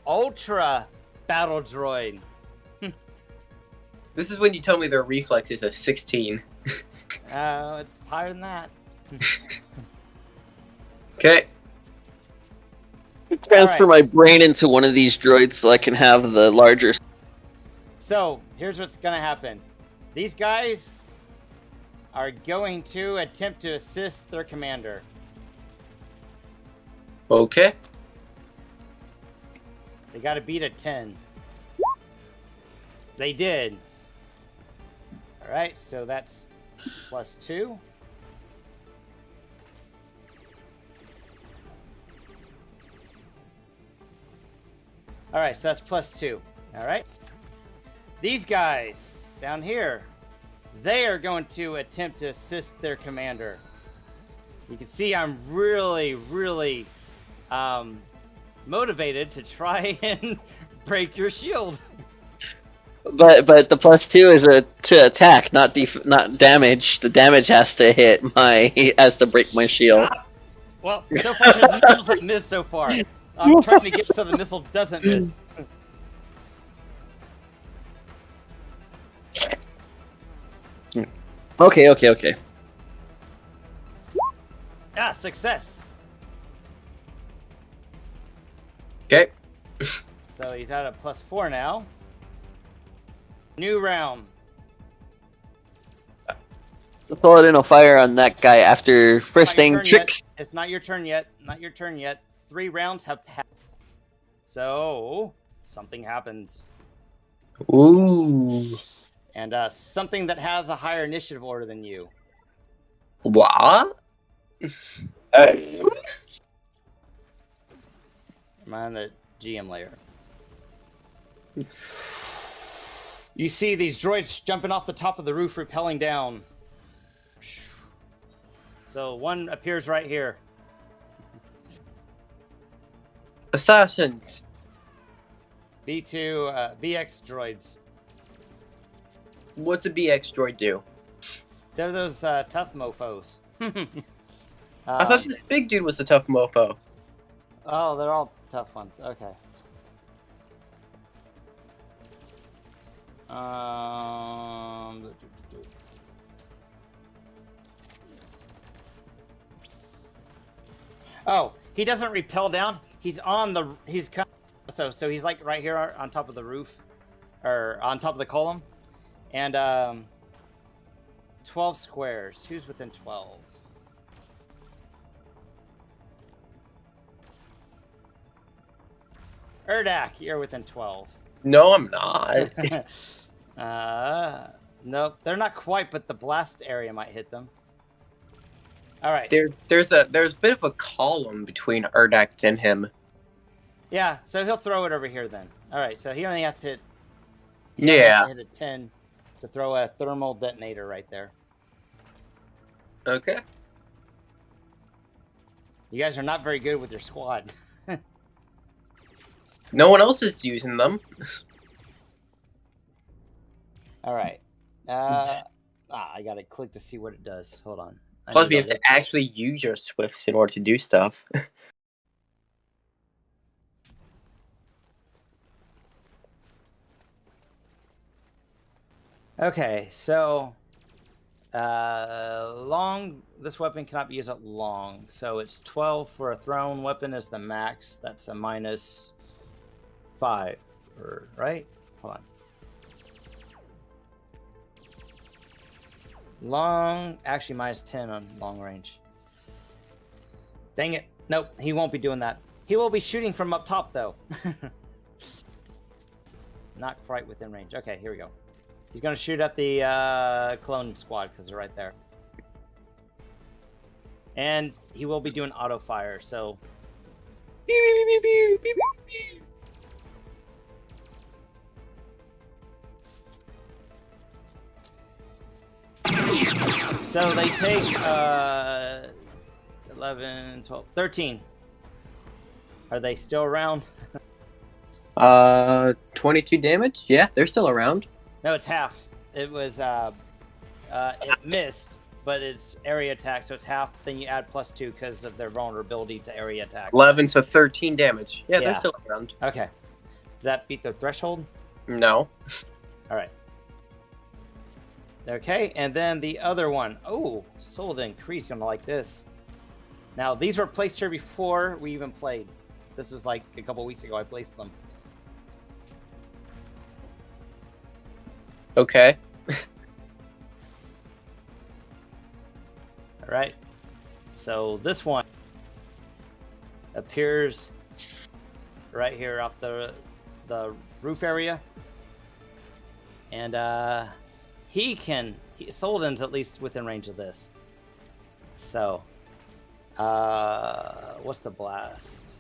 Ultra Battle Droid. This is when you tell me their reflex is a 16. It's higher than that. Okay. Transfer my brain into one of these droids so I can have the larger. So here's what's gonna happen. These guys are going to attempt to assist their commander. Okay. They got to beat a 10. They did. All right, so that's +2. All right, so that's +2. All right. These guys down here, they are going to attempt to assist their commander. You can see I'm really, really motivated to try and break your shield. But the +2 is to attack, not damage. The damage has to break my shield. Well, so far his missiles have missed so far. I'm trying to get so the missile doesn't miss. Okay. Ah, success. Okay. So he's at a +4 now. New round. Paladin will fire on that guy after first thing tricks. It's not your turn yet. Not your turn yet. 3 rounds have passed. So something happens. Ooh. And something that has a higher initiative order than you. What? I'm on the GM layer. You see these droids jumping off the top of the roof, rappelling down. So one appears right here. Assassins. B2 BX droids. What's a BX droid do? They're those tough mofos. I thought this big dude was the tough mofo. Oh, they're all tough ones. Okay. Oh, he doesn't rappel down. He's on the. So he's like right here on top of the roof, or on top of the column, and 12 squares. Who's within 12? Urdak, you're within 12. No, I'm not. Nope, they're not quite, but the blast area might hit them. All right. There's a bit of a column between Urdak and him. Yeah, so he'll throw it over here then. All right, so he only has to hit. Yeah. Hit a 10 to throw a thermal detonator right there. Okay. You guys are not very good with your squad. No one else is using them. All right. I gotta click to see what it does. Hold on. Plus, we have to actually use your Swifts in order to do stuff. Okay, so long. This weapon cannot be used at long, so it's 12 for a thrown weapon is the max. That's a -5, right? Hold on. Long, actually -10 on long range. Dang it. Nope, he won't be doing that. He will be shooting from up top, though. Not quite within range. Okay, here we go. He's going to shoot at the clone squad, because they're right there. And he will be doing auto fire, so... So they take 11, 12, 13. Are they still around? 22 damage? Yeah, they're still around. No, it's half. It was it missed, but it's area attack, so it's half. Then you add +2 because of their vulnerability to area attack. 11, so 13 damage. Yeah, they're Yeah. still around. Okay. Does that beat their threshold? No. All right. Okay, and then the other one. Oh, Soul Increase gonna like this. Now these were placed here before we even played. This was like a couple weeks ago. I placed them. Okay. All right. So this one appears right here off the roof area, and Solden's at least within range of this. So, what's the blast?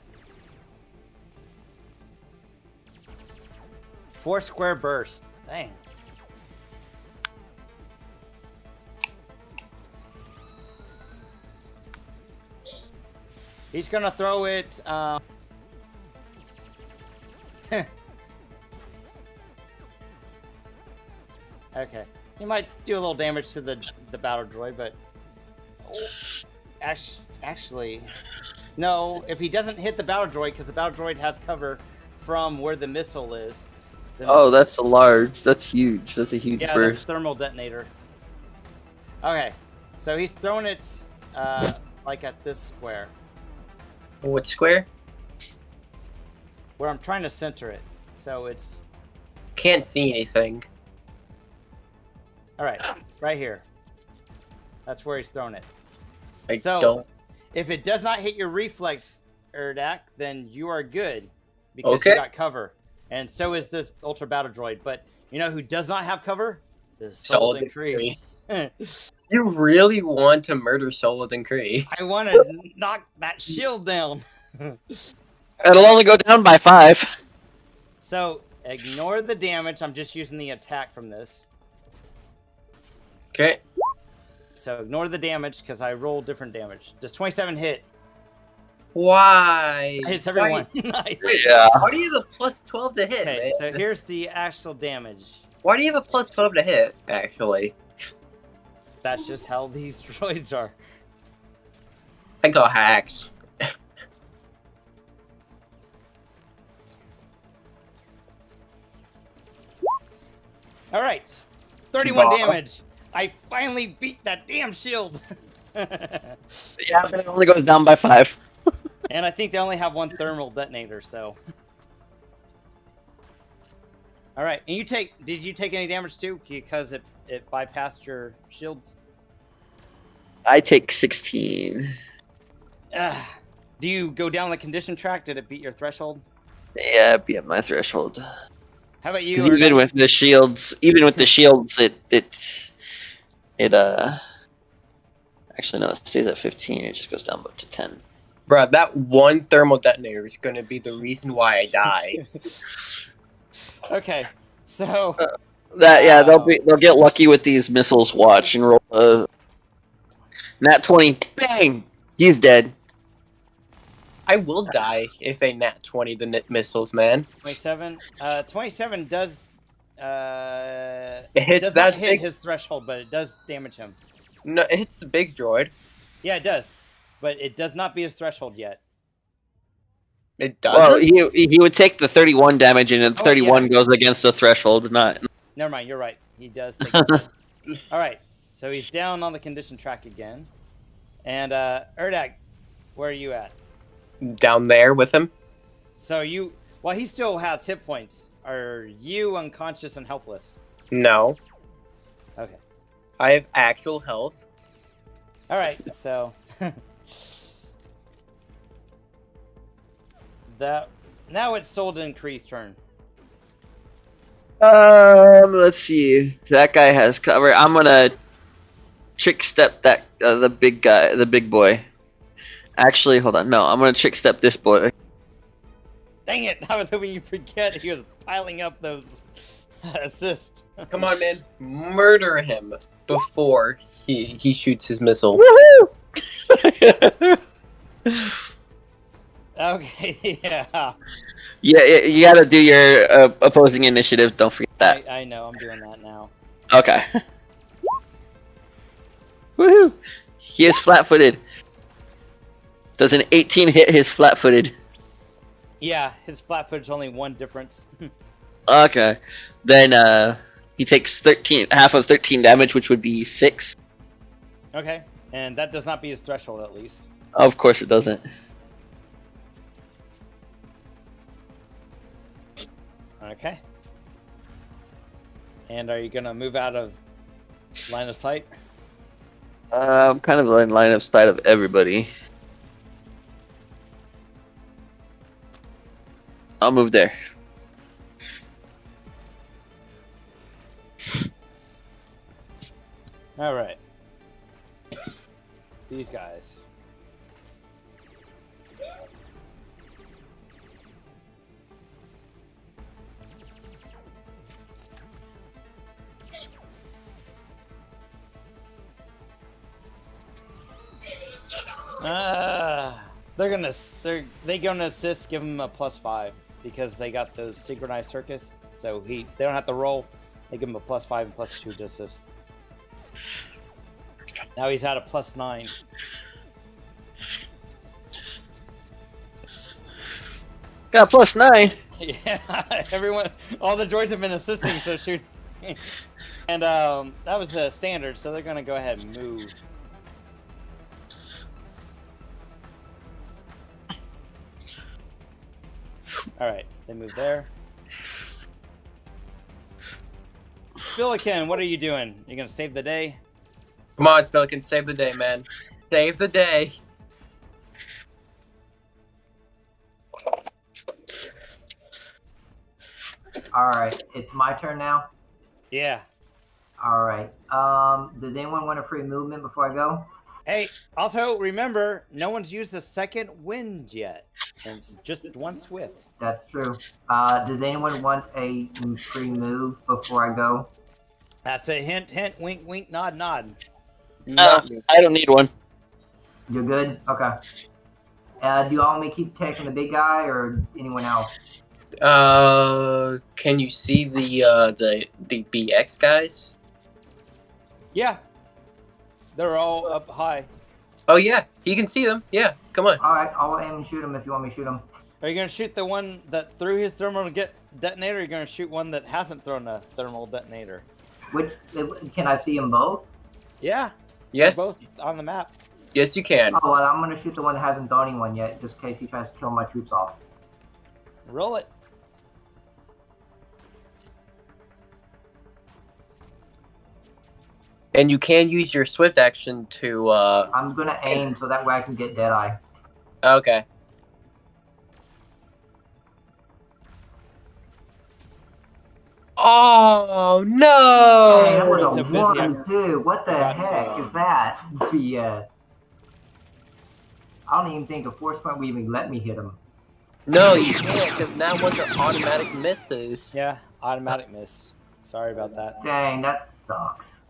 4 square burst. Dang. He's gonna throw it. Okay, he might do a little damage to the battle droid, but actually, no. If he doesn't hit the battle droid, because the battle droid has cover from where the missile is. Then Oh, that's a large. That's huge. That's a huge yeah, that's burst. thermal detonator. Okay, so he's throwing it like at this square Which square? where I'm trying to center it. So it's Can't see anything. all right, right here. That's where he's throwing it. I So- don't. If it does not hit your reflex, Erdak, then you are good because Okay. you got cover. And so is this Ultra Battle Droid. But you know who does not have cover? The Solden Kree. You really want to murder Solden Kree? I want to knock that shield down. It'll only go down by 5. So ignore the damage. I'm just using the attack from this. Okay. So ignore the damage because I roll different damage. Does 27 hit? Why? It hits everyone. Nice. Yeah. Why do you have a plus 12 to hit, Okay, man? so here's the actual damage. Why do you have a plus 12 to hit, actually? That's just how these droids are. I got hacks. All right, 31 Bah. damage. I finally beat that damn shield. Yeah, but it only goes down by 5. And I think they only have one thermal detonator, so. All right, and did you take any damage too? Because it bypassed your shields? I take 16. Do you go down the condition track? Did it beat your threshold? Yeah, be at my threshold. How about you? 'Cause even with the shields, it actually no, it stays at 15. It just goes down to 10. Bruh, that one thermal detonator is gonna be the reason why I die. Okay, so They'll get lucky with these missiles. Watch and roll a nat 20. Bang! He's dead. I will die if they nat 20 the missiles, man. 27. 27 does. It hits does that not hit big. his threshold, but it does damage him. No, it hits the big droid. Yeah, it does, but it does not beat his threshold yet. It Well, doesn't. he would take the 31 damage, and the Oh, 31 yeah. goes against the threshold. Not. Never mind, you're right. He does take it. All right, so he's down on the condition track again. And Erdak, where are you at? Down there with him. So well, he still has hit points. Are you unconscious and helpless? No, Okay. I have actual health. All right, so now it's Solden Kree's turn. Let's see. That guy has cover. I'm gonna trick step that the big guy, the big boy. Actually, hold on. No, I'm gonna trick step this boy. Dang it! I was hoping you'd forget he was piling up those assists. Come on, man. Murder him before He shoots his missile. Woohoo! Okay, yeah. Yeah, you gotta do your opposing initiative. Don't forget that. I know, I'm doing that now. Okay. Woohoo! He is flat-footed. Does an 18 hit his flat-footed? Yeah, his flat foot's only one difference. Okay. Then he takes half of 13 damage, which would be 6. Okay, and that does not beat his threshold at least. Of course it doesn't. Okay. And are you gonna move out of line of sight? I'm kind of in line of sight of everybody. I'll move there. All right. These guys. They're gonna assist, give him a +5 because they got those synchronized circus. So they don't have to roll. They give him a +5 and +2 to assist. Now he's at a +9. Got +9. Yeah, everyone, all the droids have been assisting, so shoot. And that was a standard, so they're gonna go ahead and move. All right, they move there. Billiken, what are you doing? You gonna save the day? Come on, Pelican, save the day, man. Save the day. Alright, it's my turn now? Yeah. Alright. Does anyone want a free movement before I go? Hey, also remember, no one's used the second wind yet. And it's just one swift. That's true. Does anyone want a free move before I go? That's a hint, hint, wink, wink, nod, nod. I don't need one. You're good? Okay. Do you all want me to keep taking the big guy or anyone else? Can you see the BX guys? Yeah. They're all up high. Oh yeah, you can see them. Yeah, come on. Alright, I'll aim and shoot him if you want me to shoot him. Are you going to shoot the one that threw his thermal detonator, or are you going to shoot one that hasn't thrown a thermal detonator? Can I see them both? Yeah. Yes. They're both on the map. Yes, you can. Oh, well, I'm going to shoot the one that hasn't thrown anyone yet, just in case he tries to kill my troops off. Roll it. And you can use your swift action to. I'm going to aim so that way I can get Deadeye. Okay. Oh no! Hey, that was So a busy, 1, 2. What the That's, heck is that? BS. I don't even think a force point would even let me hit him. No, you can't, because now ones are automatic misses. Yeah, automatic miss. Sorry about that. Dang, that sucks.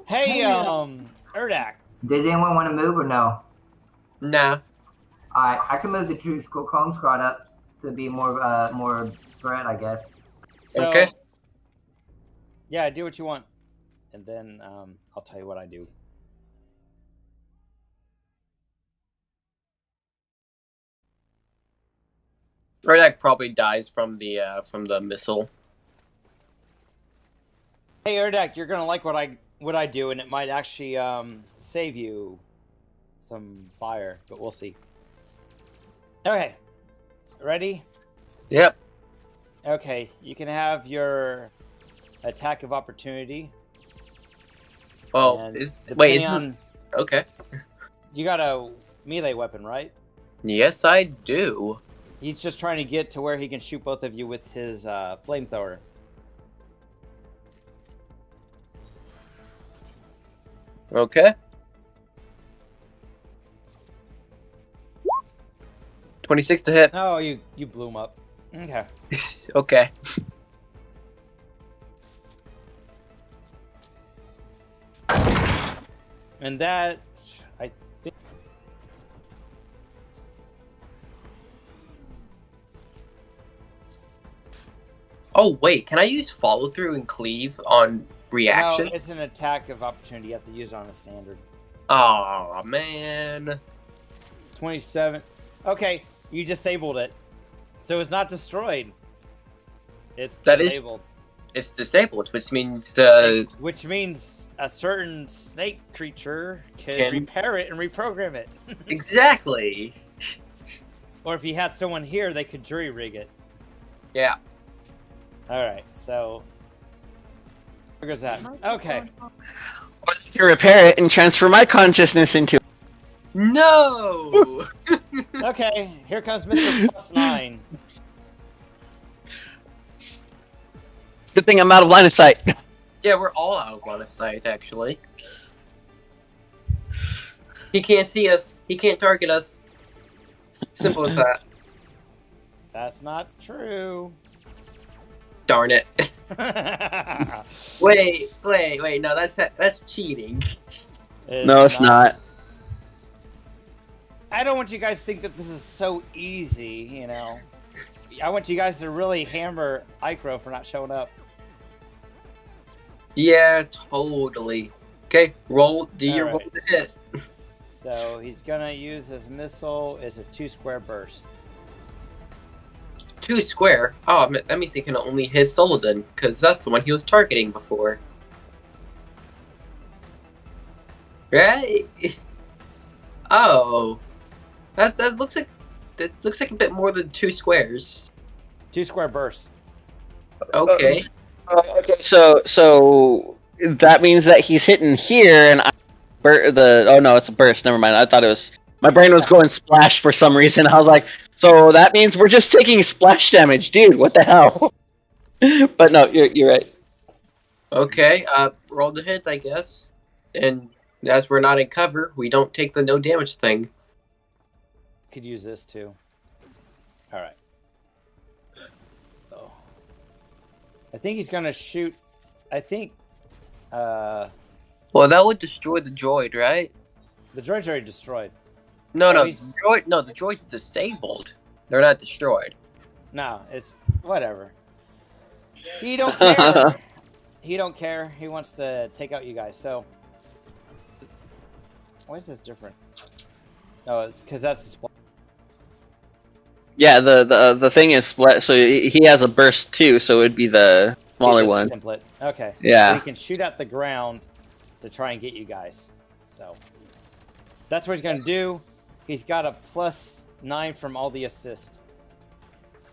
Hey, Urdak. Does anyone want to move or no? Nah. Alright, I can move the troops clone squad up to be more threat, I guess. So, Okay. Yeah, do what you want. And then I'll tell you what I do. Rordak probably dies from the missile. Hey, Urdak, you're gonna like what I do, and it might actually save you some fire, but we'll see. Okay, ready? Yep. Okay, you can have your attack of opportunity. Well, and wait, depending okay. you got a melee weapon, right? Yes, I do. He's just trying to get to where he can shoot both of you with his flamethrower. Okay. 26 to hit. Oh, you blew him up. Okay. Okay. And that, I think. Oh wait, can I use follow through and cleave on reaction? No, it's an attack of opportunity. You have to use it on a standard. Oh man. 27. Okay, you disabled it. So it's not destroyed. It's disabled. It's disabled, which means Which means a certain snake creature can repair it and reprogram it. exactly. Or if you had someone here, they could jury rig it. Yeah. Alright, so where goes that? Okay. Or I can repair it and transfer my consciousness into it. No. Okay, here comes Mr. +9. Good thing I'm out of line of sight. Yeah, we're all out of line of sight, actually. He can't see us. He can't target us. Simple as that. That's not true. Darn it. Wait. No, that's cheating. No, it's not. I don't want you guys to think that this is so easy, you know. I want you guys to really hammer Icro for not showing up. Yeah, totally. Okay, roll. Do your roll Alright. to hit. So he's gonna use his missile as a 2-square burst. 2 square. Oh, that means he can only hit Stoladin, because that's the one he was targeting before. Right? Oh, that looks like a bit more than 2 squares. 2-square burst. Okay. Okay, so that means that he's hitting here, and oh no, it's a burst. Never mind. I thought it was. My brain was going splash for some reason. I was like, so that means we're just taking splash damage, dude. What the hell? But no, you're right. Okay. Roll the hit, I guess. And as we're not in cover, we don't take the no damage thing. Could use this too. All right. Oh. I think he's gonna shoot. I think. Well, that would destroy the droid, right? The droid's already destroyed. No, Oh, no, he's- the droid's disabled. They're not destroyed. No, it's whatever. He don't care. He don't care. He wants to take out you guys. So why is this different? No, it's because that's the split. Yeah, the thing is split, so he has a burst too, so it'd be the smaller one. Template. Okay. Yeah. So he can shoot at the ground to try and get you guys. So that's what he's gonna do. He's got a +9 from all the assist.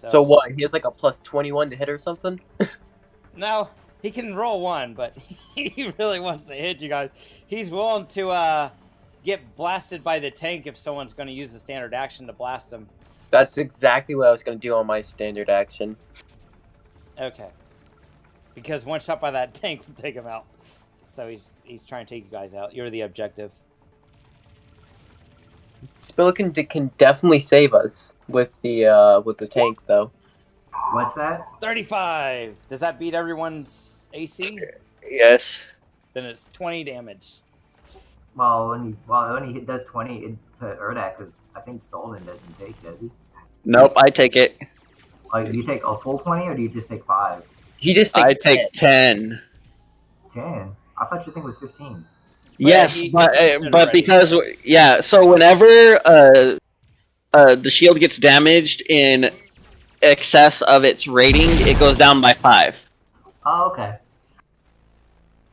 So what? He has like a +21 to hit or something? No, he can roll 1, but he really wants to hit you guys. He's willing to get blasted by the tank if someone's going to use the standard action to blast him. That's exactly what I was going to do on my standard action. Okay. Because one shot by that tank will take him out. So he's trying to take you guys out. You're the objective. Spillikin can definitely save us with the tank, though. What's that? 35. Does that beat everyone's AC? Yes. Then it's 20 damage. Well, when he does 20 to Urdak, because I think Solon doesn't take, does he? Nope, I take it. Like, do you take a full 20 or do you just take 5? He just takes I take 10. 10? I thought your thing was 15. Yes, he but boosted but already. because so whenever the shield gets damaged in excess of its rating, it goes down by 5. Oh, okay.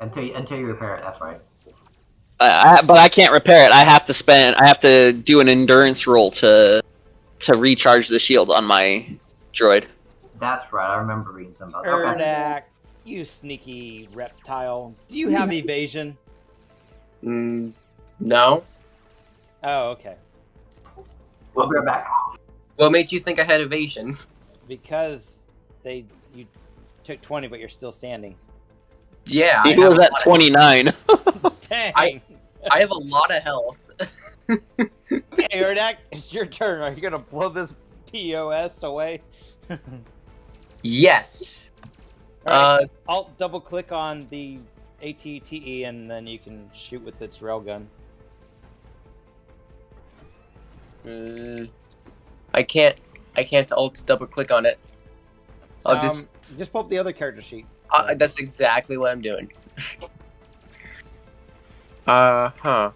Until you repair it, that's right. But I can't repair it. I have to do an endurance roll to recharge the shield on my droid. That's right, I remember reading something about that. Okay. Urdak, you sneaky reptile. Do you have evasion? No. Oh, okay. I'll be right back. What made you think I had evasion? Because you took 20, but you're still standing. Yeah, He was at 29. Dang. I have a lot of health. Okay, Urdak, it's your turn. Are you gonna blow this POS away? Yes. Alright, I'll double click on the ATTE, and then you can shoot with its railgun. I can't alt double click on it. I'll Just pull up the other character sheet. that's exactly what I'm doing. Huh.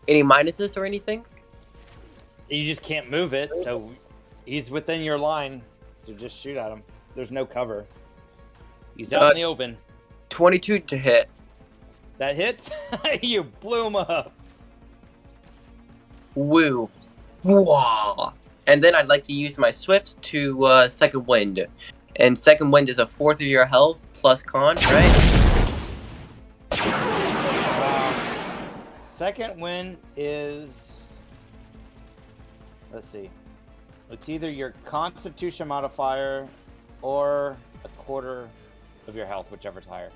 Any minuses or anything? You just can't move it, so he's within your line. So just shoot at him. There's no cover. He's out in the open. 22 to hit. That hits? You blew him up. Woo. Wah. And then I'd like to use my Swift to Second Wind. And Second Wind is a fourth of your health plus con, right? Second Wind is... Let's see. It's either your Constitution modifier or a quarter of your health, whichever's higher.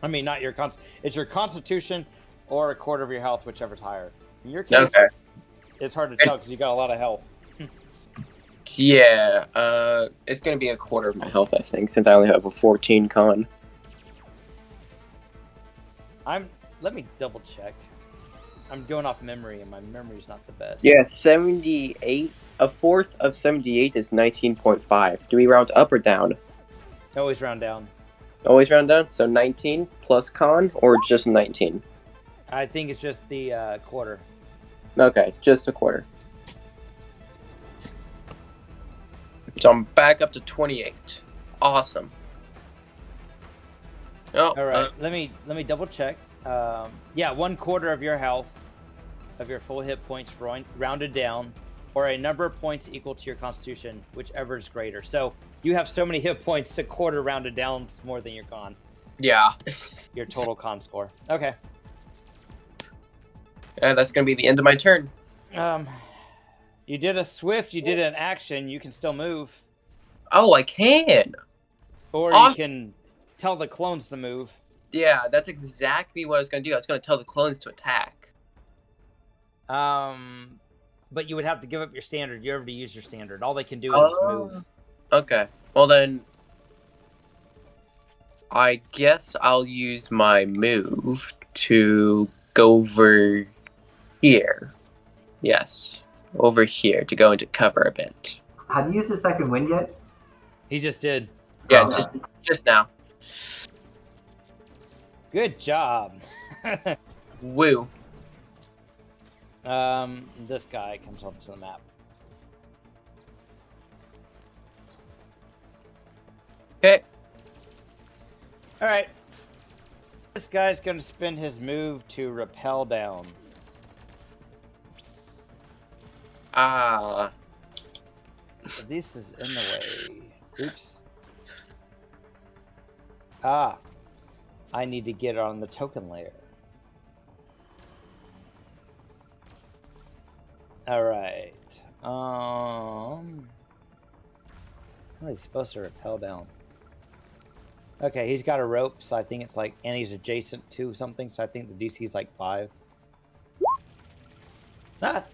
I mean, not your it's your Constitution or a quarter of your health, whichever's higher. In your case, it's hard to tell because you got a lot of health. Yeah, it's gonna be a quarter of my health, I think, since I only have a 14 con. Let me double check. I'm going off memory, and my memory's not the best. Yeah, 78. A fourth of 78 is 19.5. Do we round up or down? Always round down. Always round down? So 19 plus con, or just 19? I think it's just the quarter. Okay, just a quarter. So I'm back up to 28. Awesome. Oh, all right. Let me double check. Yeah, 1/4 of your health, of your full hit points rounded down, or a number of points equal to your Constitution, whichever is greater. So you have so many hit points, a quarter rounded down is more than your con. Yeah. Your total con score. Okay. Yeah, that's gonna be the end of my turn. You did a Swift, you did an action, you can still move. Oh, I can! Or you can tell the clones to move. Yeah, that's exactly what I was gonna do. I was gonna tell the clones to attack. But you would have to give up your standard. You already used your standard. All they can do is move. Okay. Well then, I guess I'll use my move to go over here. Yes, over here to go into cover a bit. Have you used the Second Wind yet? He just did. Yeah, Okay. just now. Good job. Woo. This guy comes onto the map. Okay. All right. This guy's going to spend his move to rappel down. This is in the way. Oops. I need to get on the token layer. All right. How is he supposed to rappel down? Okay, he's got a rope, so I think it's like, and he's adjacent to something, so I think the DC is like 5.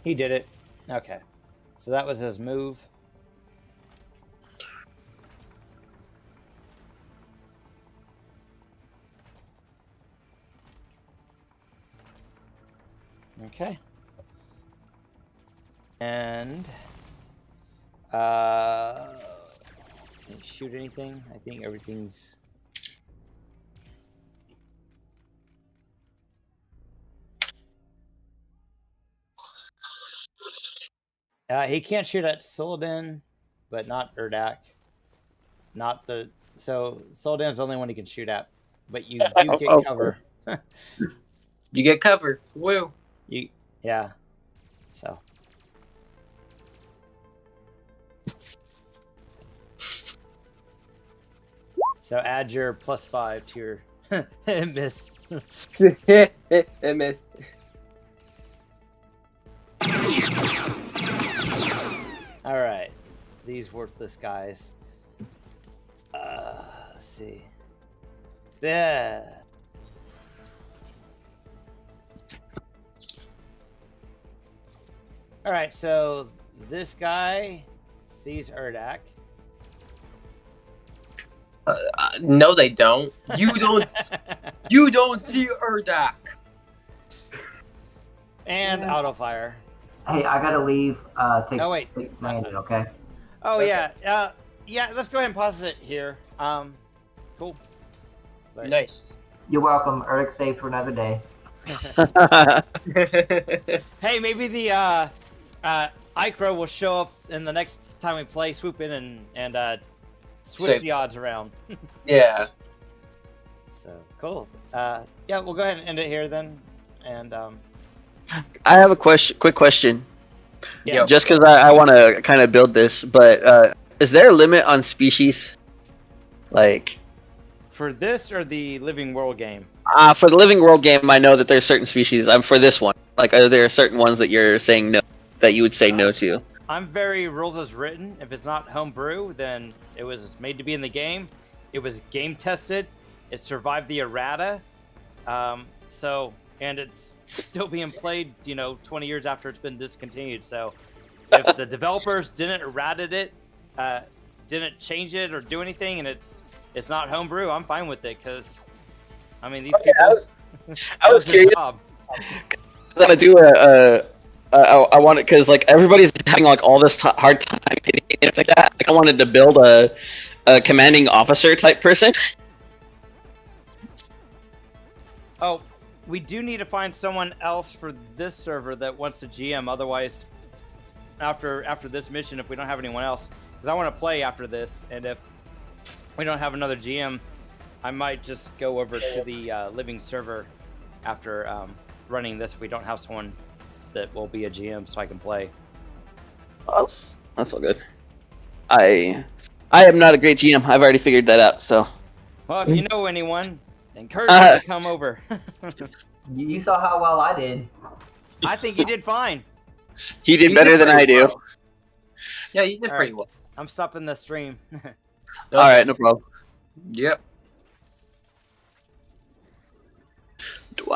He did it. Okay. So that was his move. Okay. And can you shoot anything? I think everything's he can't shoot at Sullivan, but not Urdak. Not the Sullivan's the only one he can shoot at. But you do get cover. You get cover. Woo. Yeah. So. So add your +5 to your miss. It missed. All right, these worthless guys. Let's see. Yeah. All right, so this guy sees Urdak. No, they don't. You don't. You don't see Urdak. And auto fire. Hey, I gotta leave. Take wait. landing, okay? Oh Okay. yeah. Yeah. Let's go ahead and pause it here. Cool. But- Nice. You're welcome. Urdak saved for another day. Hey, maybe the Icro will show up in the next time we play. Swoop in and switch Save. the odds around. Yeah. So cool. Yeah, we'll go ahead and end it here then. And I have a quick question. yeah. Just because I want to kind of build this, but is there a limit on species? Like, For this or the Living World game? for the Living World game, I know that there's certain species. For this one, like, are there certain ones that you're saying no, that you would say no to? I'm very rules as written. If it's not homebrew, then it was made to be in the game. It was game tested. It survived the errata. And it's still being played, 20 years after it's been discontinued. So if the developers didn't errata it, didn't change it or do anything, and it's not homebrew, I'm fine with it, because I mean, these people. I was curious. Job. I want to do I want it because like everybody's having like all this hard time hitting it like that. Like I wanted to build a commanding officer type person. Oh, we do need to find someone else for this server that wants to GM. Otherwise, after this mission, if we don't have anyone else, because I want to play after this, and if we don't have another GM, I might just go over to the living server after running this if we don't have someone that will be a GM so I can play. That's all good. I am not a great GM. I've already figured that out. So. Well, if you know anyone, encourage them to come over. You saw how well I did. I think you did fine. He did You better did than pretty I do. well. Yeah, you did pretty well. I'm stopping the stream. All right, no problem. Yep. Do I?